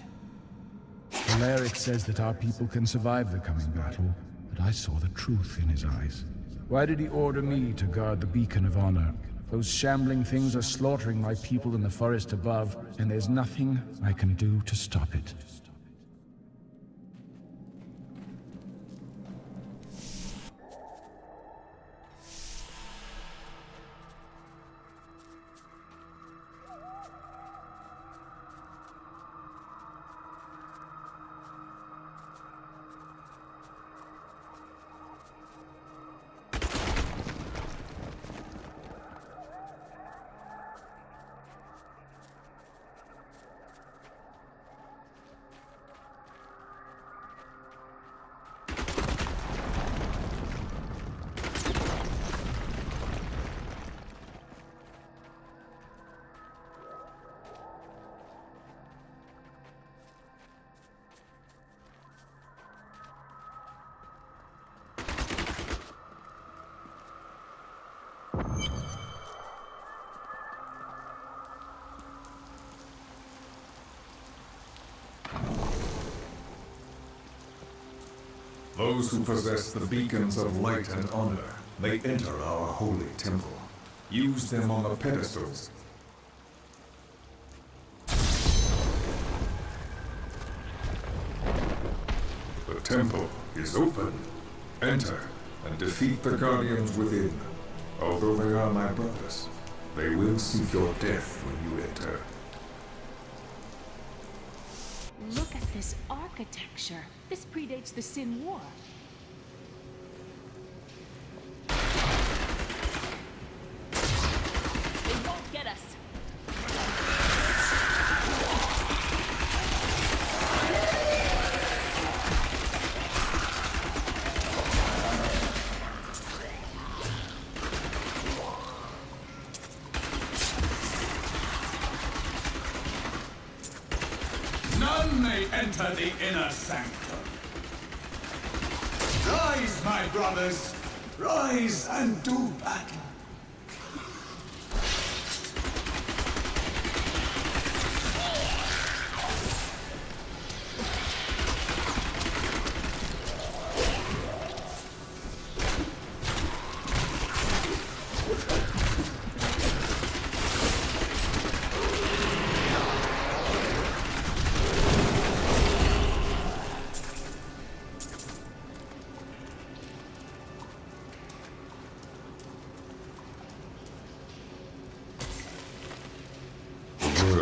Alaric says that our people can survive the coming battle, but I saw the truth in his eyes. Why did he order me to guard the beacon of honor? Those shambling things are slaughtering my people in the forest above, and there's nothing I can do to stop it. Those who possess the beacons of light and honor, they enter our holy temple. Use them on the pedestals. temple is open. Enter and defeat the guardians within. Although they are my brothers, they will seek your death when you enter. Look at this architecture. This predates the Sin War. They won't get us. None may enter the inner sanctum. Rise, my brothers! Rise and do battle!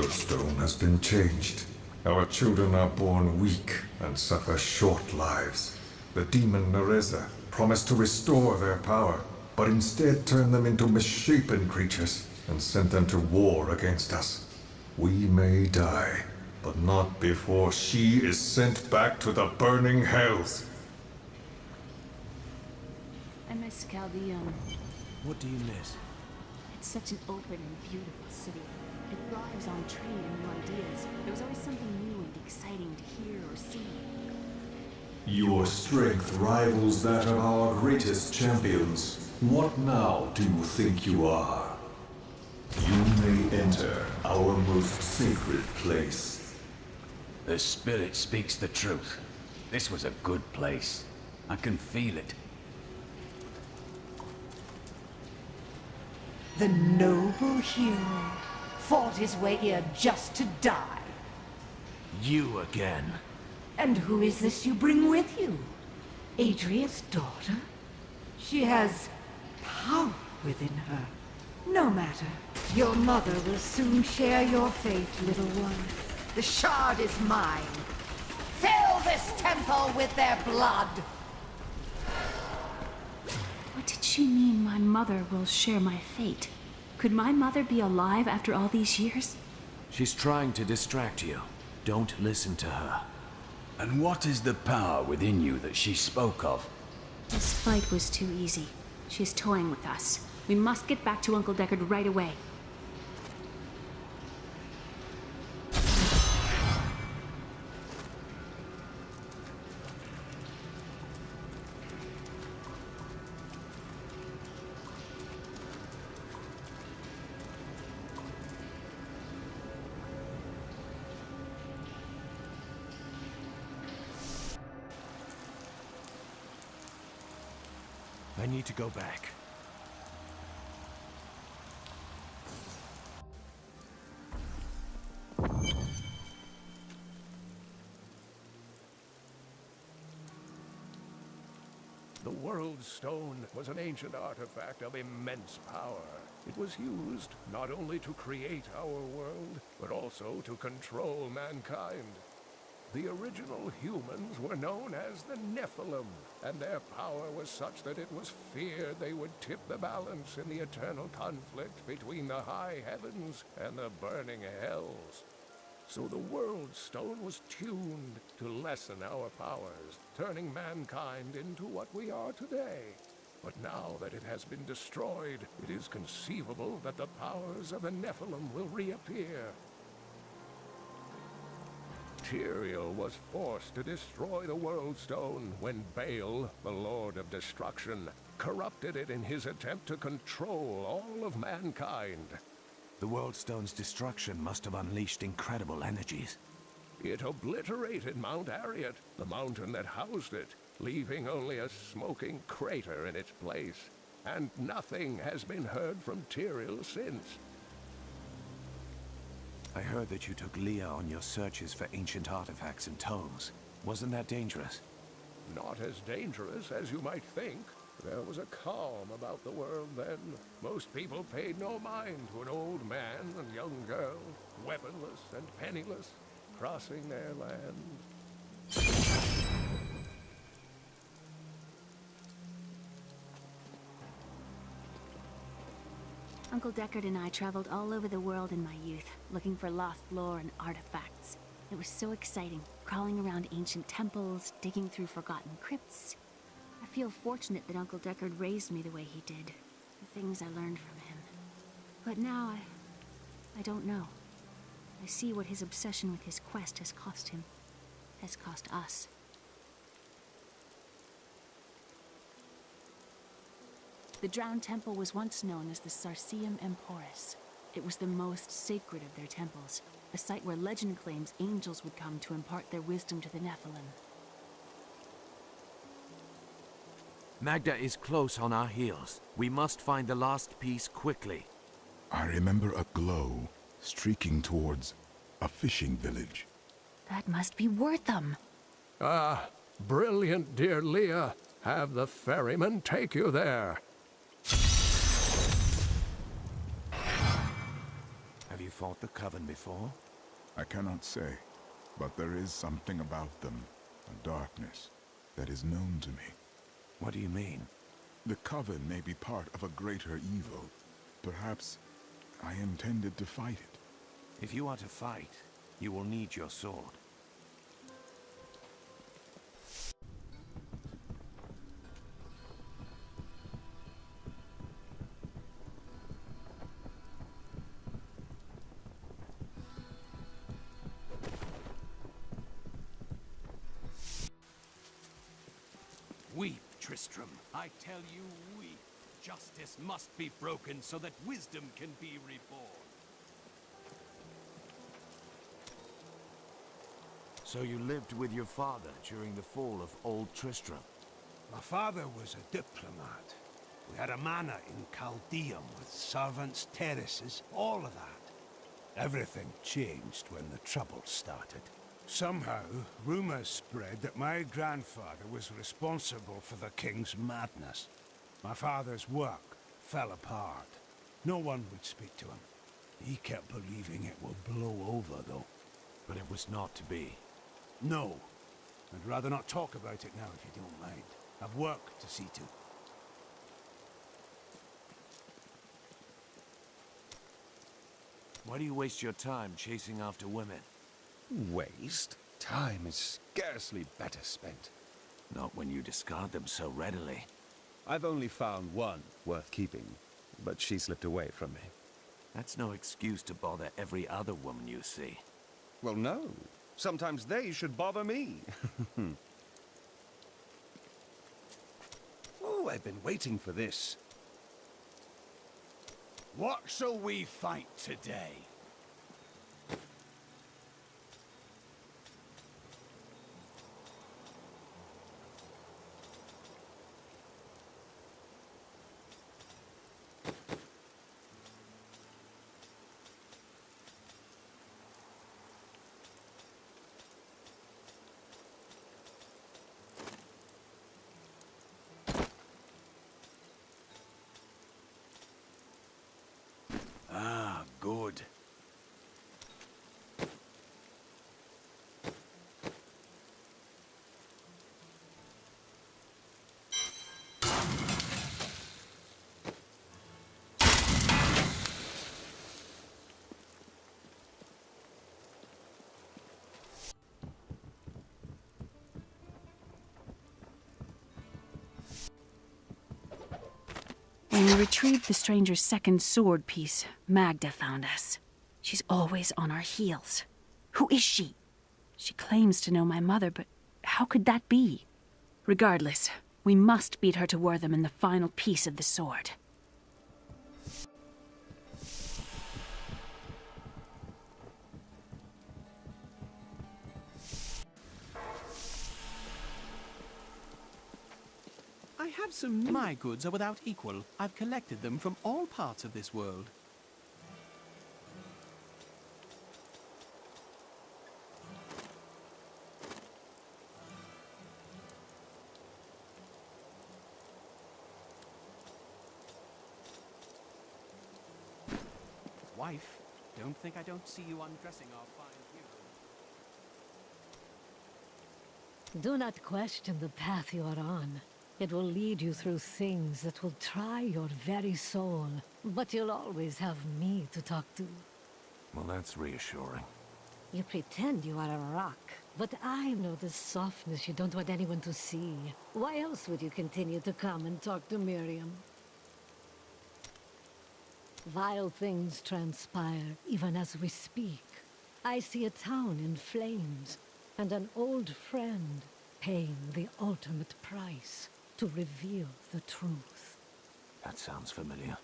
Stone has been changed. Our children are born weak and suffer short lives. The demon Nereza promised to restore their power, but instead turned them into misshapen creatures and sent them to war against us. We may die, but not before she is sent back to the burning hells. I miss Chaldeum. What do you miss? It's such an open and beautiful city. It thrives on trade and new ideas. There was always something new and exciting to hear or see. Your strength rivals that of our greatest champions. What now do you think you are? You may enter our most sacred place. The spirit speaks the truth. This was a good place. I can feel it. The noble hero fought his way here just to die. You again. And who is this you bring with you? Adria's daughter? She has power within her. No matter. Your mother will soon share your fate, little one. The shard is mine. Fill this temple with their blood! What did she mean, my mother will share my fate? Could my mother be alive after all these years? She's trying to distract you. Don't listen to her. And what is the power within you that she spoke of? This fight was too easy. She's toying with us. We must get back to Uncle Deckard right away. I need to go back. The World Stone was an ancient artifact of immense power. It was used not only to create our world, but also to control mankind. The original humans were known as the Nephilim, and their power was such that it was feared they would tip the balance in the eternal conflict between the high heavens and the burning hells. So the World Stone was tuned to lessen our powers, turning mankind into what we are today. But now that it has been destroyed, it is conceivable that the powers of the Nephilim will reappear. Tyrael was forced to destroy the World Stone when Baal, the Lord of Destruction, corrupted it in his attempt to control all of mankind. The World Stone's destruction must have unleashed incredible energies. It obliterated Mount Ariat, the mountain that housed it, leaving only a smoking crater in its place. And nothing has been heard from Tyrael since. I heard that you took Leah on your searches for ancient artifacts and tomes. Wasn't that dangerous? not as dangerous as you might think. There was a calm about the world then. Most people paid no mind to an old man and young girl, weaponless and penniless, crossing their land. Uncle Deckard and I traveled all over the world in my youth, looking for lost lore and artifacts. It was so exciting, crawling around ancient temples, digging through forgotten crypts. I feel fortunate that Uncle Deckard raised me the way he did, the things I learned from him. But now I don't know. I see what his obsession with his quest has cost him, has cost us. The Drowned Temple was once known as the Sarsium Emporis. It was the most sacred of their temples, a site where legend claims angels would come to impart their wisdom to the Nephilim. Magda is close on our heels. We must find the last piece quickly. I remember a glow streaking towards a fishing village. That must be Wortham. Ah, brilliant, dear Leah. Have the ferryman take you there. Have you fought the Coven before? I cannot say, but there is something about them, a darkness, that is known to me. What do you mean? The Coven may be part of a greater evil. Perhaps I intended to fight it. If you are to fight, you will need your sword. Weep, Tristram. I tell you, weep. Justice must be broken so that wisdom can be reborn. So you lived with your father during the fall of Old Tristram? My father was a diplomat. We had a manor in Chaldeum with servants, terraces, all of that. Everything changed when the trouble started. Somehow, rumors spread that my grandfather was responsible for the king's madness. My father's work fell apart. No one would speak to him. He kept believing it would blow over, though. But it was not to be. No. I'd rather not talk about it now, if you don't mind. I've work to see to. Why do you waste your time chasing after women? Waste? Time is scarcely better spent. Not when you discard them so readily. I've only found one worth keeping, but she slipped away from me. That's no excuse to bother every other woman you see. Well, no. Sometimes they should bother me. Oh, I've been waiting for this. What shall we fight today? Ah, good. When we retrieved the stranger's second sword piece, Magda found us. She's always on our heels. Who is she? She claims to know my mother, but how could that be? Regardless, we must beat her to Wortham in the final piece of the sword. I have some... My goods are without equal. I've collected them from all parts of this world. wife. Don't think I don't see you undressing our fine hero. Do not question the path you are on. It will lead you through things that will try your very soul. But you'll always have me to talk to. Well, that's reassuring. You pretend you are a rock, but I know the softness you don't want anyone to see. Why else would you continue to come and talk to Miriam? Vile things transpire, even as we speak. I see a town in flames, and an old friend paying the ultimate price to reveal the truth. That sounds familiar.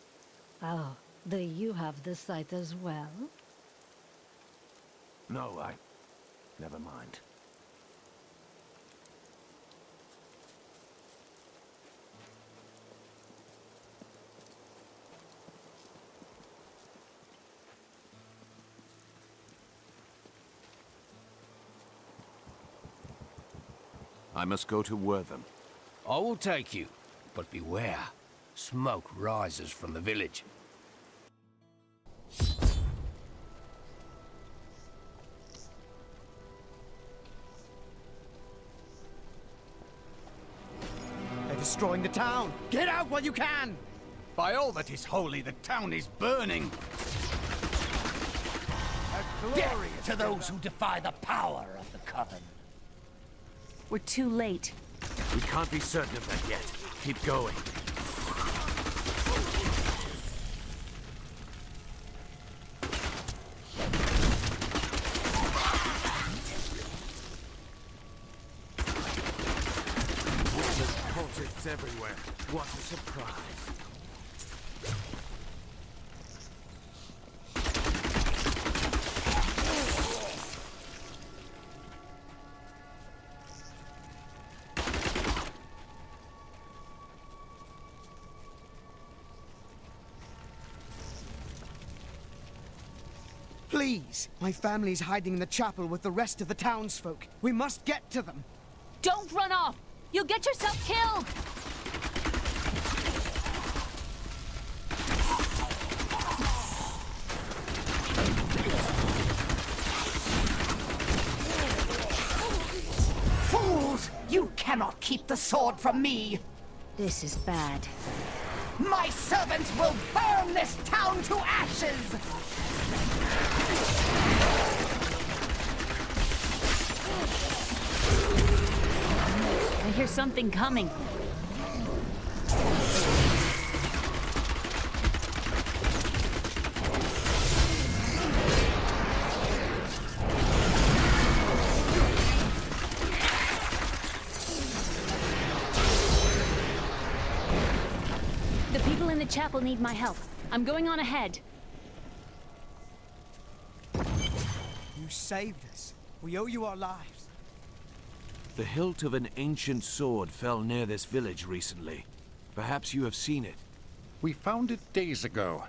Oh, do you have the sight as well? No, never mind. I must go to Wortham. I will take you, but beware. Smoke rises from the village. They're destroying the town! Get out while you can! By all that is holy, the town is burning! Death to those who defy the power of the Coven. We're too late. We can't be certain of that yet. Keep going. There's cultists everywhere. What a surprise. Please! My family's hiding in the chapel with the rest of the townsfolk. We must get to them. Don't run off! You'll get yourself killed! Fools! You cannot keep the sword from me! This is bad. My servants will burn this town to ashes! I hear something coming. The people in the chapel need my help. I'm going on ahead. You saved us. We owe you our lives. The hilt of an ancient sword fell near this village recently. Perhaps you have seen it. We found it days ago.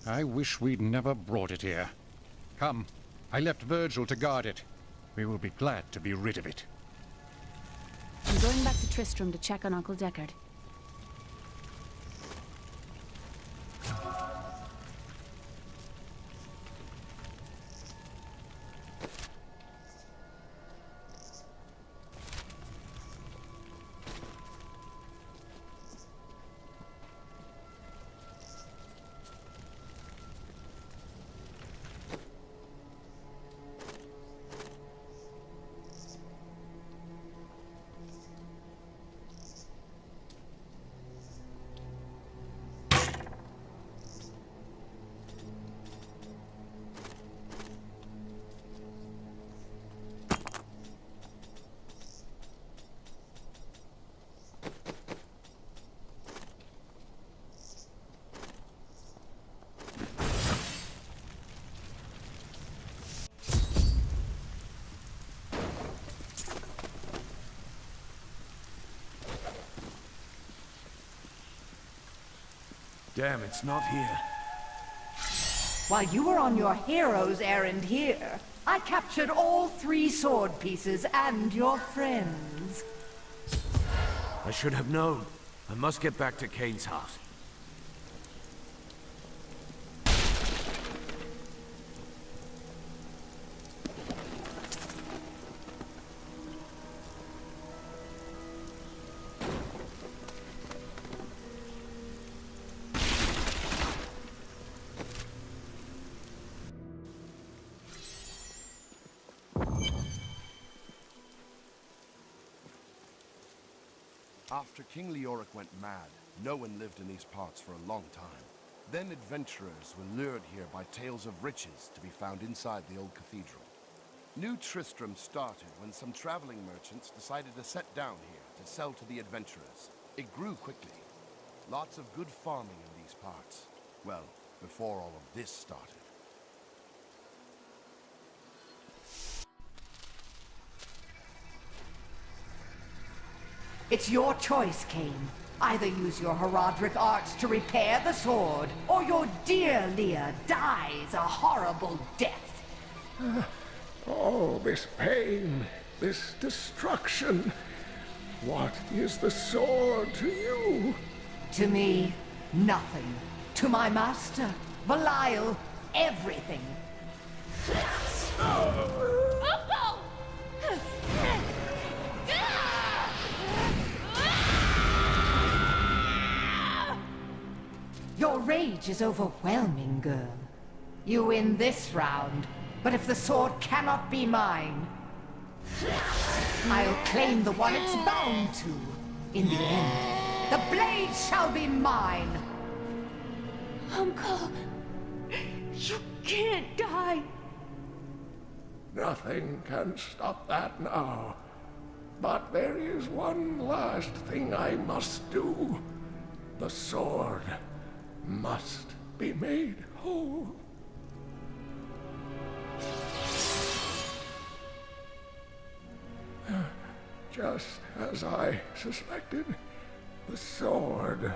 I wish we'd never brought it here. Come, I left Virgil to guard it. We will be glad to be rid of it. I'm going back to Tristram to check on Uncle Deckard. Damn, it's not here. While you were on your hero's errand here, I captured all 3 sword pieces and your friends. I should have known. I must get back to Kane's house. After King Leoric went mad, no one lived in these parts for a long time. Then adventurers were lured here by tales of riches to be found inside the old cathedral. New Tristram started when some traveling merchants decided to set down here to sell to the adventurers. It grew quickly. Lots of good farming in these parts. Well, before all of this started. It's your choice, Cain. Either use your Herodric arts to repair the sword, or your dear Leah dies a horrible death. All this pain, this destruction. What is the sword to you? To me, nothing. To my master, Belial, everything. Your rage is overwhelming, girl. You win this round, but if the sword cannot be mine, I'll claim the one it's bound to. In the end, the blade shall be mine. Uncle, you can't die. Nothing can stop that now. But there is one last thing I must do. The sword must be made whole. Just as I suspected, the sword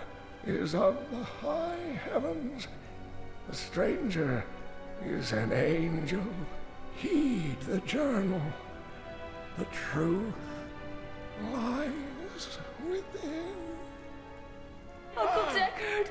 is of the high heavens. The stranger is an angel. Heed the journal. The truth lies within. Uncle Deckard!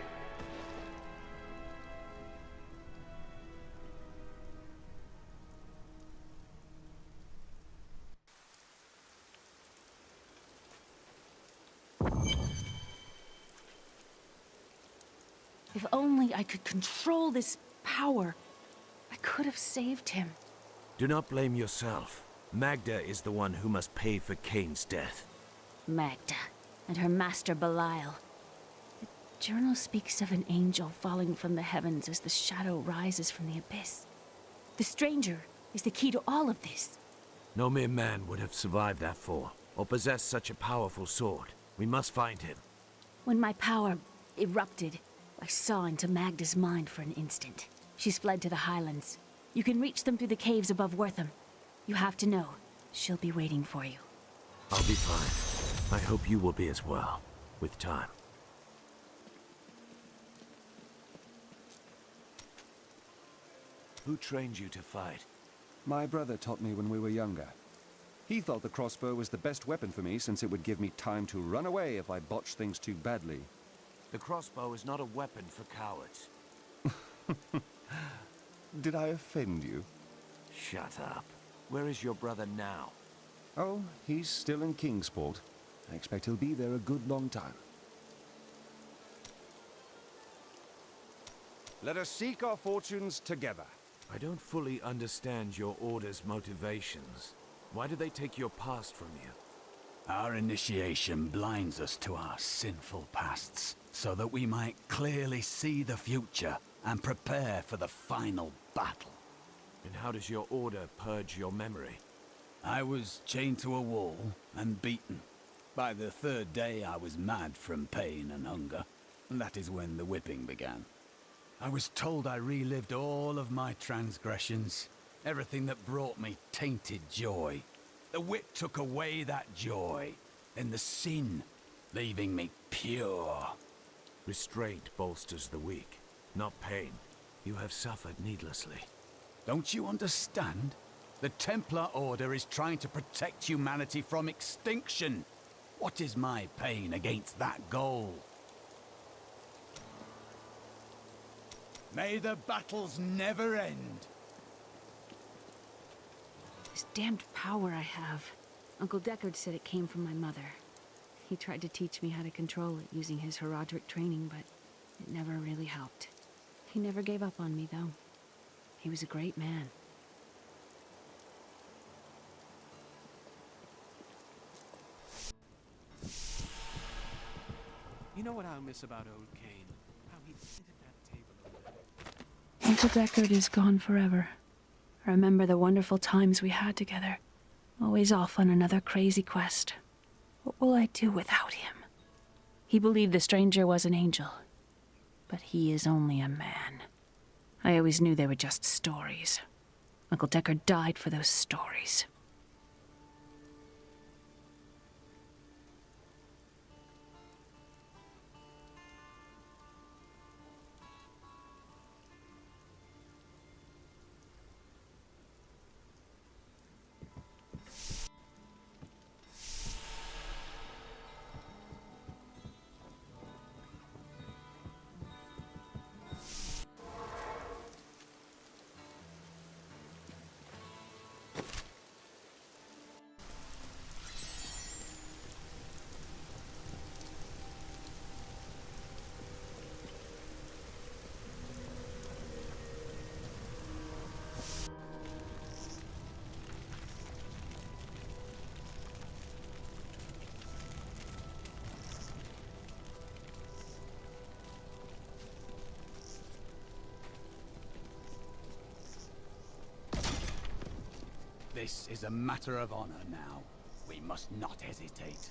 If only I could control this power, I could have saved him. Do not blame yourself. Magda is the one who must pay for Cain's death. Magda and her master Belial. The journal speaks of an angel falling from the heavens as the shadow rises from the abyss. The stranger is the key to all of this. No mere man would have survived that fall, or possessed such a powerful sword. We must find him. When my power erupted, I saw into Magda's mind for an instant. She's fled to the highlands. You can reach them through the caves above Wortham. You have to know, she'll be waiting for you. I'll be fine. I hope you will be as well, with time. Who trained you to fight? My brother taught me when we were younger. He thought the crossbow was the best weapon for me since it would give me time to run away if I botched things too badly. The crossbow is not a weapon for cowards. Did I offend you? Shut up. Where is your brother now? Oh, he's still in Kingsport. I expect he'll be there a good long time. Let us seek our fortunes together. I don't fully understand your order's motivations. Why do they take your past from you? Our initiation blinds us to our sinful pasts, so that we might clearly see the future and prepare for the final battle. And how does your order purge your memory? I was chained to a wall and beaten. By the third day I was mad from pain and hunger, and that is when the whipping began. I was told I relived all of my transgressions, everything that brought me tainted joy. The whip took away that joy, and the sin, leaving me pure. Restraint bolsters the weak, not pain. You have suffered needlessly. Don't you understand? The Templar Order is trying to protect humanity from extinction. What is my pain against that goal? May the battles never end. This damned power I have. Uncle Deckard said it came from my mother. He tried to teach me how to control it using his Herodric training, but it never really helped. He never gave up on me, though. He was a great man. You know what I'll miss about old Kane? How he'd sit at that table over there. Uncle Deckard is gone forever. I remember the wonderful times we had together. Always off on another crazy quest. What will I do without him? He believed the stranger was an angel, but he is only a man. I always knew they were just stories. Uncle Deckard died for those stories. This is a matter of honor now. We must not hesitate.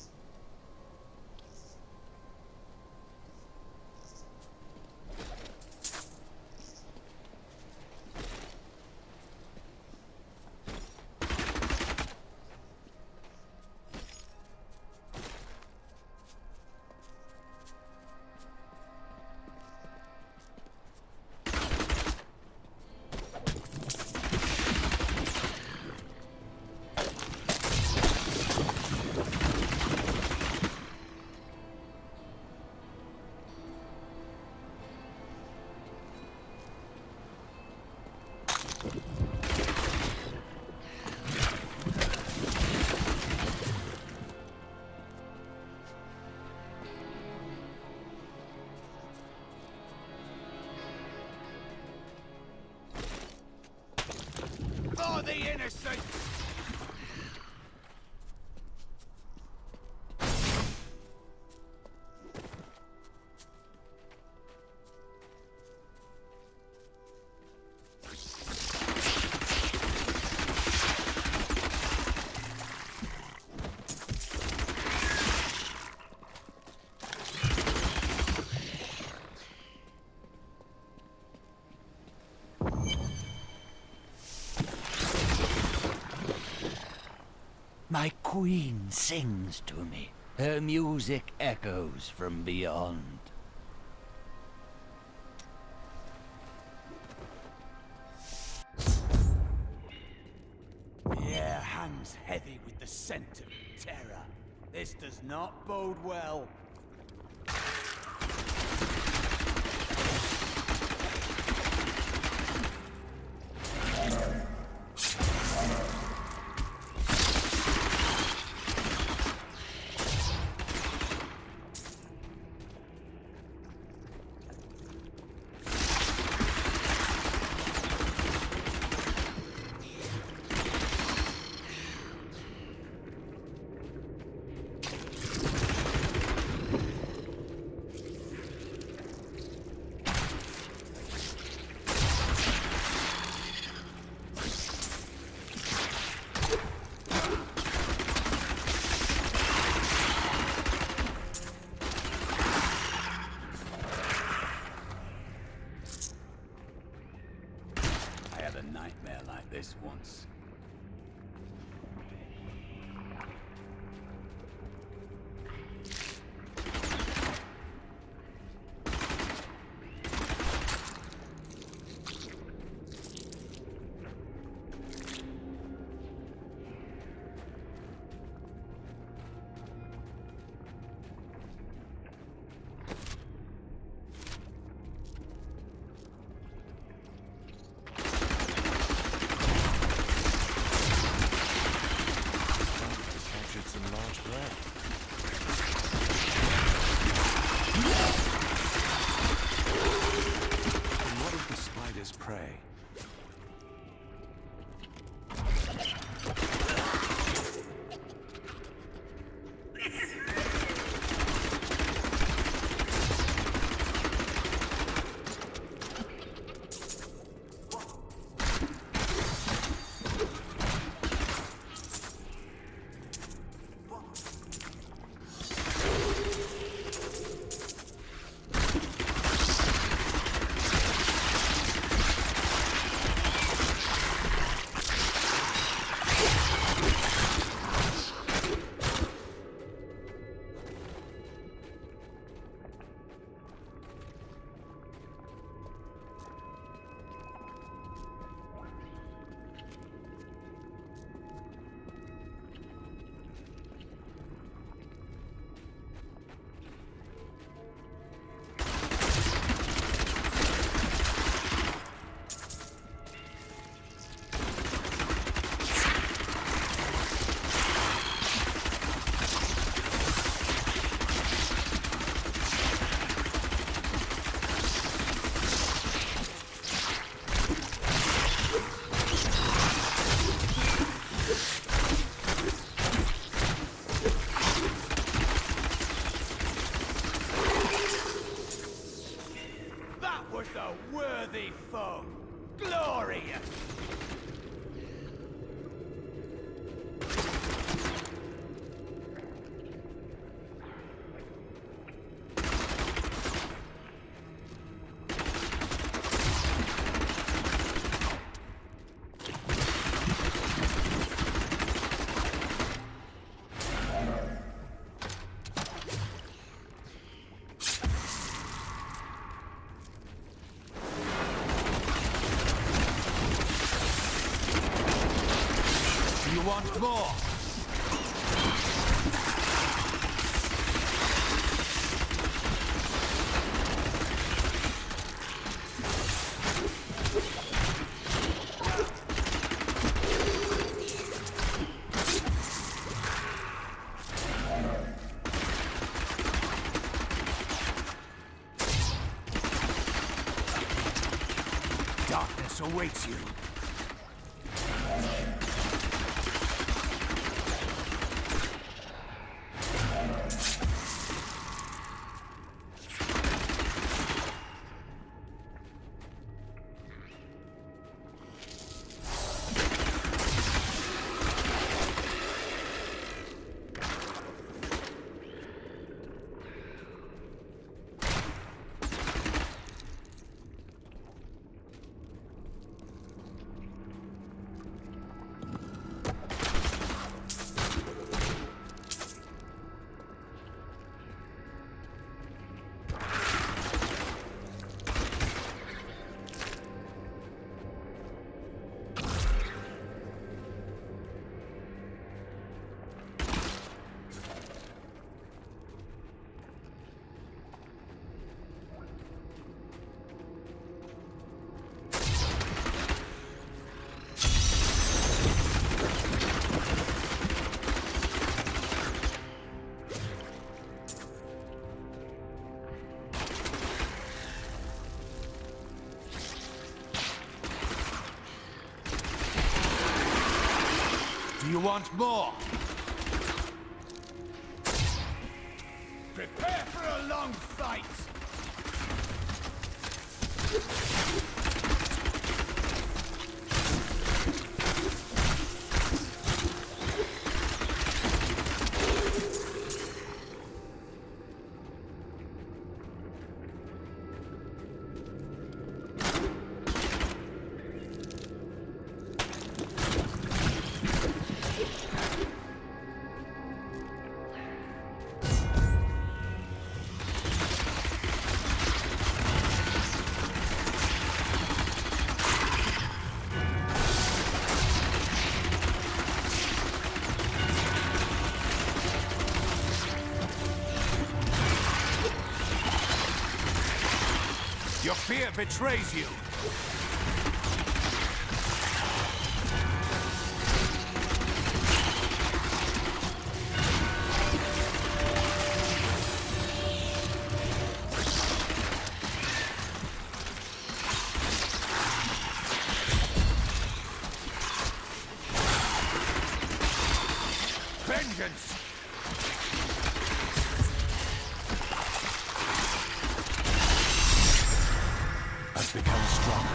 For the innocent! My queen sings to me. Her music echoes from beyond. The air hangs heavy with the scent of terror. This does not bode well. Nightmare like this once. Glorious! You want more? Darkness awaits you. Do you want more? Prepare for a long fight! Your fear betrays you. Vengeance! Has become stronger.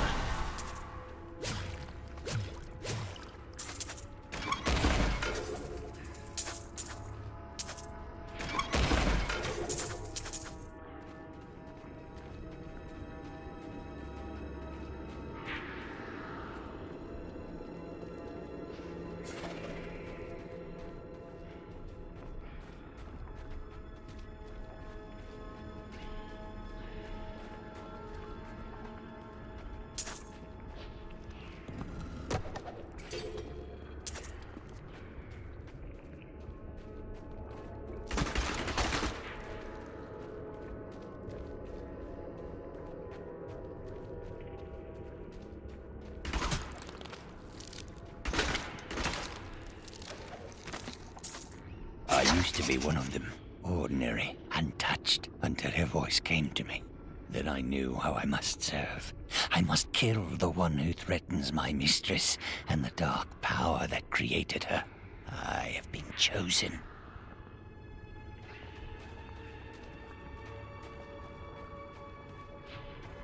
I used to be one of them, ordinary, untouched, until her voice came to me. Then I knew how I must serve. I must kill the one who threatens my mistress and the dark power that created her. I have been chosen.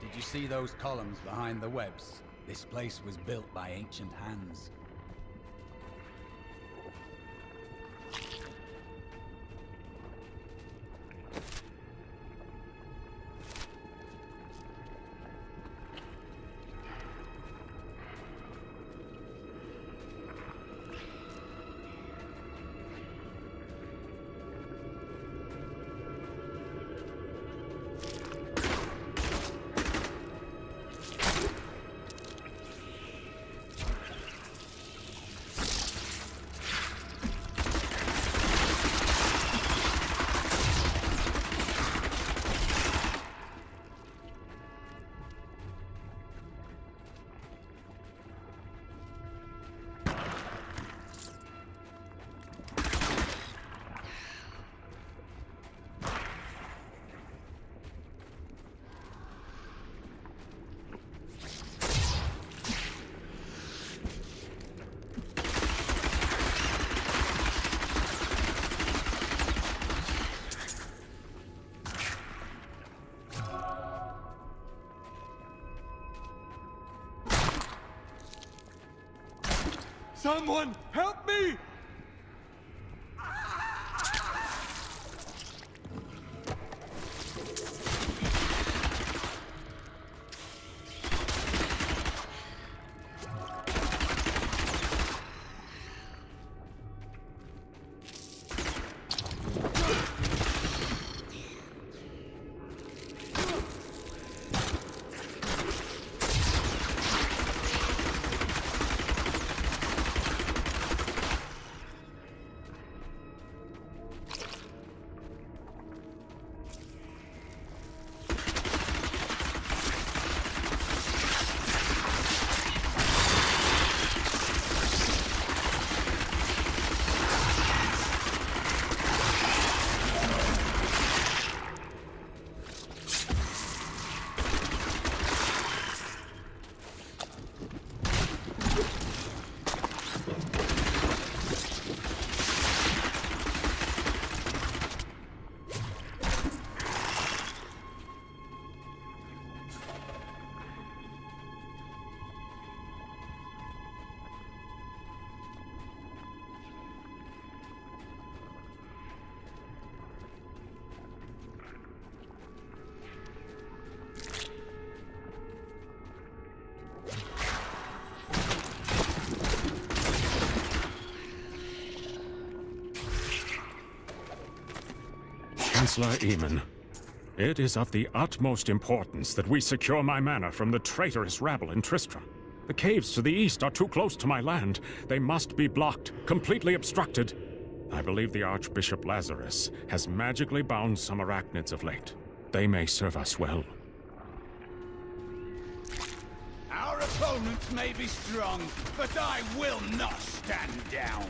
Did you see those columns behind the webs? This place was built by ancient hands. Someone help me! Chancellor Eamon, it is of the utmost importance that we secure my manor from the traitorous rabble in Tristram. The caves to the east are too close to my land. They must be blocked, completely obstructed. I believe the Archbishop Lazarus has magically bound some arachnids of late. They may serve us well. Our opponents may be strong, but I will not stand down.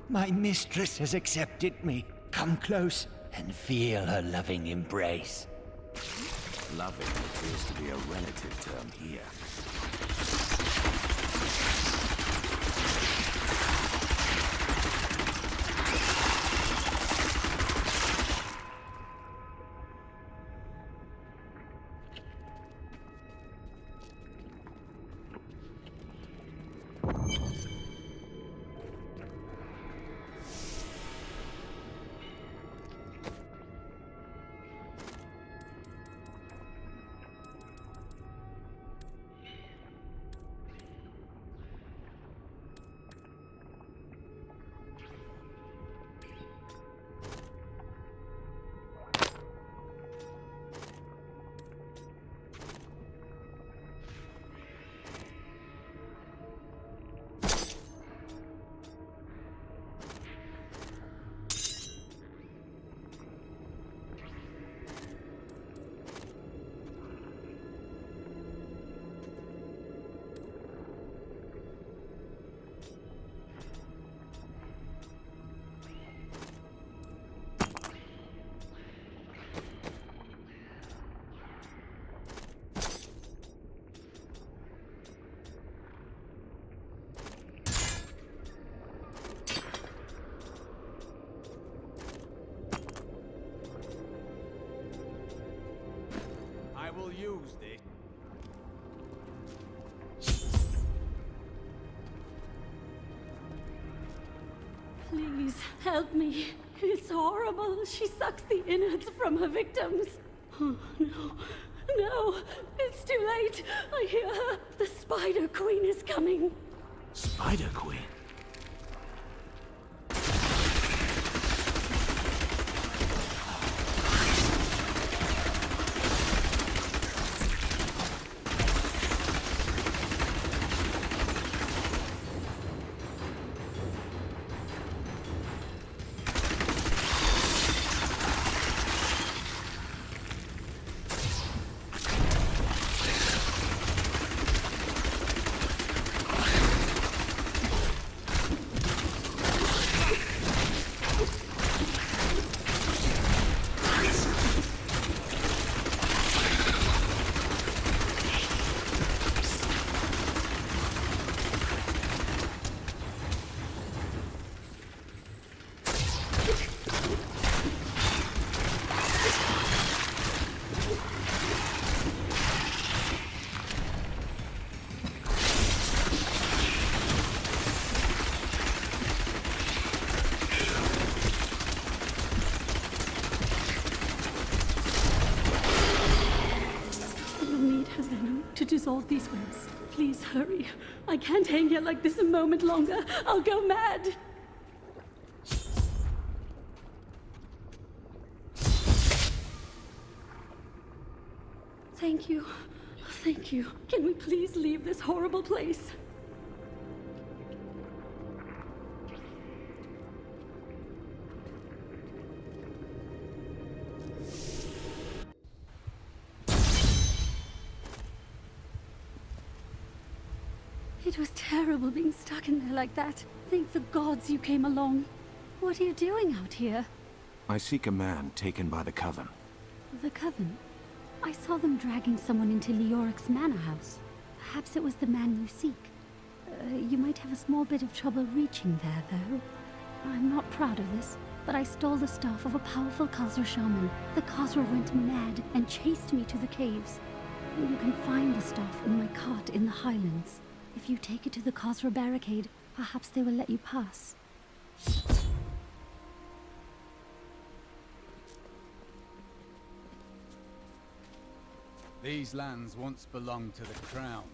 My mistress has accepted me. Come close and feel her loving embrace. Loving appears to be a relative term here. I will use this. Please, help me. It's horrible. She sucks the innards from her victims. Oh, no. No. It's too late. I hear her. The Spider Queen is coming. Spider Queen? To dissolve these webs. Please hurry. I can't hang here like this a moment longer. I'll go mad. Thank you. Thank you. Can we please leave this horrible place? It was terrible being stuck in there like that. Thank the gods you came along. What are you doing out here? I seek a man taken by the Coven. The Coven? I saw them dragging someone into Leoric's manor house. Perhaps it was the man you seek. You might have a small bit of trouble reaching there, though. I'm not proud of this, but I stole the staff of a powerful Khazra shaman. The Khazra went mad and chased me to the caves. You can find the staff in my cart in the highlands. If you take it to the Khazra barricade, perhaps they will let you pass. These lands once belonged to the Crown.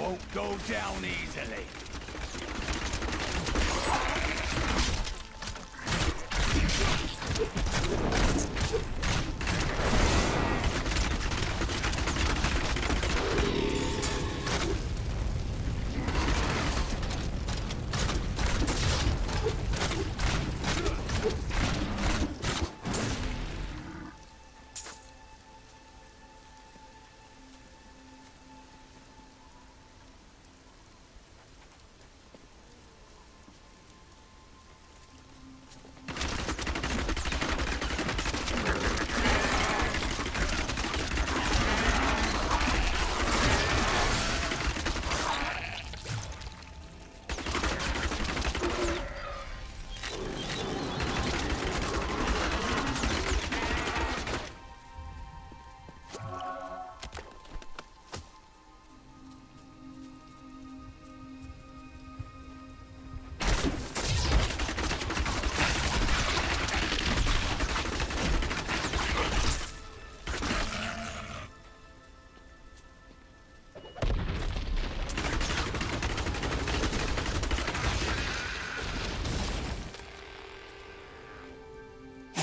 won't go down easily.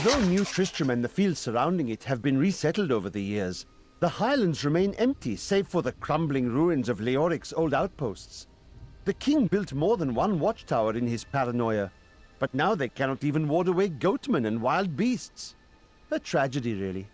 Though New Tristram and the fields surrounding it have been resettled over the years, the highlands remain empty save for the crumbling ruins of Leoric's old outposts. The king built more than one watchtower in his paranoia, but now they cannot even ward away goatmen and wild beasts. A tragedy, really.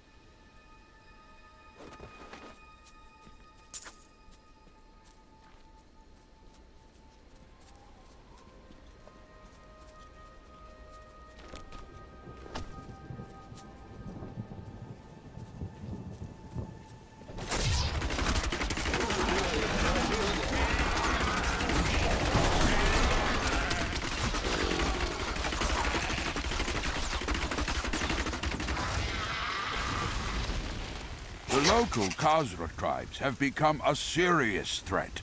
The local Khazra tribes have become a serious threat.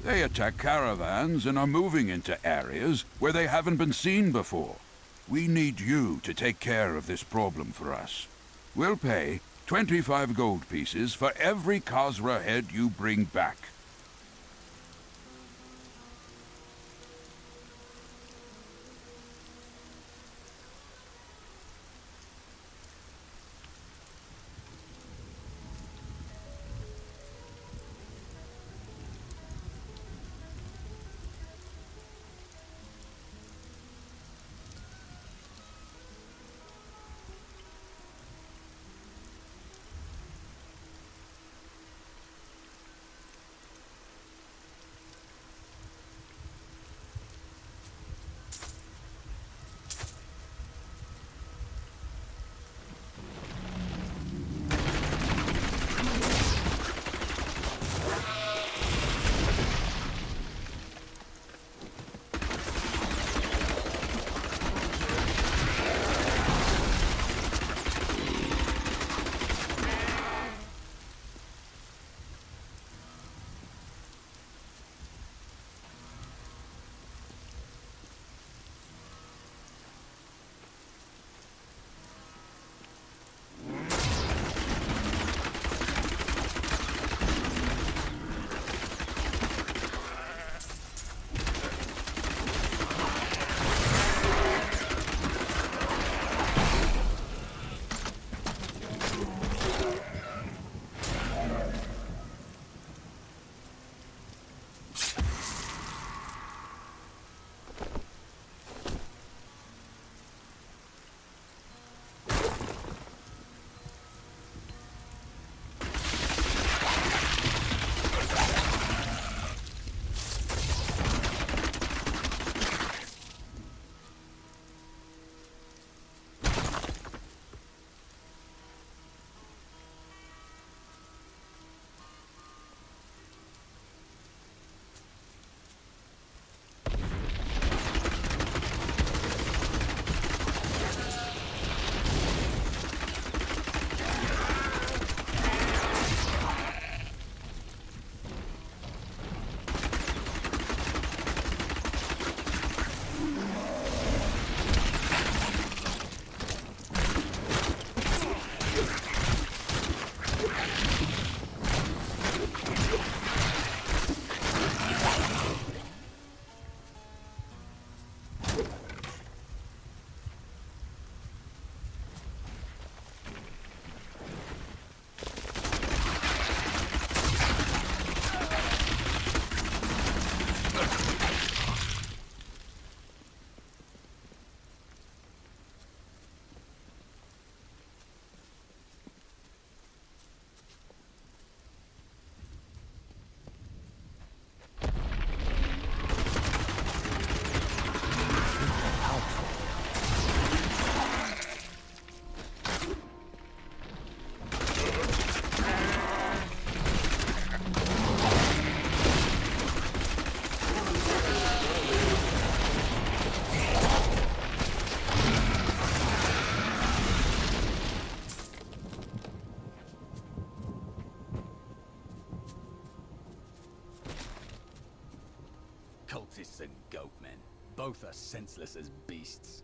They attack caravans and are moving into areas where they haven't been seen before. We need you to take care of this problem for us. We'll pay 25 gold pieces for every Khazra head you bring back. Cultists and goatmen. Both are senseless as beasts.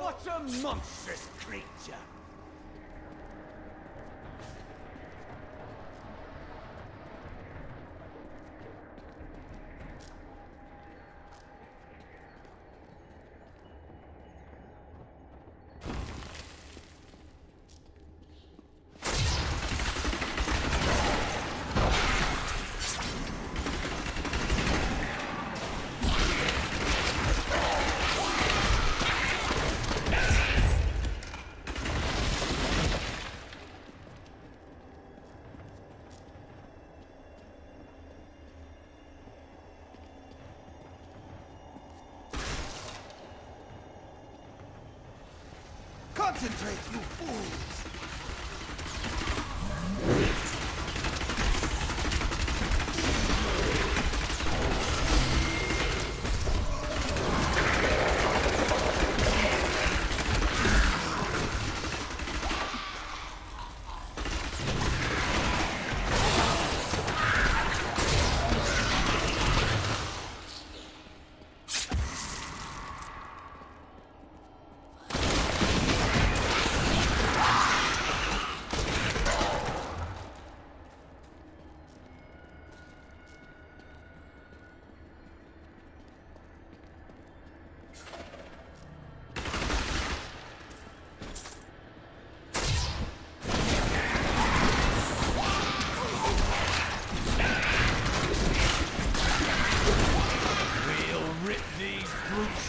What a monstrous creature! Concentrate, you fools!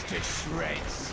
To shreds.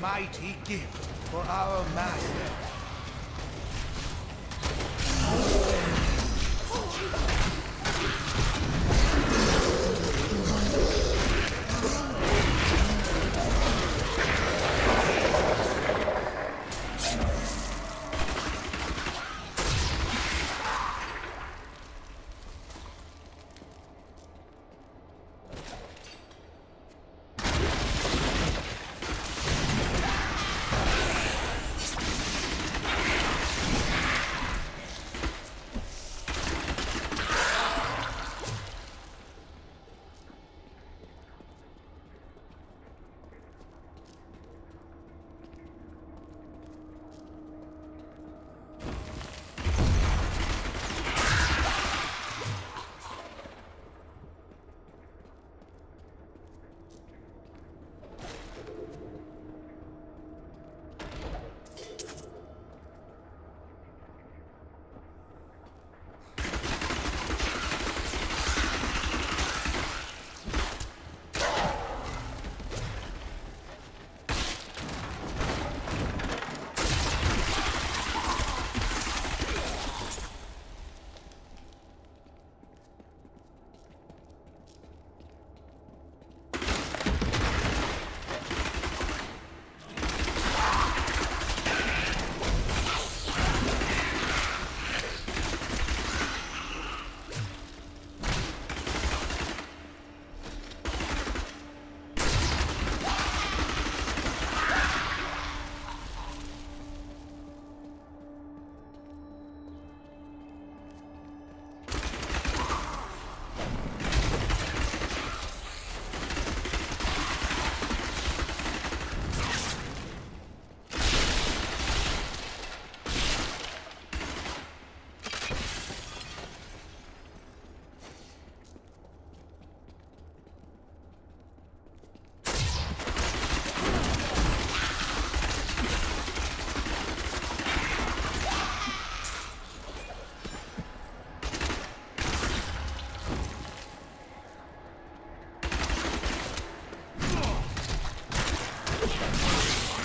mighty gift for our master.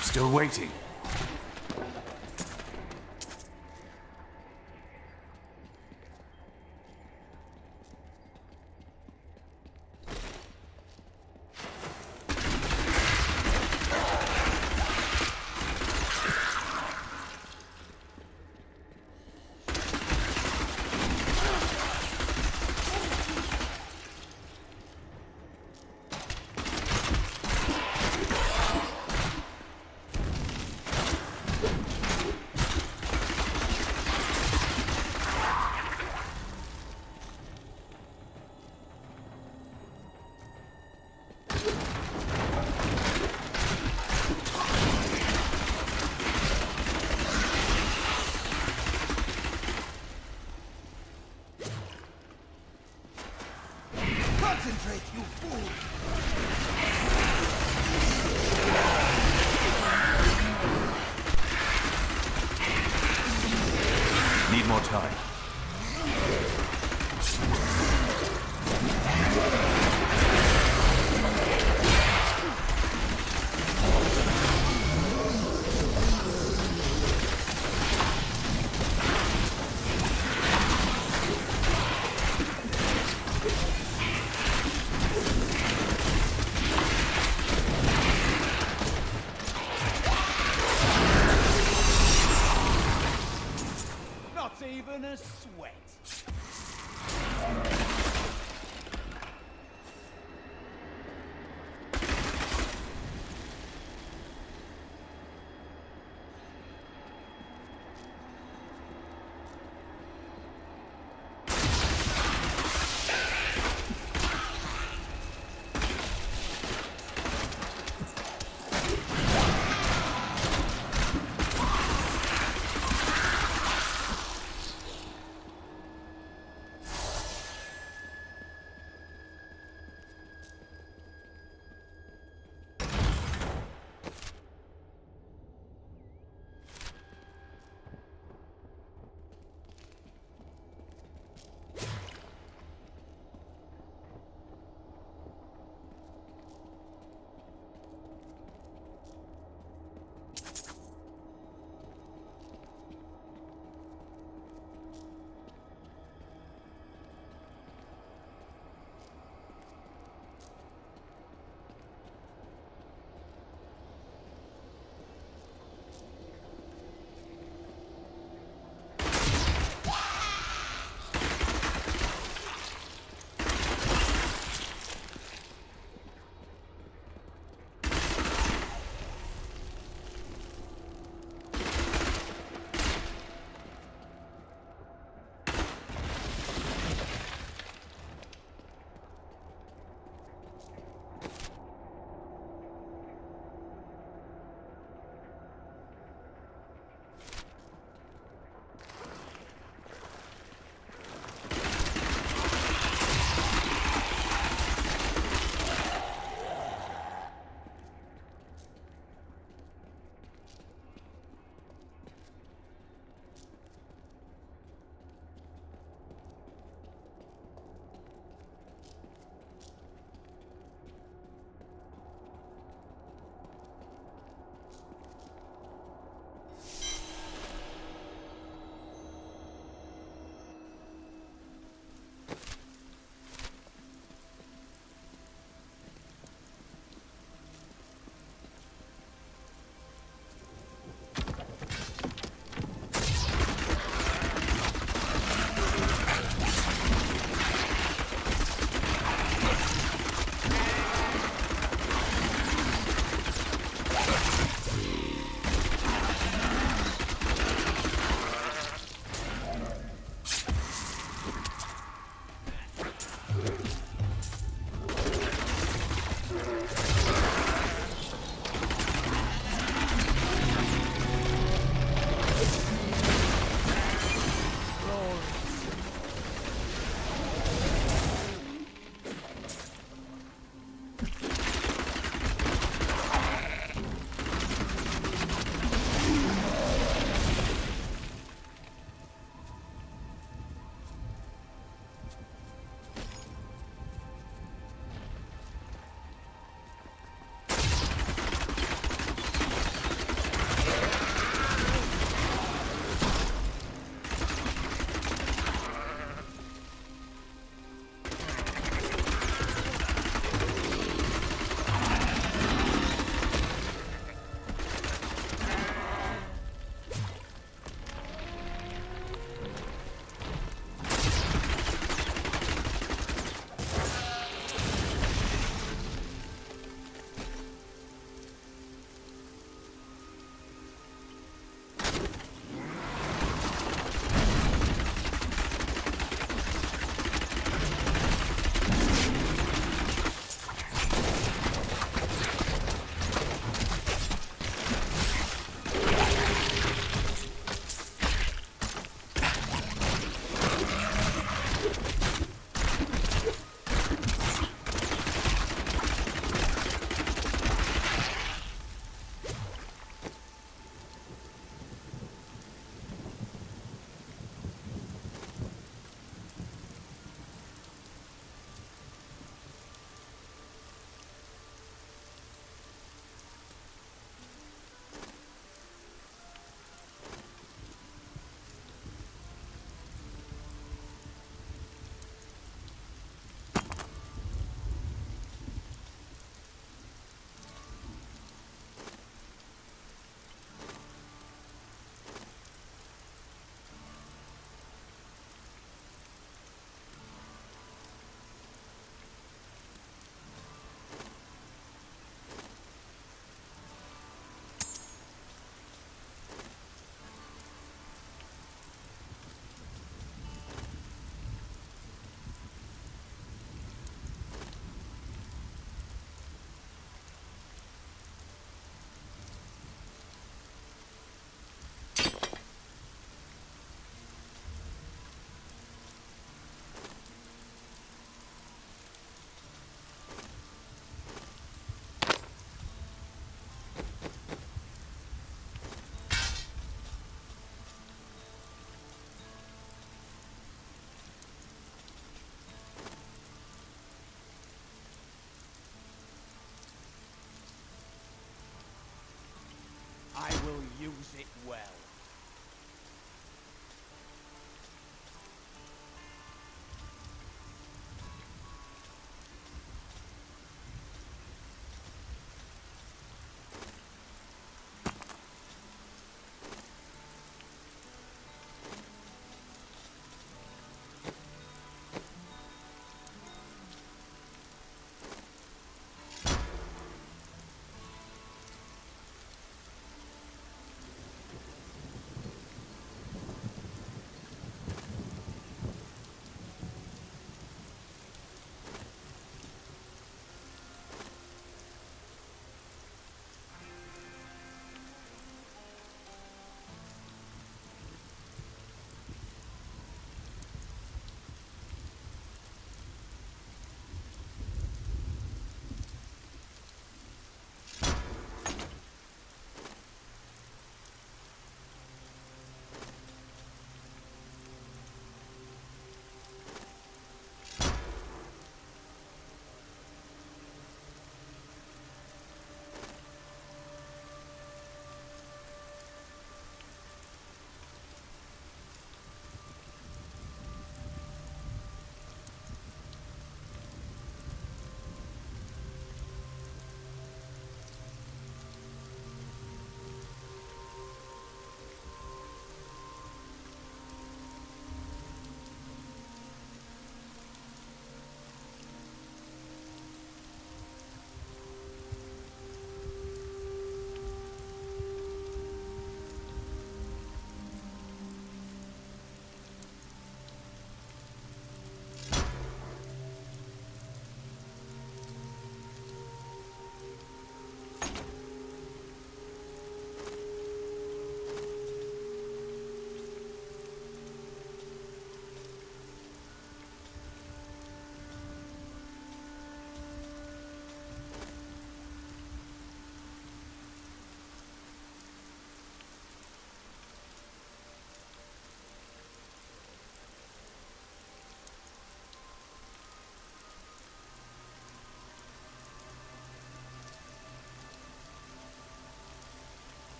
Still waiting. Concentrate, you fool! Need more time. Not even a use it well.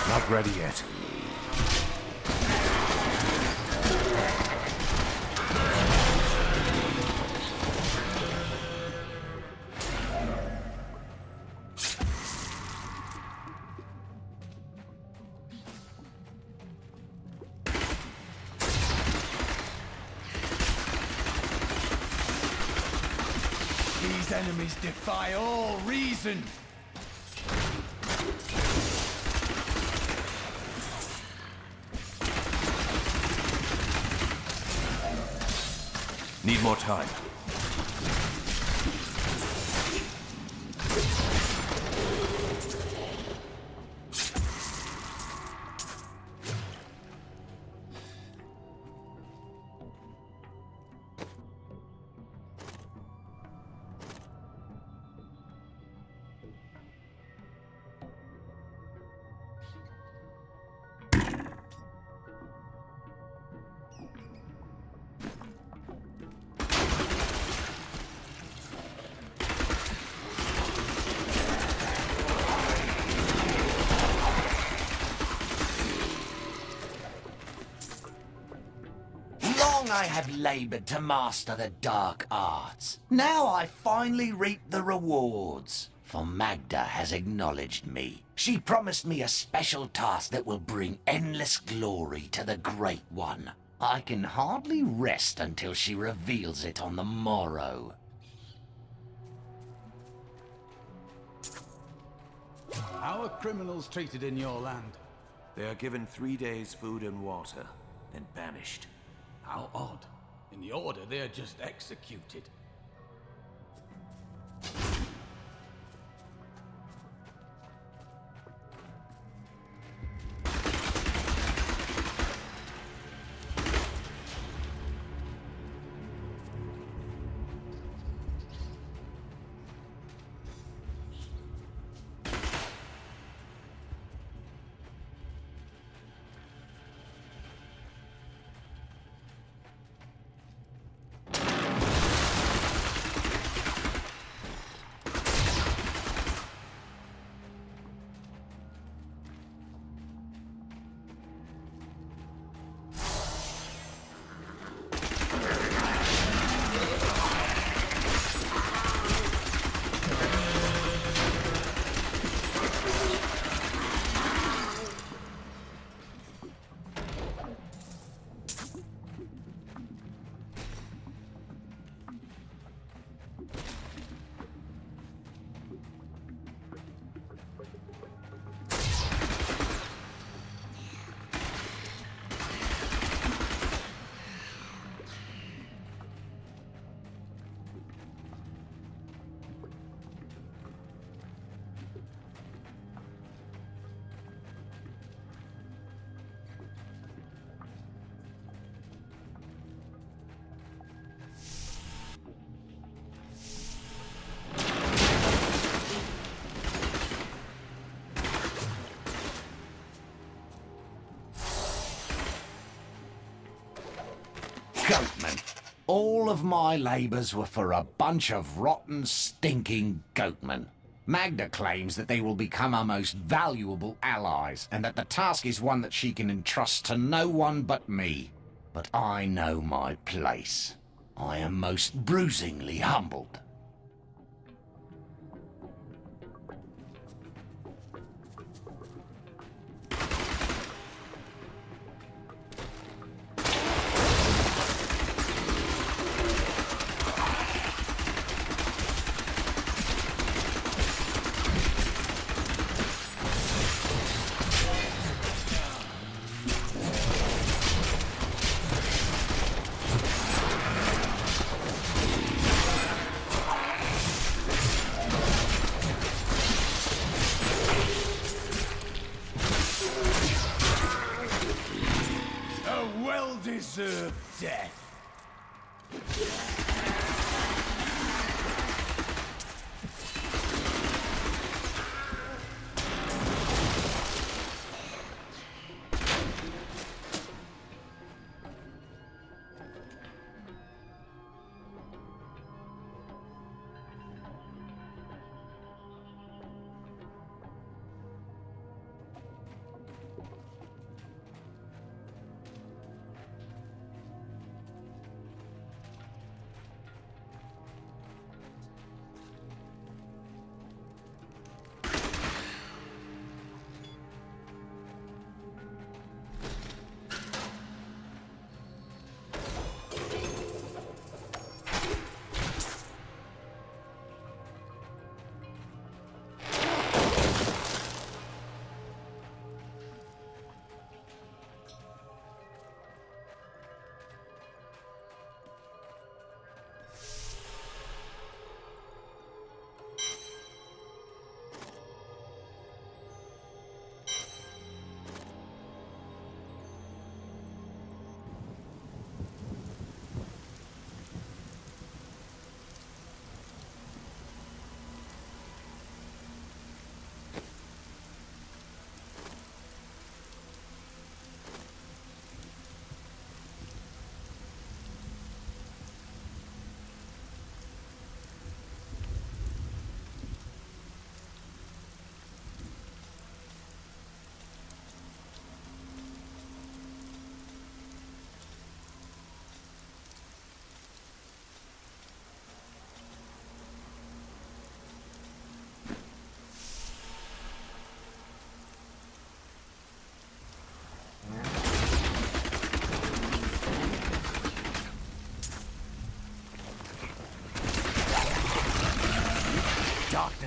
Not ready yet. These enemies defy all reason. Need more time. long I have labored to master the dark arts. Now I finally reap the rewards. For Magda has acknowledged me. She promised me a special task that will bring endless glory to the Great One. I can hardly rest until she reveals it on the morrow. How are criminals treated in your land? They are given 3 days' food and water, then banished. How odd. In the Order, they're just executed. Goatmen. All of my labours were for a bunch of rotten, stinking goatmen. Magda claims that they will become our most valuable allies, and that the task is one that she can entrust to no one but me. But I know my place. I am most bruisingly humbled. Well-deserved death.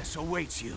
success awaits you.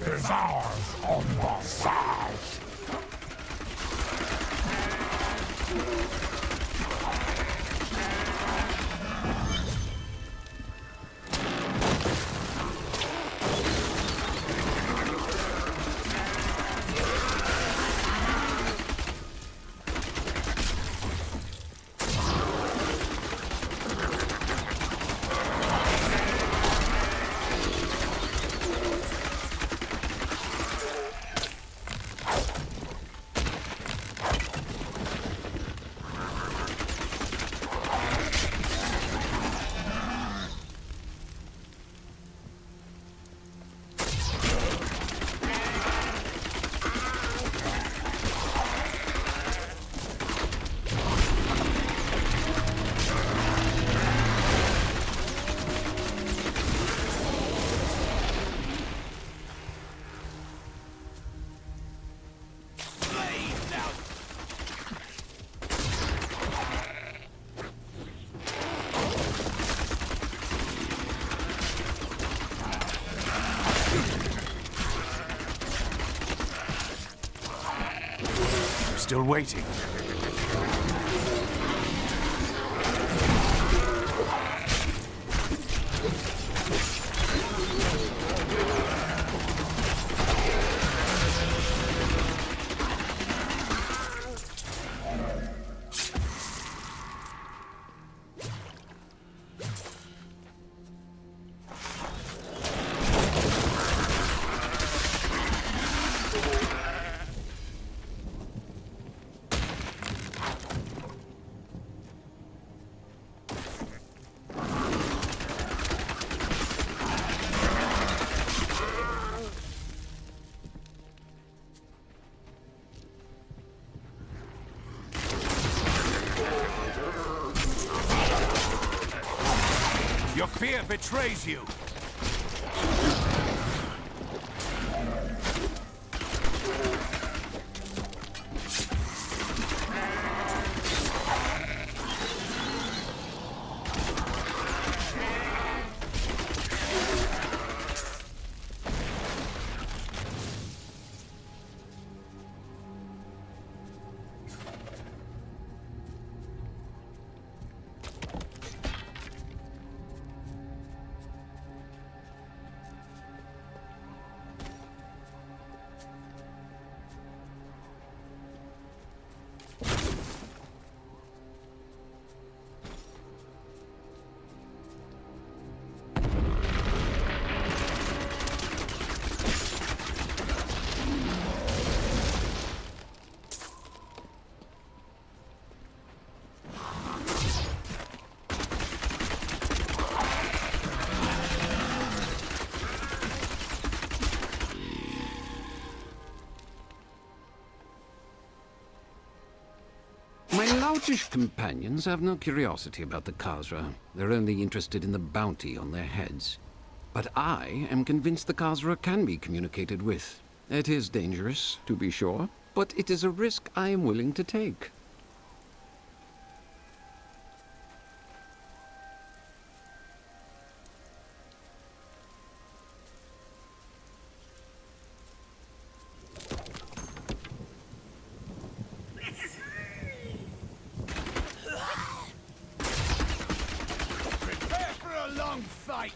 Is ours on the side. Still waiting. that betrays you. My loutish companions have no curiosity about the Khazra. They're only interested in the bounty on their heads. But I am convinced the Khazra can be communicated with. It is dangerous, to be sure, but it is a risk I am willing to take. Prepare for a long fight!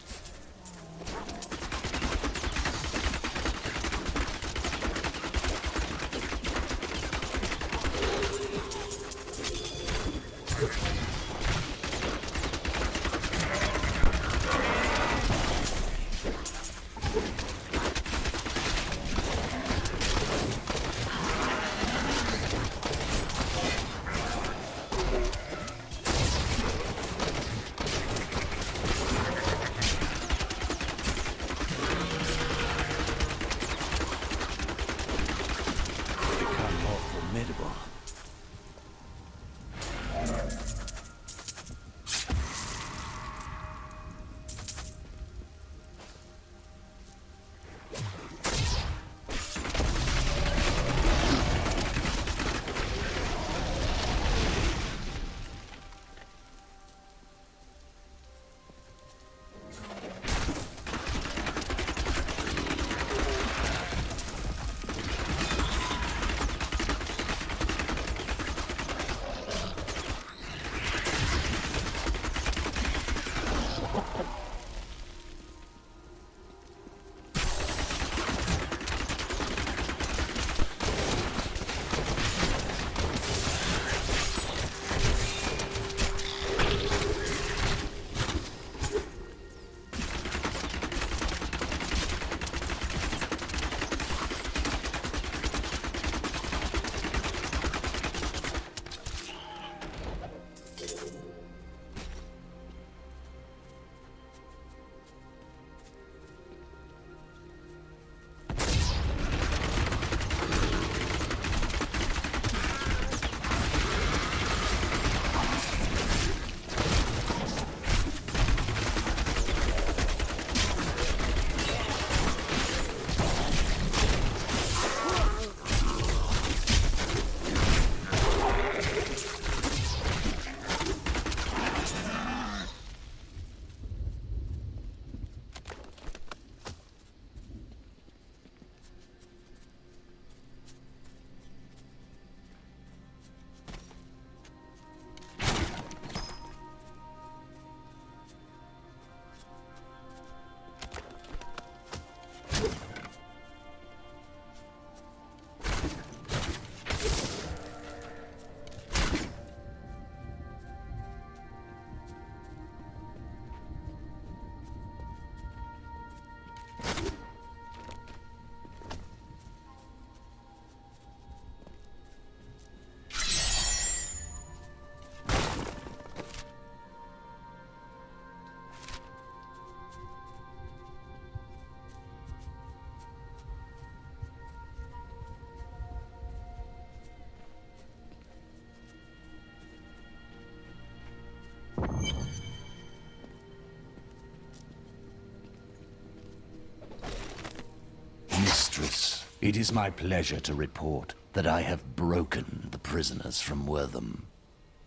Mistress, it is my pleasure to report that I have broken the prisoners from Wortham.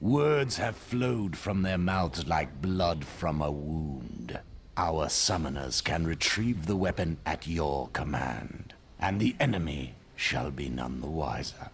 Words have flowed from their mouths like blood from a wound. Our summoners can retrieve the weapon at your command, and the enemy shall be none the wiser.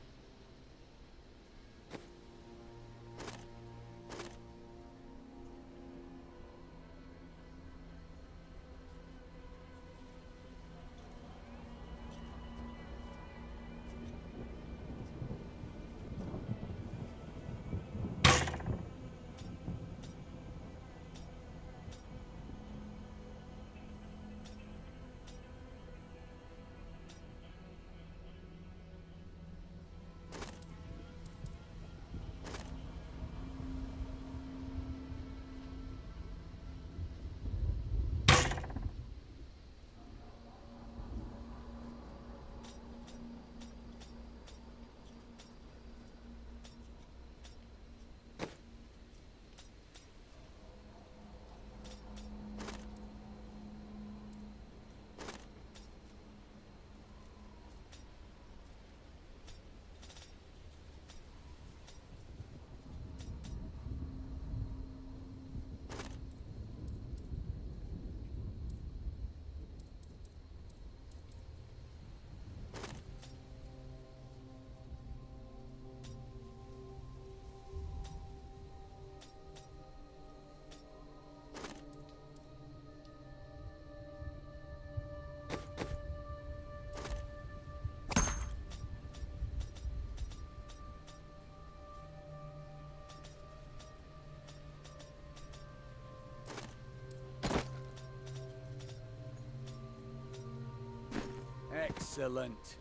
Excellent.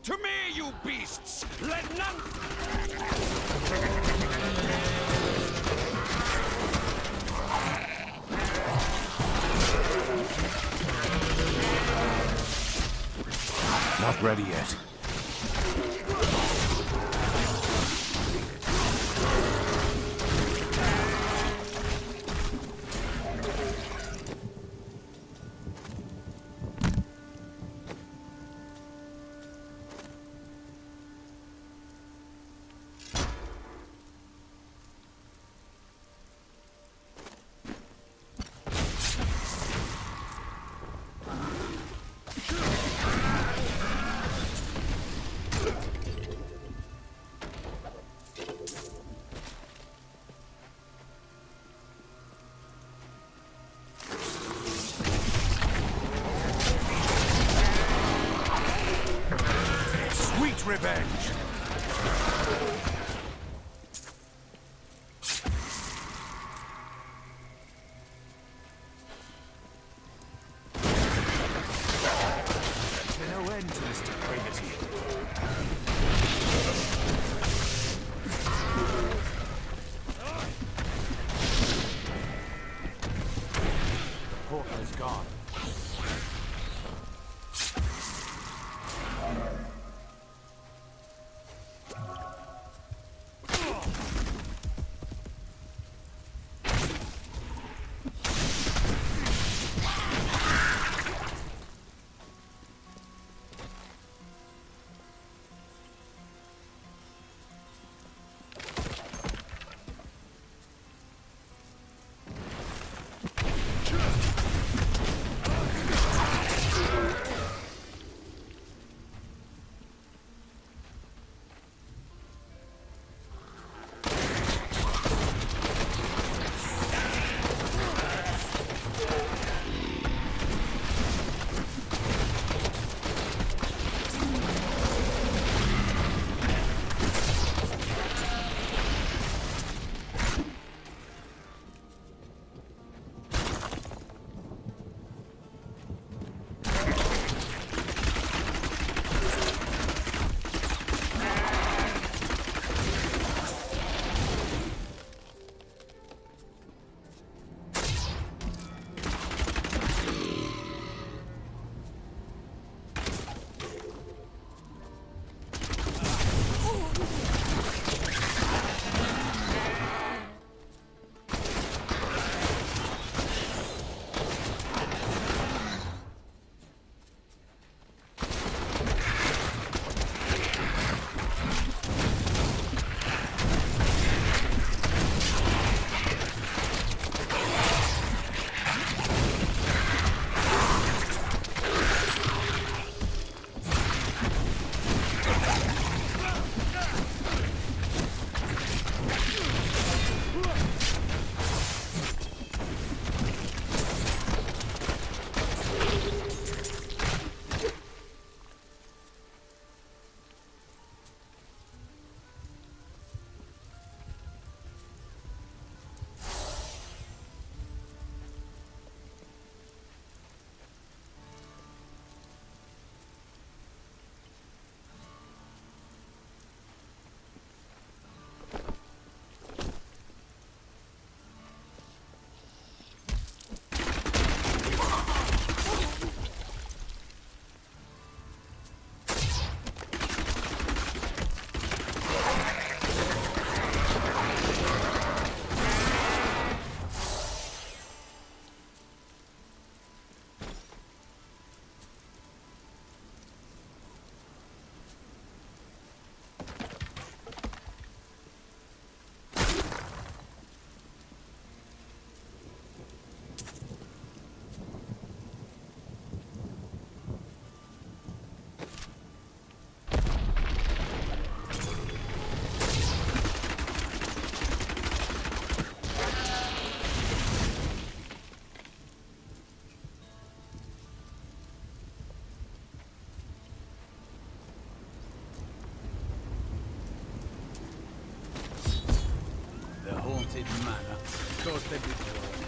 To me, you beasts! Let none... Not ready yet. haunted manor. Of course they'd be drawn here.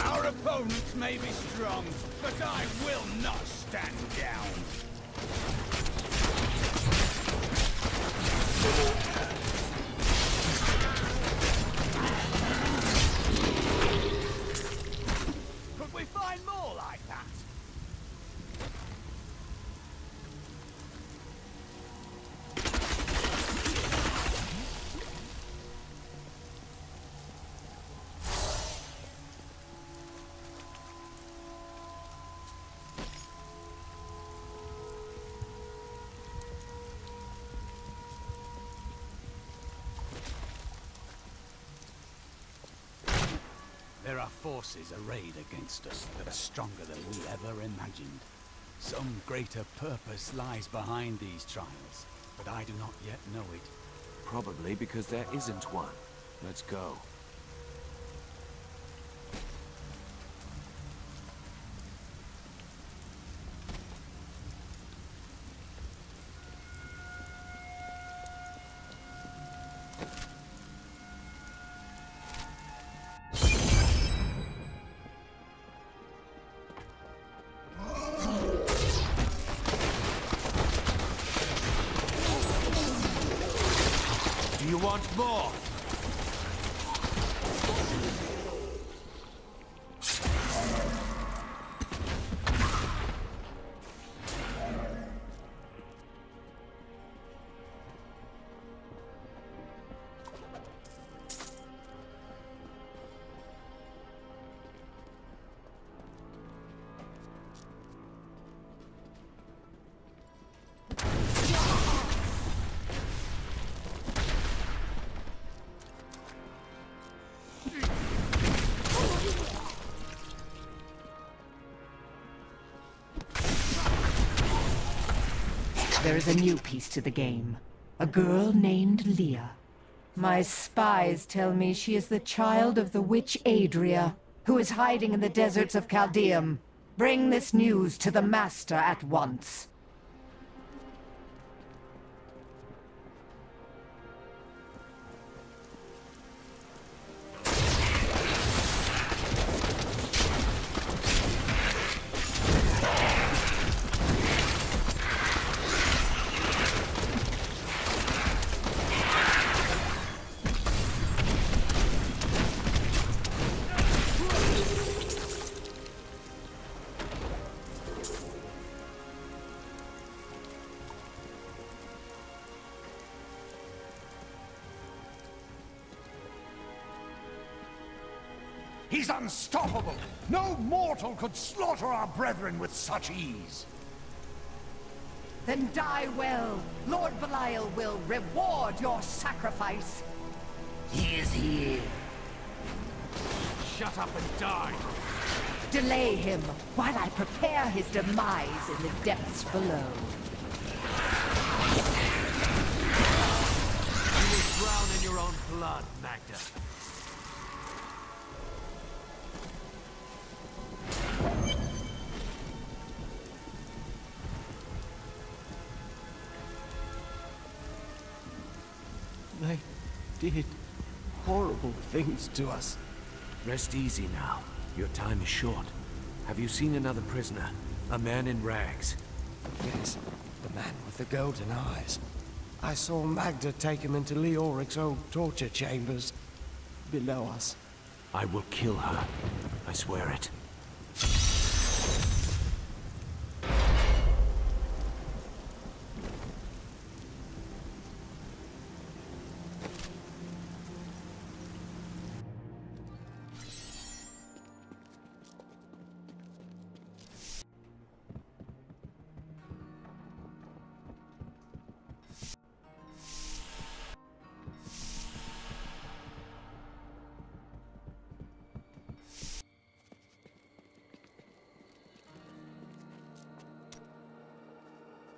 Our opponents may be strong, but I will not stand down. Could we find more like that? There are forces arrayed against us that are stronger than we ever imagined. Some greater purpose lies behind these trials, but I do not yet know it. Probably because there isn't one. Let's go. Do you want more? There is a new piece to the game. A girl named Leah. My spies tell me she is the child of the witch Adria, who is hiding in the deserts of Caldeum. Bring this news to the Master at once. He's unstoppable! No mortal could slaughter our brethren with such ease! Then die well. Lord Belial will reward your sacrifice. He is here. Shut up and die! Delay him while I prepare his demise in the depths below. You will drown in your own blood, Magda. They did horrible things to us. Rest easy now. Your time is short. Have you seen another prisoner? A man in rags? Yes, the man with the golden eyes. I saw Magda take him into Leoric's old torture chambers below us. I will kill her. I swear it.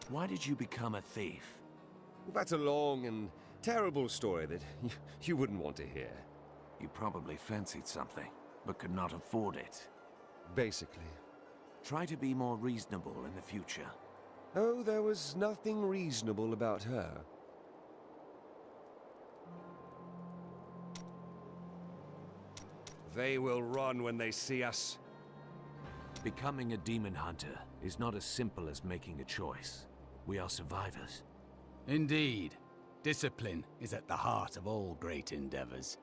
Why did you become a thief? That's a long and terrible story that you wouldn't want to hear. You probably fancied something, but could not afford it. Basically. Try to be more reasonable in the future. Oh, there was nothing reasonable about her. They will run when they see us. Becoming a demon hunter is not as simple as making a choice. We are survivors. Indeed. Discipline is at the heart of all great endeavors.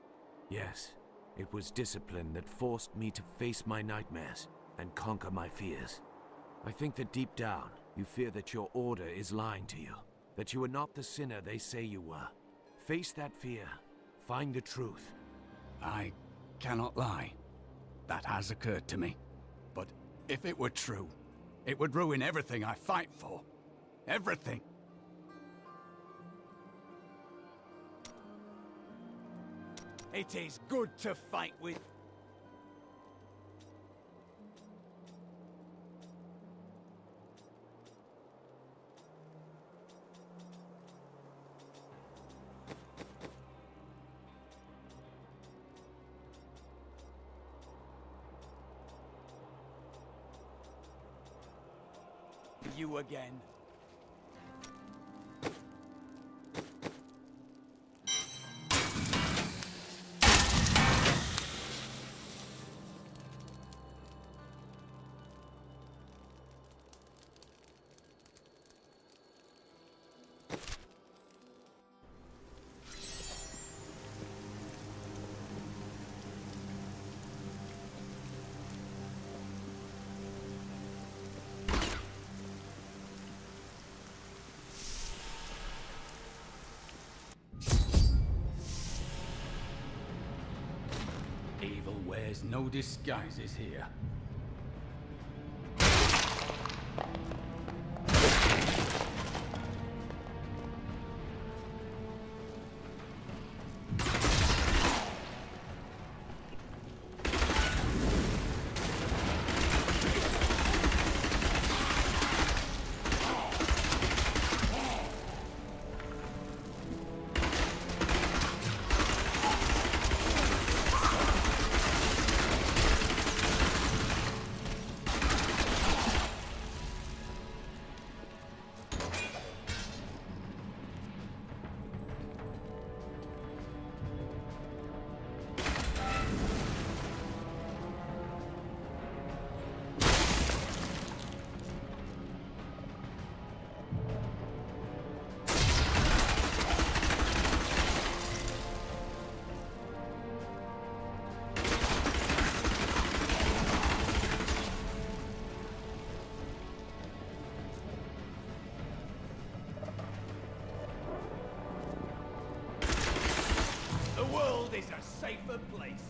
Yes, it was discipline that forced me to face my nightmares and conquer my fears. I think that deep down, you fear that your order is lying to you, that you are not the sinner they say you were. Face that fear. Find the truth. I cannot lie. That has occurred to me. But if it were true, it would ruin everything I fight for. Everything. It is good to fight with. You again. Evil wears no disguises here. The world is a safer place.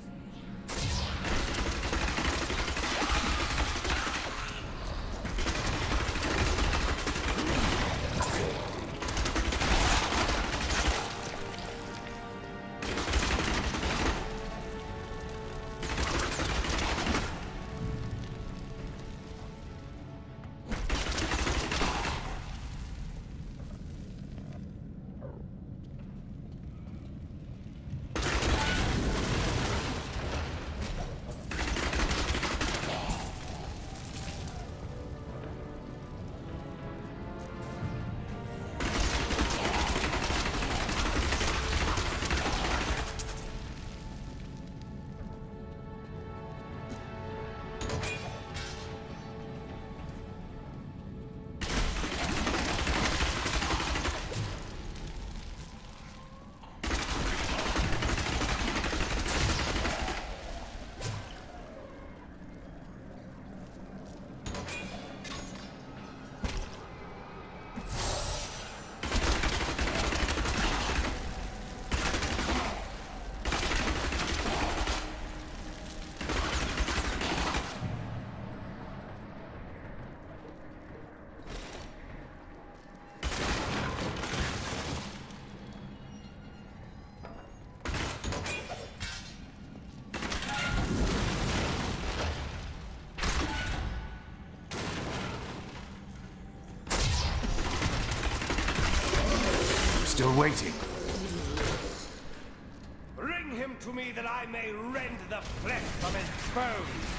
Still waiting. Bring him to me that I may rend the flesh from his bones!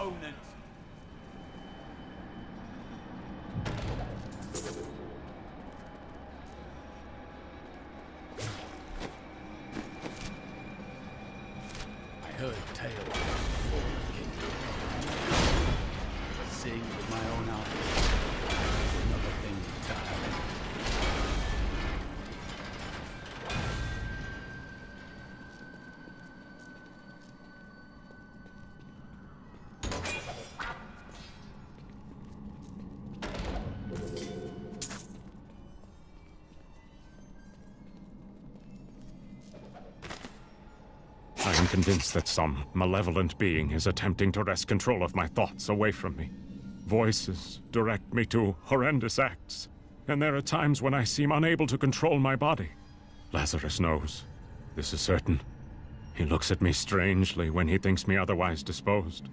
opponent. I heard tales of the fall of King Diablo. Seeing it with my own eyes is another thing entirely. I am convinced that some malevolent being is attempting to wrest control of my thoughts away from me. Voices direct me to horrendous acts, and there are times when I seem unable to control my body. Lazarus knows. This is certain. He looks at me strangely when he thinks me otherwise disposed.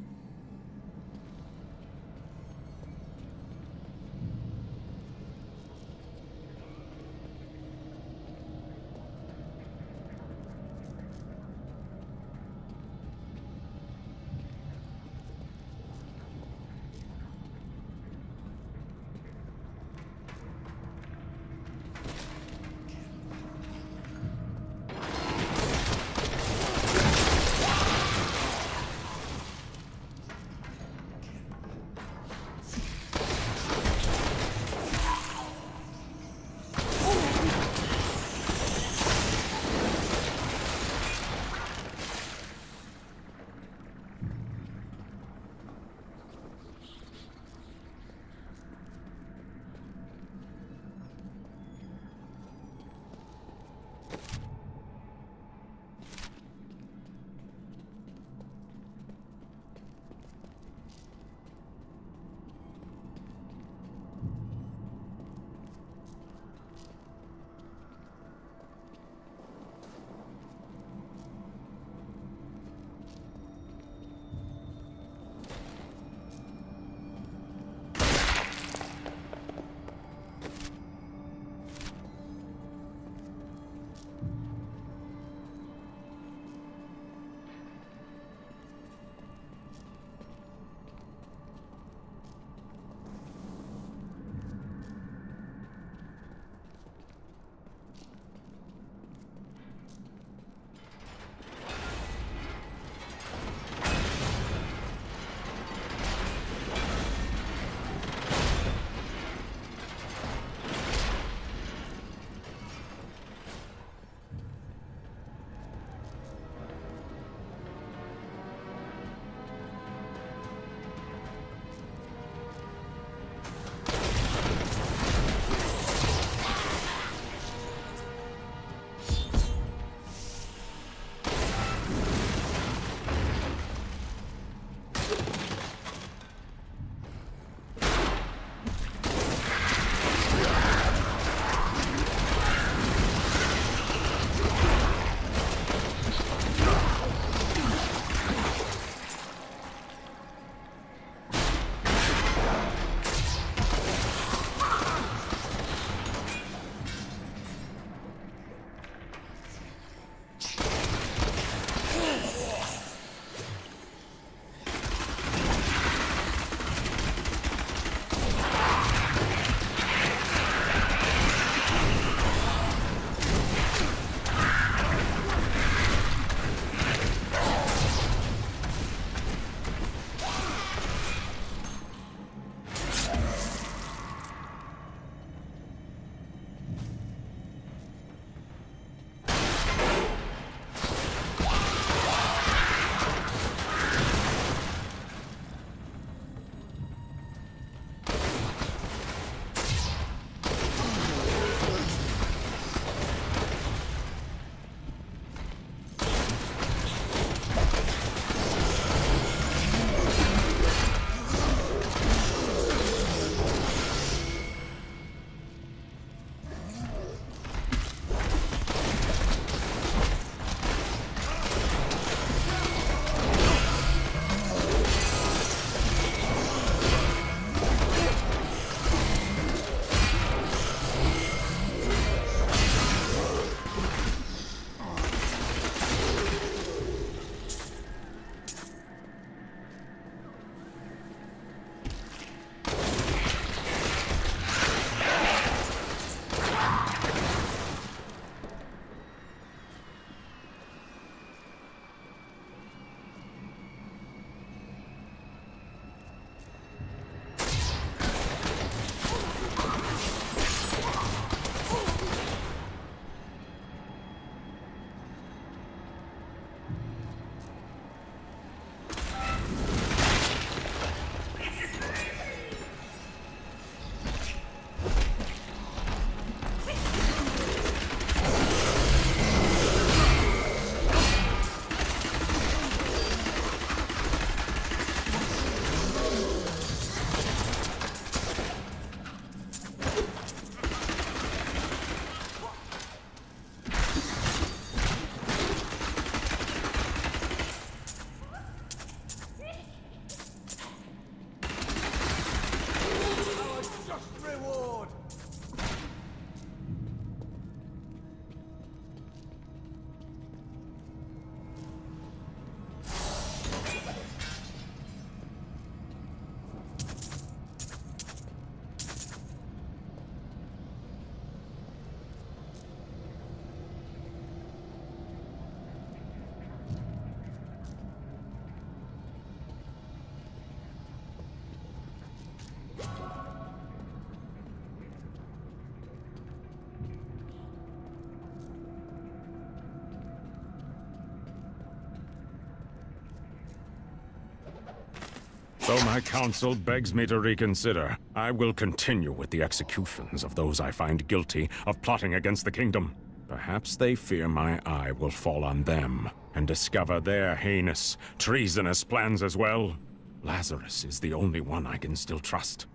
Though my council begs me to reconsider, I will continue with the executions of those I find guilty of plotting against the kingdom. Perhaps they fear my eye will fall on them and discover their heinous, treasonous plans as well. Lazarus is the only one I can still trust.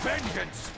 Vengeance!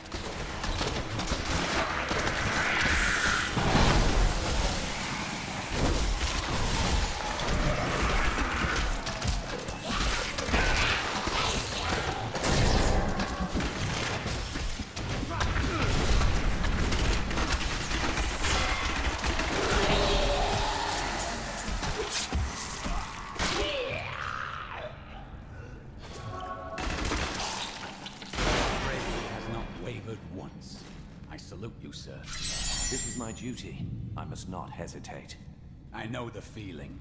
Once. I salute you, sir. This is my duty. I must not hesitate. I know the feeling.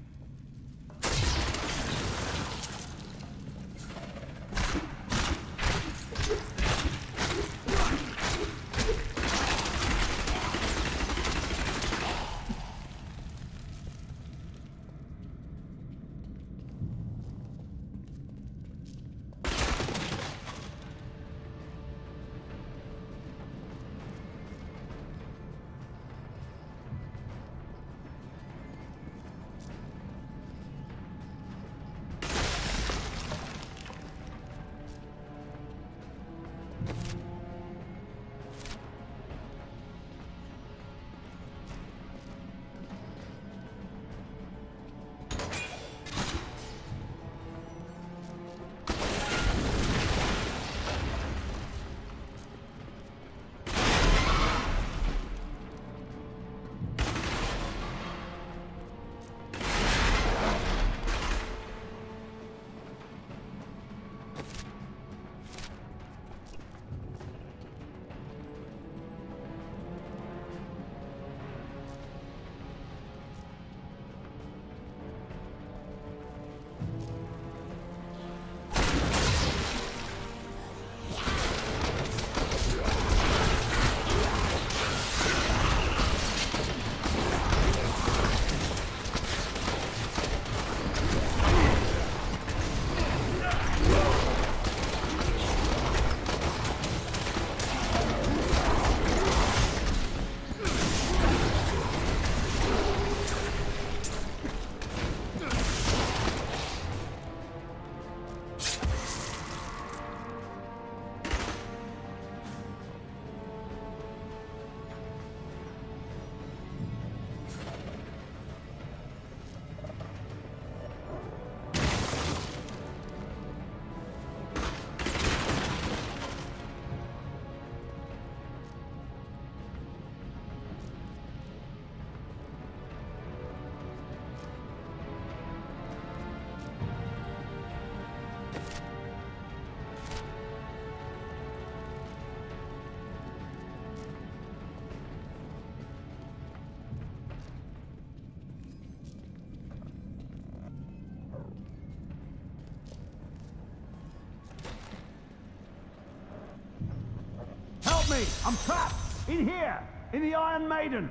I'm trapped! In here! In the Iron Maiden!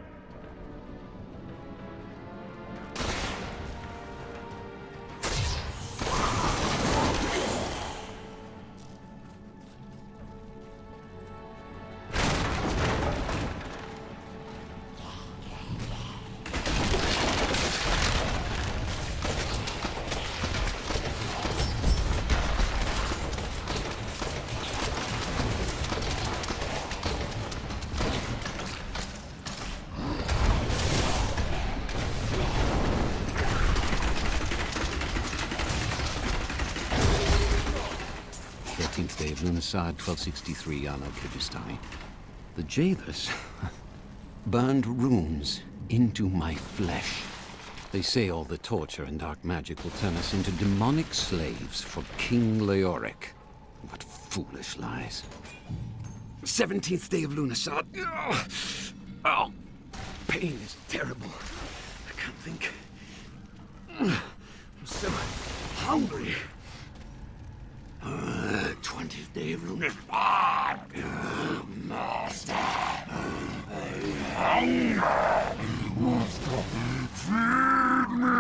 Day of Lunasad, 1263, Anno Kyrgyzstani. The jailers burned runes into my flesh. They say all the torture and dark magic will turn us into demonic slaves for King Leoric. What foolish lies. 17th day of Lunasad. Oh, pain is terrible. I can't think. I'm so hungry. 20th day of Lunasad. Master, I hunger. Master, feed me.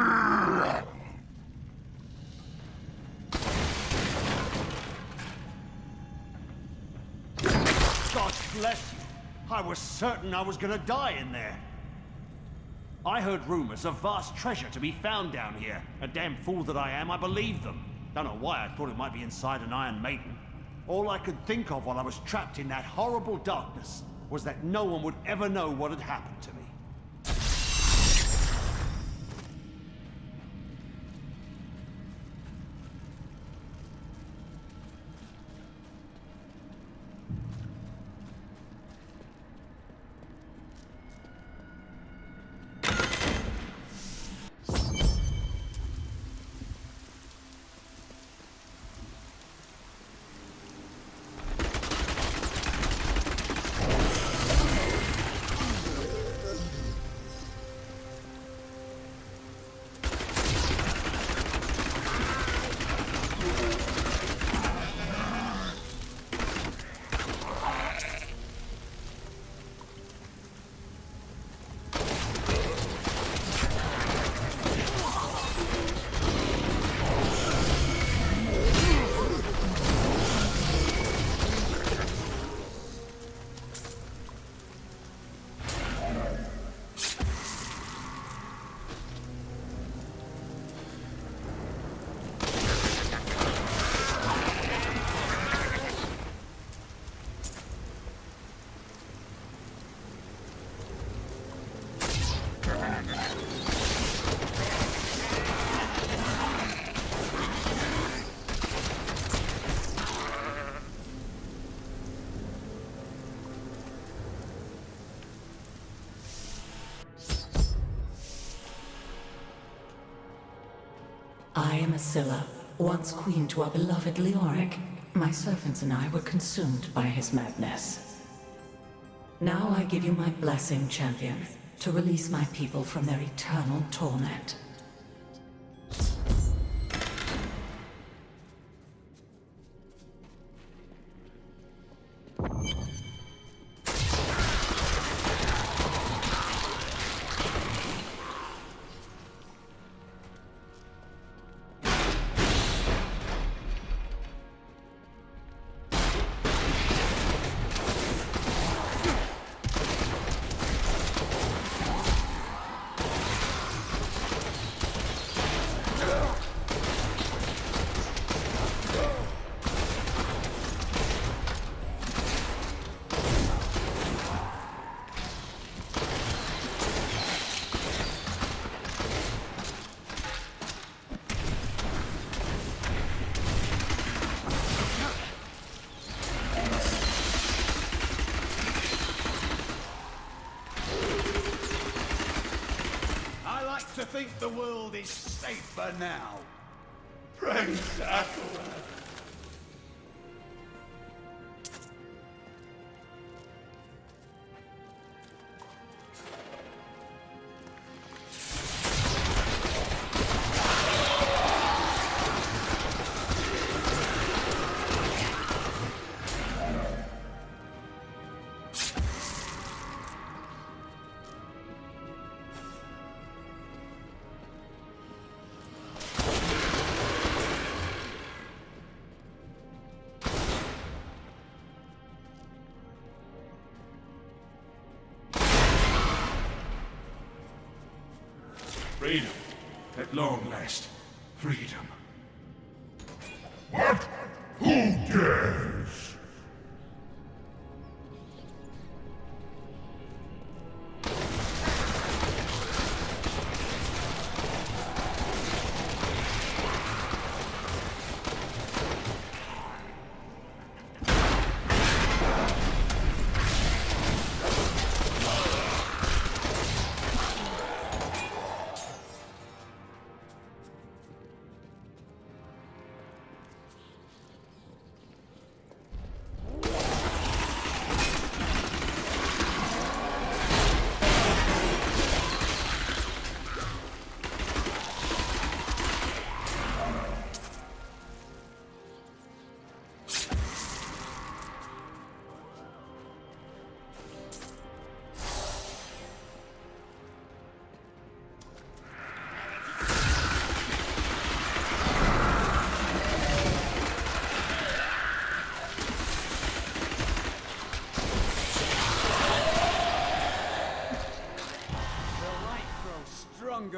God bless you. I was certain I was gonna die in there. I heard rumors of vast treasure to be found down here. A damn fool that I am, I believed them. Don't know why I thought it might be inside an Iron Maiden. All I could think of while I was trapped in that horrible darkness was that no one would ever know what had happened to me. I am Asilla, once queen to our beloved Leoric. My servants and I were consumed by his madness. Now I give you my blessing, champion, to release my people from their eternal torment. To think the world is safer now. Prince Ackleworth. Freedom. At long last. Freedom. What? Who dares?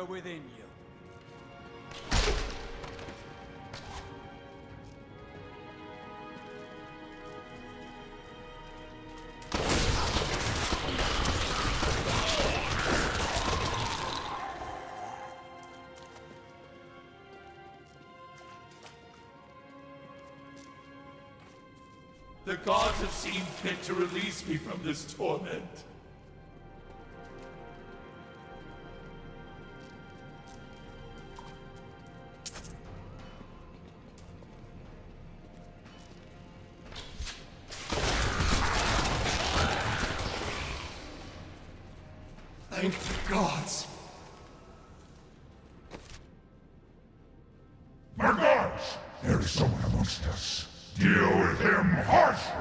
Within you. The gods have seen fit to release me from this torment. Thank the gods. My gods! There is someone amongst us. Deal with him harshly.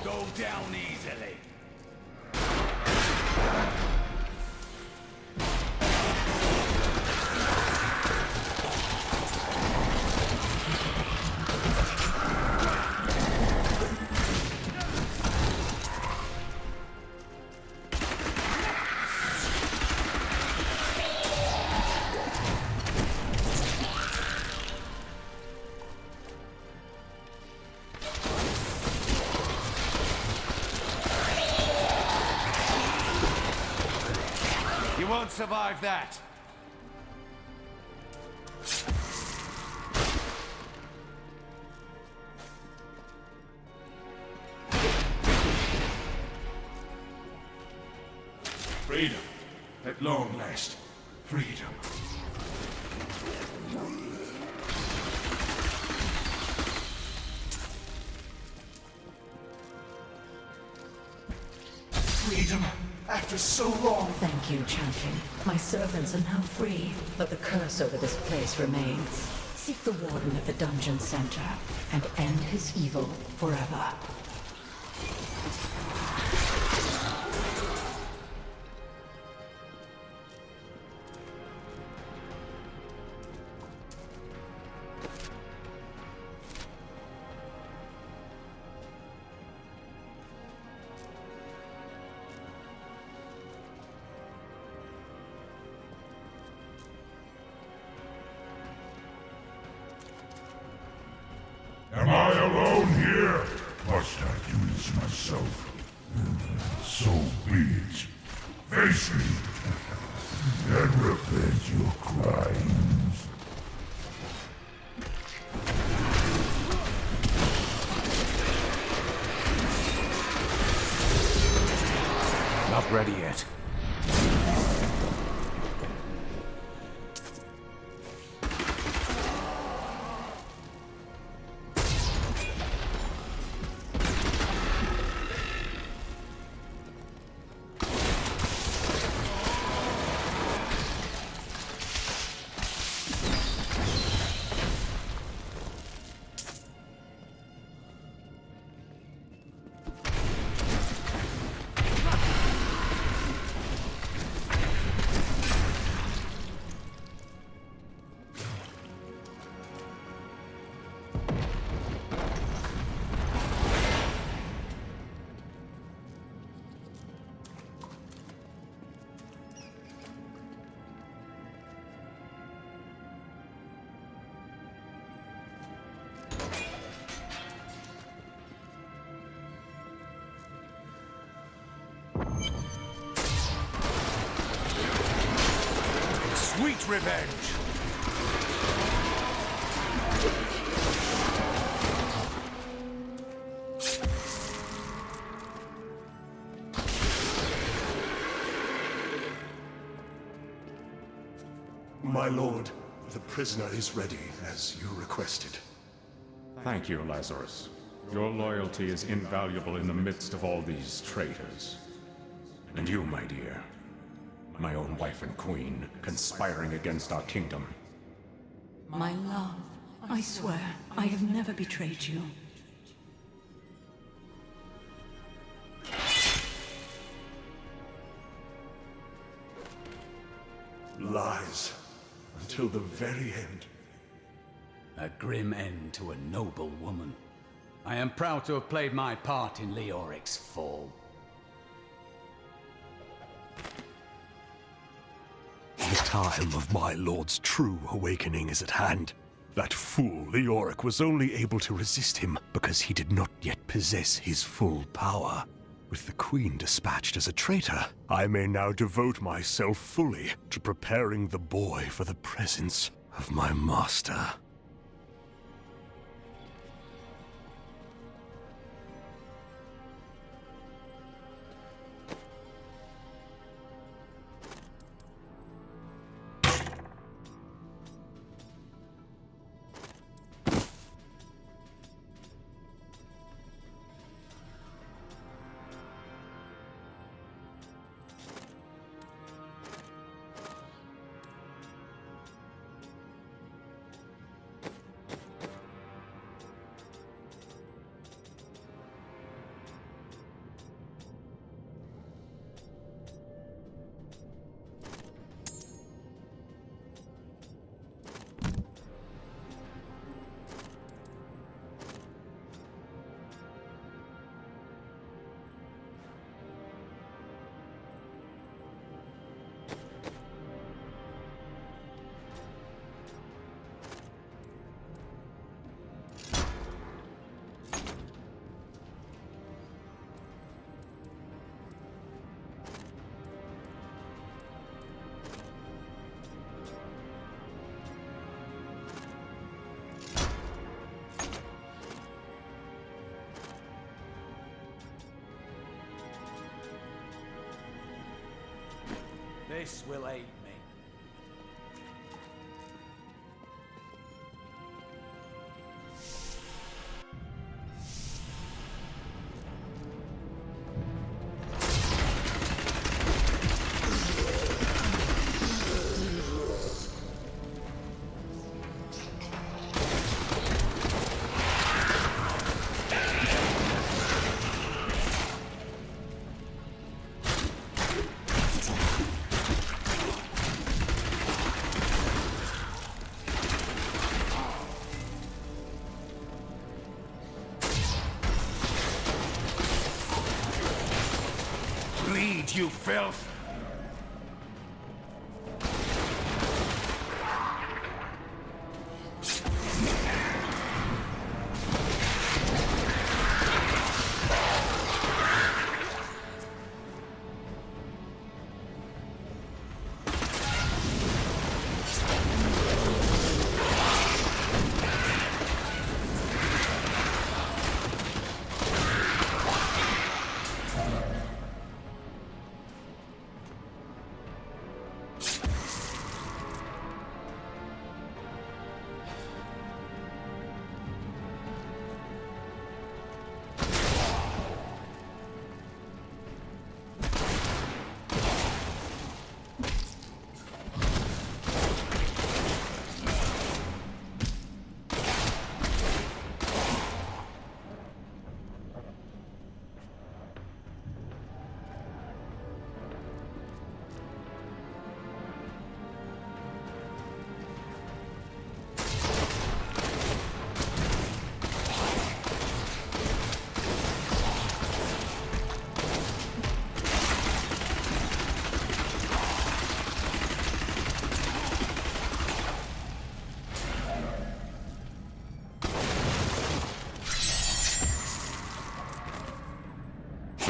Go down easily. You won't survive that. Freedom. At long last. Freedom. Freedom. After so long. Thank you, champion. My servants are now free, but the curse over this place remains. Seek the warden at the dungeon center and end his evil forever. Am I alone here? Must not ready yet. Sweet revenge! My lord, the prisoner is ready, as you requested. Thank you, Lazarus. Your loyalty is invaluable in the midst of all these traitors. And you, my dear, my own wife and queen, conspiring against our kingdom. My love, I swear, I have never betrayed you. Lies. Until the very end. A grim end to a noble woman. I am proud to have played my part in Leoric's fall. The time of my lord's true awakening is at hand. That fool Leoric was only able to resist him because he did not yet possess his full power. With the Queen dispatched as a traitor, I may now devote myself fully to preparing the boy for the presence of my master. This will aid me. Bleed, you filth!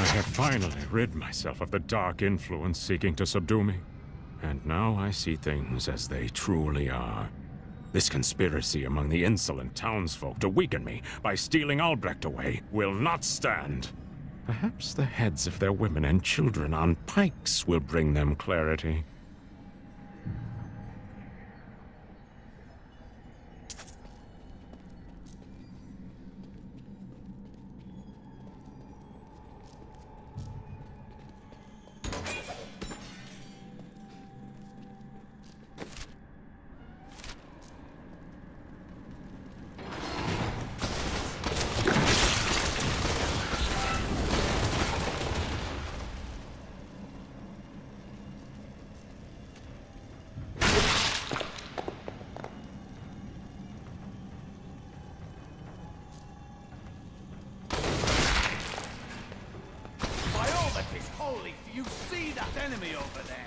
have finally rid myself of the dark influence seeking to subdue me. And now I see things as they truly are. This conspiracy among the insolent townsfolk to weaken me by stealing Albrecht away will not stand. Perhaps the heads of their women and children on pikes will bring them clarity. Holy, do you see that enemy over there?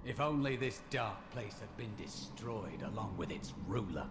If only this dark place had been destroyed along with its ruler.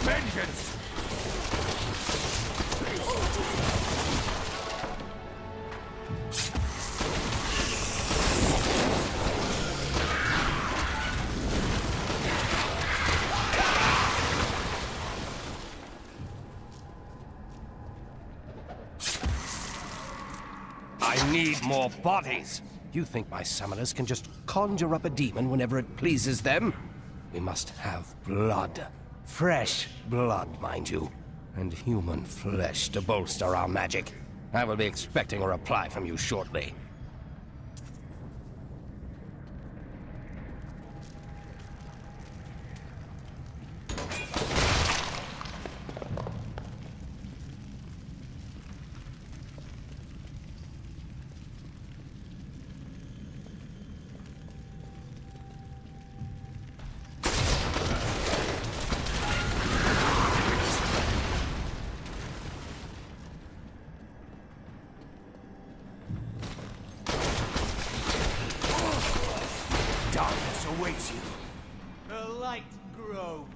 vengeance! I need more bodies. You think my summoners can just conjure up a demon whenever it pleases them? We must have blood. Fresh blood, mind you. And human flesh to bolster our magic. I will be expecting a reply from you shortly. Darkness awaits you. The light grows.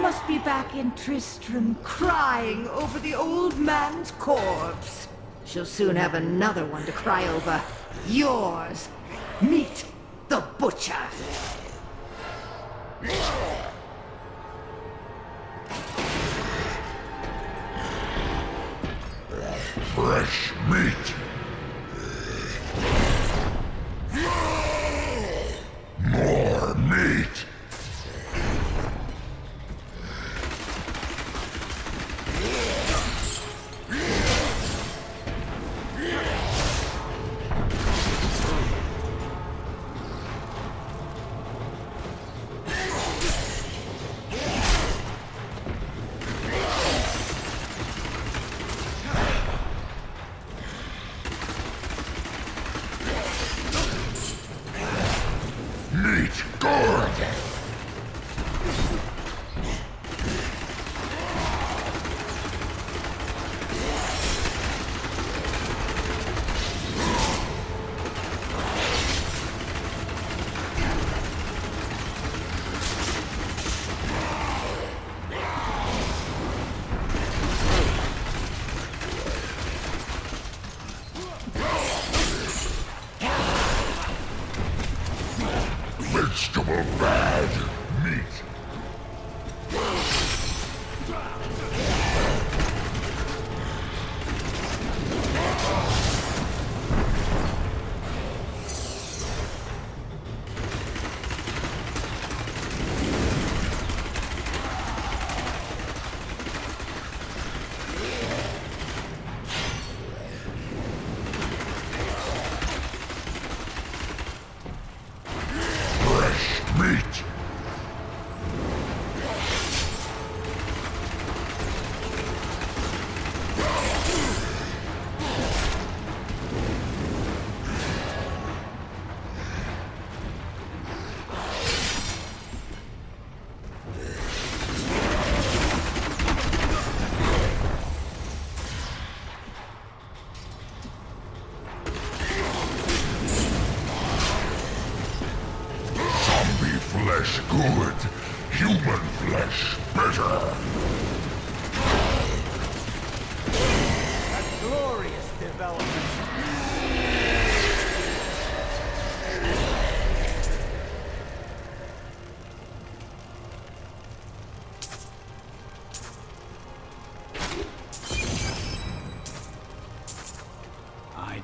Must be back in Tristram crying over the old man's corpse. She'll soon have another one to cry over. Yours. Meet the butcher. Fresh meat! More meat!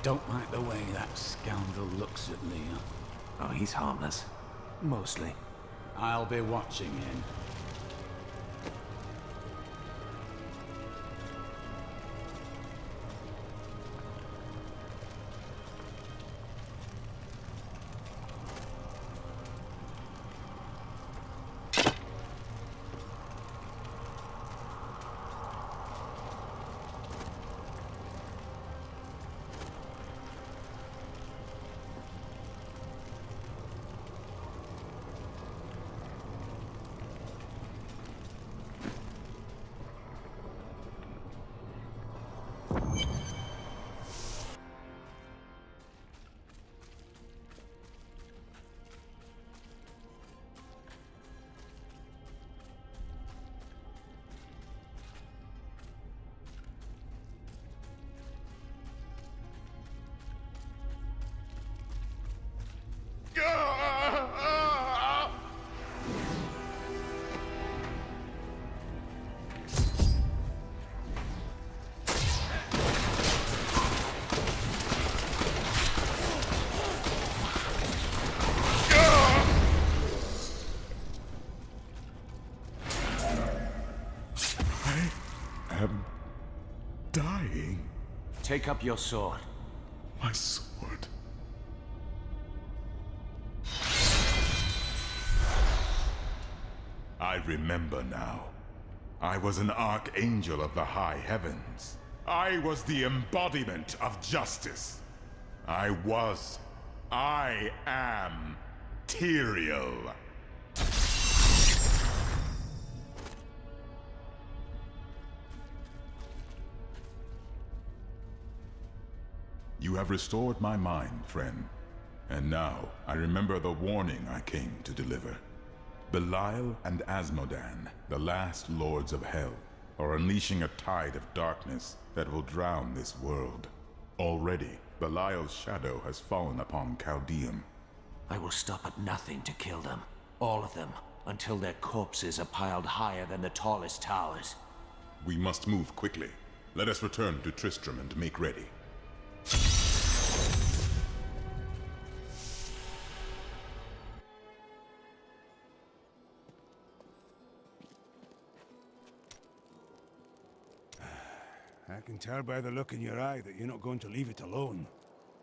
don't like the way that scoundrel looks at Leo. Oh, he's harmless. Mostly. I'll be watching him. Dying? Take up your sword. My sword? I remember now. I was an archangel of the high heavens. I was the embodiment of justice. I am Tyrael. You have restored my mind, friend. And now, I remember the warning I came to deliver. Belial and Asmodan, the last lords of Hell, are unleashing a tide of darkness that will drown this world. Already, Belial's shadow has fallen upon Chaldeum. I will stop at nothing to kill them. All of them, until their corpses are piled higher than the tallest towers. We must move quickly. Let us return to Tristram and make ready. I can tell by the look in your eye that you're not going to leave it alone.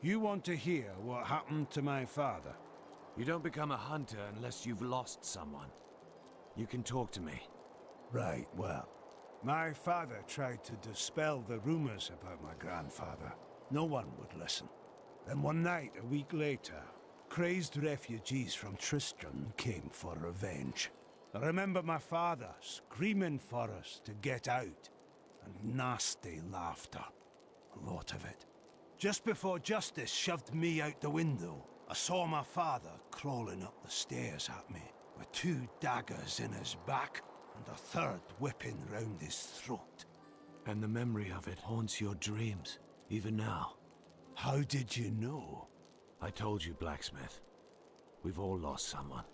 You want to hear what happened to my father? You don't become a hunter unless you've lost someone. You can talk to me. Right, well, my father tried to dispel the rumors about my grandfather. No one would listen. Then one night, a week later, crazed refugees from Tristram came for revenge. I remember my father screaming for us to get out, and nasty laughter. A lot of it. Just before justice shoved me out the window, I saw my father crawling up the stairs at me, with 2 daggers in his back, and a third whipping round his throat. And the memory of it haunts your dreams, even now. How did you know? I told you, Blacksmith. We've all lost someone.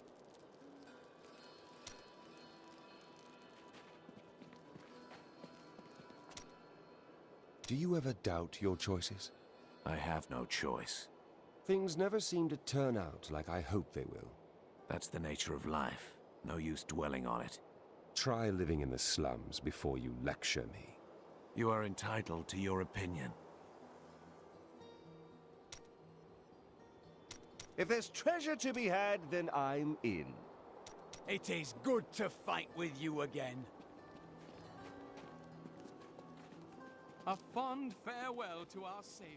Do you ever doubt your choices? I have no choice. Things never seem to turn out like I hope they will. That's the nature of life. No use dwelling on it. Try living in the slums before you lecture me. You are entitled to your opinion. If there's treasure to be had, then I'm in. It is good to fight with you again. A fond farewell to our saviors.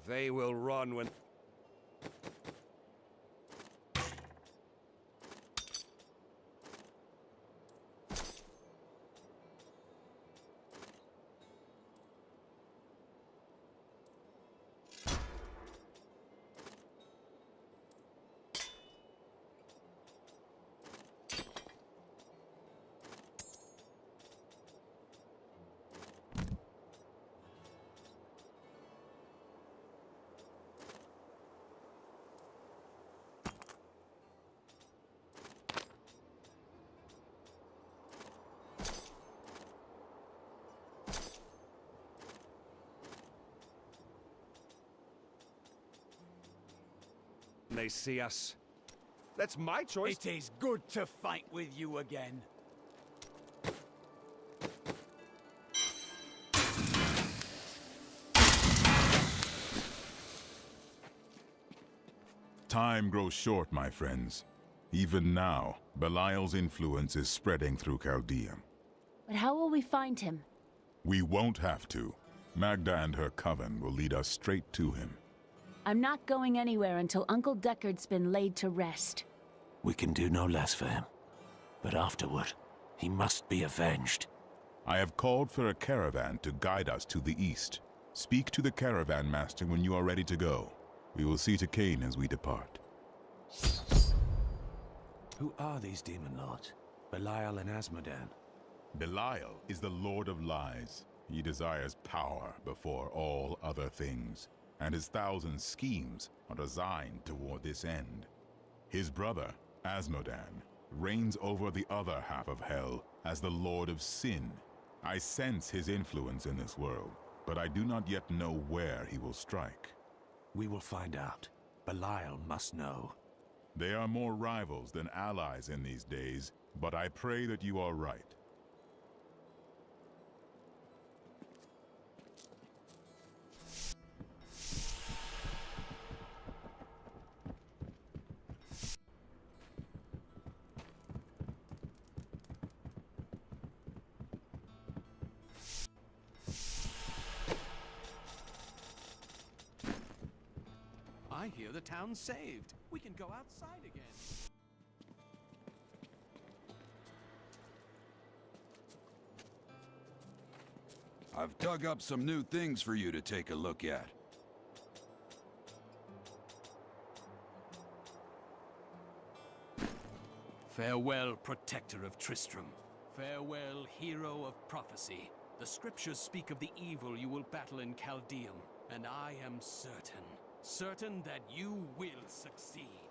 They will run when... They see us. That's my choice. It is good to fight with you again. Time grows short, my friends. Even now, Belial's influence is spreading through Chaldeum. But how will we find him? We won't have to. Magda and her coven will lead us straight to him. I'm not going anywhere until Uncle Deckard's been laid to rest. We can do no less for him. But afterward, he must be avenged. I have called for a caravan to guide us to the east. Speak to the caravan master when you are ready to go. We will see to Cain as we depart. Who are these demon lords? Belial and Asmodan? Belial is the Lord of Lies. He desires power before all other things, and his 1,000 schemes are designed toward this end. His brother, Asmodan, reigns over the other half of Hell as the Lord of Sin. I sense his influence in this world, but I do not yet know where he will strike. We will find out. Belial must know. They are more rivals than allies in these days, but I pray that you are right. I hear the town's saved. We can go outside again. I've dug up some new things for you to take a look at. Farewell, protector of Tristram. Farewell, hero of prophecy. The scriptures speak of the evil you will battle in Chaldeum, and I am certain that you will succeed.